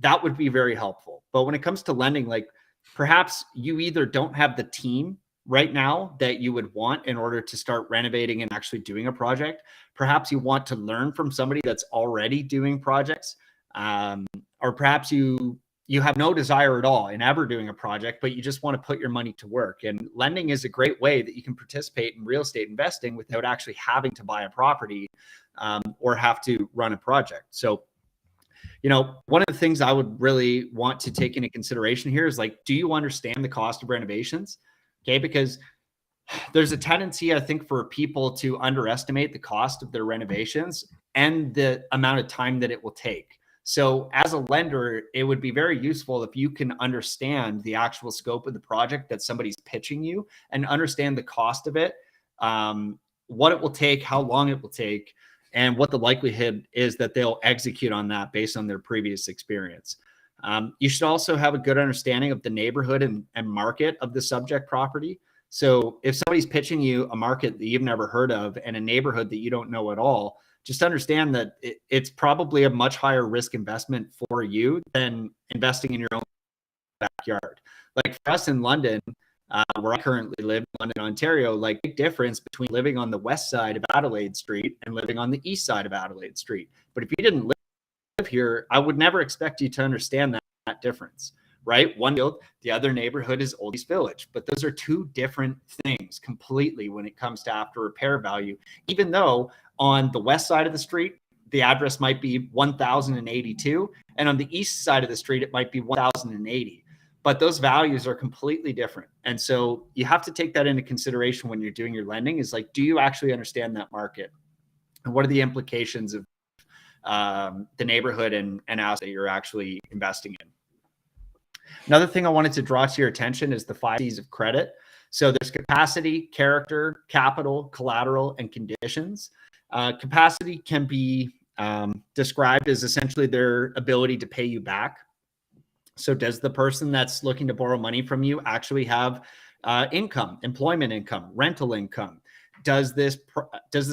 Speaker 3: that would be very helpful. But when it comes to lending, like perhaps you either don't have the team right now that you would want in order to start renovating and actually doing a project. Perhaps you want to learn from somebody that's already doing projects, or perhaps you have no desire at all in ever doing a project, but you just want to put your money to work. And lending is a great way that you can participate in real estate investing without actually having to buy a property or have to run a project. So, one of the things I would really want to take into consideration here is like, do you understand the cost of renovations? Okay, because there's a tendency, I think, for people to underestimate the cost of their renovations and the amount of time that it will take. So as a lender, it would be very useful if you can understand the actual scope of the project that somebody's pitching you and understand the cost of it, what it will take, how long it will take, and what the likelihood is that they'll execute on that based on their previous experience. You should also have a good understanding of the neighborhood and market of the subject property. So if somebody's pitching you a market that you've never heard of and a neighborhood that you don't know at all, just understand that it's probably a much higher risk investment for you than investing in your own backyard. Like for us in London, where I currently live, London, Ontario, like big difference between living on the west side of Adelaide Street and living on the east side of Adelaide Street. But if you didn't live here, I would never expect you to understand that difference, right? One field, the other neighborhood is Old East Village, but those are two different things completely when it comes to after repair value. Even though on the west side of the street, the address might be 1082, and on the east side of the street, it might be 1080. But those values are completely different. And so you have to take that into consideration when you're doing your lending, is like, do you actually understand that market? And what are the implications of the neighborhood and asset that you're actually investing in? Another thing I wanted to draw to your attention is the 5 C's of credit. So there's capacity, character, capital, collateral, and conditions. Capacity can be described as essentially their ability to pay you back. So does the person that's looking to borrow money from you actually have income, employment income, rental income? Does this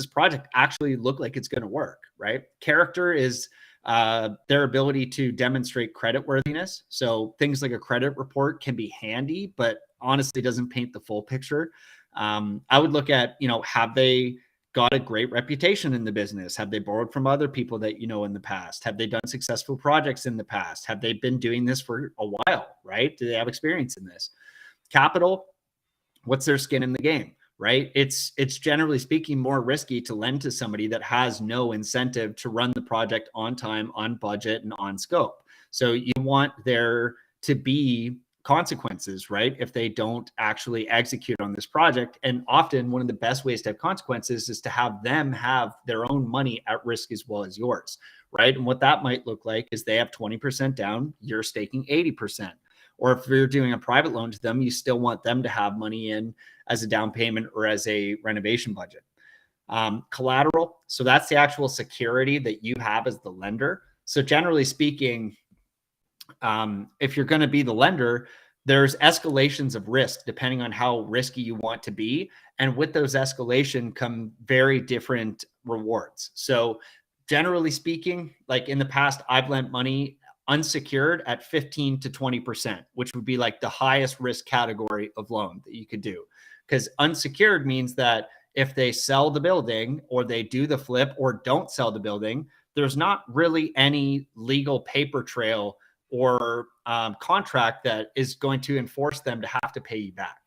Speaker 3: project actually look like it's going to work, right? Character is their ability to demonstrate creditworthiness. So things like a credit report can be handy, but honestly doesn't paint the full picture. I would look at, have they got a great reputation in the business? Have they borrowed from other people that you know in the past? Have they done successful projects in the past? Have they been doing this for a while, right? Do they have experience in this? Capital, what's their skin in the game, right? It's generally speaking more risky to lend to somebody that has no incentive to run the project on time, on budget, and on scope. So you want there to be consequences, right? If they don't actually execute on this project. And often one of the best ways to have consequences is to have them have their own money at risk as well as yours, right? And what that might look like is they have 20% down, you're staking 80%. Or if you're doing a private loan to them, you still want them to have money in as a down payment or as a renovation budget. Collateral, so that's the actual security that you have as the lender. So generally speaking, if you're going to be the lender, there's escalations of risk depending on how risky you want to be. And with those escalation come very different rewards. So generally speaking, like in the past, I've lent money unsecured at 15 to 20%, which would be like the highest risk category of loan that you could do. Because unsecured means that if they sell the building or they do the flip or don't sell the building, there's not really any legal paper trail or contract that is going to enforce them to have to pay you back.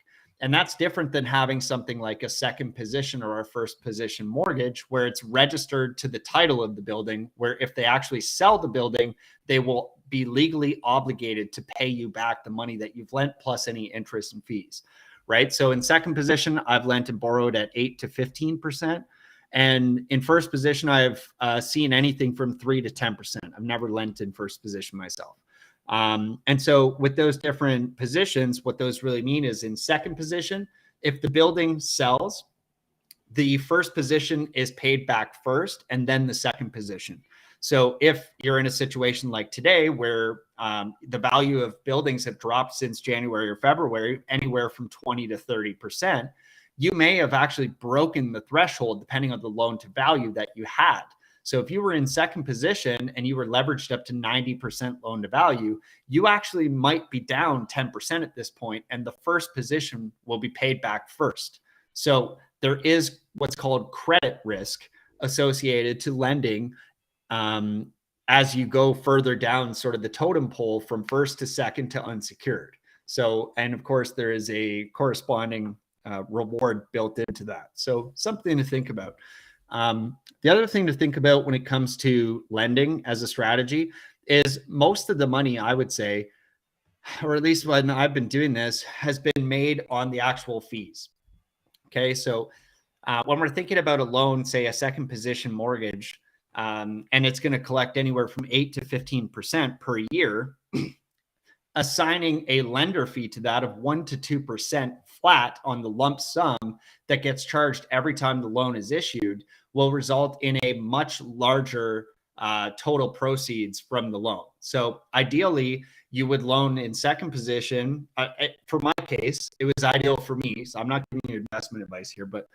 Speaker 3: And that's different than having something like a second position or a first position mortgage, where it's registered to the title of the building, where if they actually sell the building, they will be legally obligated to pay you back the money that you've lent plus any interest and fees, right? So in second position, I've lent and borrowed at 8 to 15%. And in first position, I've seen anything from 3 to 10%. I've never lent in first position myself. And so with those different positions, what those really mean is in second position, if the building sells, the first position is paid back first and then the second position. So if you're in a situation like today where the value of buildings have dropped since January or February, anywhere from 20 to 30%, you may have actually broken the threshold depending on the loan to value that you had. So if you were in second position and you were leveraged up to 90% loan to value, you actually might be down 10% at this point, and the first position will be paid back first. So there is what's called credit risk associated to lending as you go further down sort of the totem pole from first to second to unsecured. So, and of course, there is a corresponding reward built into that. So something to think about. The other thing to think about when it comes to lending as a strategy is most of the money, I would say, or at least when I've been doing this, has been made on the actual fees. Okay, so when we're thinking about a loan, say a second position mortgage, and it's going to collect anywhere from 8 to 15% per year, assigning a lender fee to that of 1 to 2% flat on the lump sum that gets charged every time the loan is issued will result in a much larger total proceeds from the loan. So ideally, you would loan in second position. For my case, it was ideal for me. So I'm not giving you investment advice here, but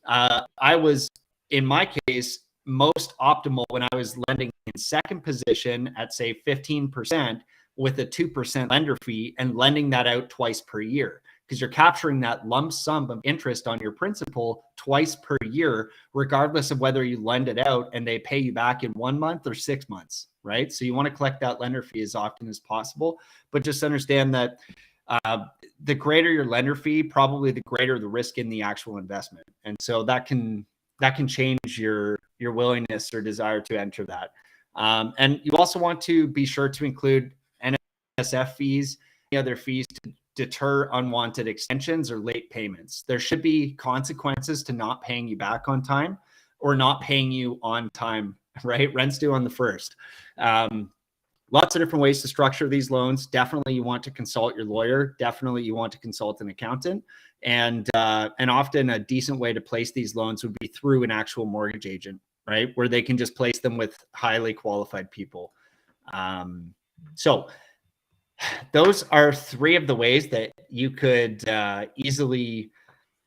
Speaker 3: I was, in my case, most optimal when I was lending in second position at say 15% with a 2% lender fee and lending that out twice per year, because you're capturing that lump sum of interest on your principal twice per year, regardless of whether you lend it out and they pay you back in 1 month or 6 months, right? So you want to collect that lender fee as often as possible, but just understand that the greater your lender fee, probably the greater the risk in the actual investment. And so that can change your willingness or desire to enter that. And you also want to be sure to include NSF fees, any other fees to deter unwanted extensions or late payments. There should be consequences to not paying you back on time or not paying you on time, right? Rent's due on the first. Lots of different ways to structure these loans. Definitely you want to consult your lawyer. Definitely you want to consult an accountant. And often a decent way to place these loans would be through an actual mortgage agent, right? Where they can just place them with highly qualified people. So those are 3 of the ways that you could easily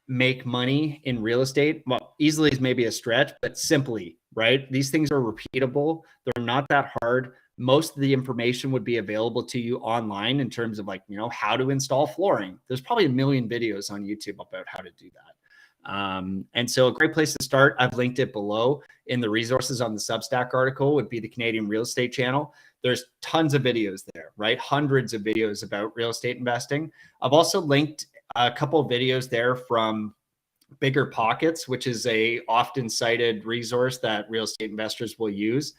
Speaker 3: make money in real estate. Well, easily is maybe a stretch, but simply, right? These things are repeatable. They're not that hard. Most of the information would be available to you online in terms of like, how to install flooring. There's probably a million videos on YouTube about how to do that. And so a great place to start, I've linked it below in the resources on the Substack article, would be the Canadian Real Estate channel. There's tons of videos there, right? Hundreds of videos about real estate investing. I've also linked a couple of videos there from Bigger Pockets, which is a often cited resource that real estate investors will use,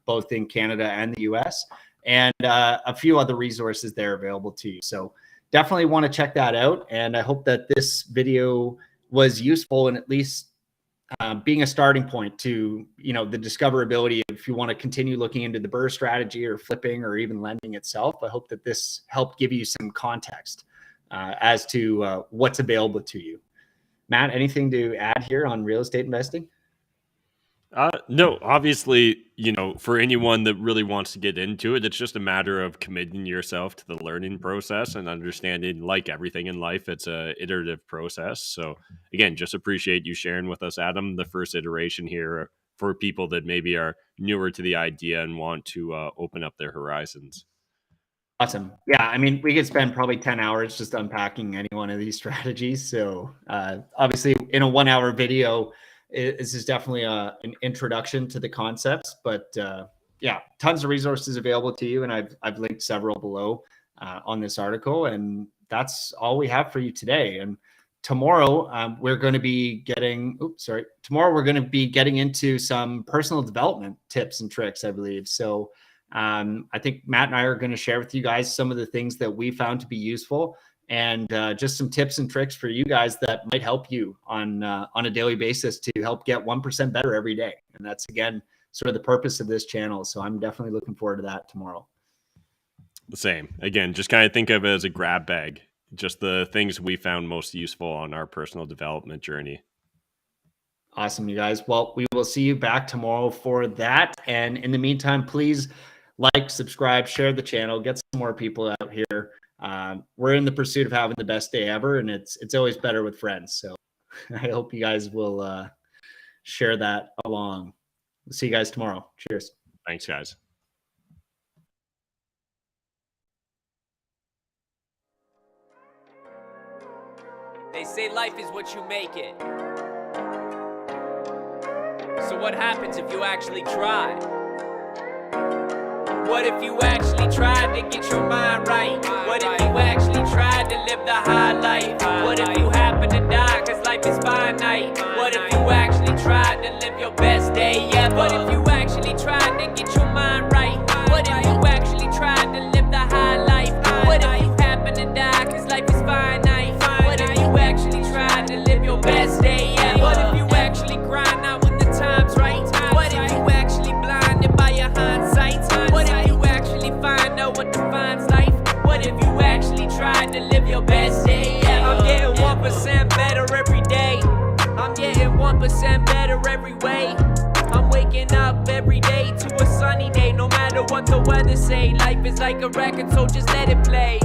Speaker 3: both in Canada and the US, and a few other resources there available to you. So definitely want to check that out. And I hope that this video was useful in at least being a starting point to, the discoverability if you want to continue looking into the BRRRR strategy or flipping or even lending itself. I hope that this helped give you some context as to what's available to you. Matt, anything to add here on real estate investing?
Speaker 2: No, obviously, for anyone that really wants to get into it, it's just a matter of committing yourself to the learning process and understanding, like everything in life, it's a iterative process. So again, just appreciate you sharing with us, Adam, the first iteration here for people that maybe are newer to the idea and want to open up their horizons.
Speaker 3: Awesome. Yeah, I mean, we could spend probably 10 hours just unpacking any one of these strategies. So obviously in a 1 hour video, this is definitely an introduction to the concepts, but yeah, tons of resources available to you. And I've linked several below on this article, and that's all we have for you today. And tomorrow we're going to be getting, tomorrow we're going to be getting into some personal development tips and tricks, I believe. So I think Matt and I are going to share with you guys some of the things that we found to be useful, and just some tips and tricks for you guys that might help you on a daily basis to help get 1% better every day. And that's, again, sort of the purpose of this channel. So I'm definitely looking forward to that tomorrow.
Speaker 2: The same. Again, just kind of think of it as a grab bag, just the things we found most useful on our personal development journey.
Speaker 3: Awesome, you guys. Well, we will see you back tomorrow for that. And in the meantime, please like, subscribe, share the channel, get some more people out here. We're in the pursuit of having the best day ever, and it's always better with friends. So I hope you guys will share that along. We'll see you guys tomorrow. Cheers.
Speaker 2: Thanks, guys.
Speaker 1: They say life is what you make it. So what happens if you actually try? What if you actually tried to get your mind right? What if you actually tried to live the high life? What if you happen to die, cause life is finite? What if you actually tried to live your best day ever? What if you actually tried to get your mind right? What if you actually tried to live the high life? What if you happen to die, cause life is finite? What if you actually tried to live your best day ever? What if you actually grind out when the time's right? What if you actually blinded by your hindsight? What if you actually find out what defines life? What if you actually tried to live your best day ever? I'm getting 1% better every day. I'm getting 1% better every way. I'm waking up every day to a sunny day. No matter what the weather say, life is like a record, so just let it play.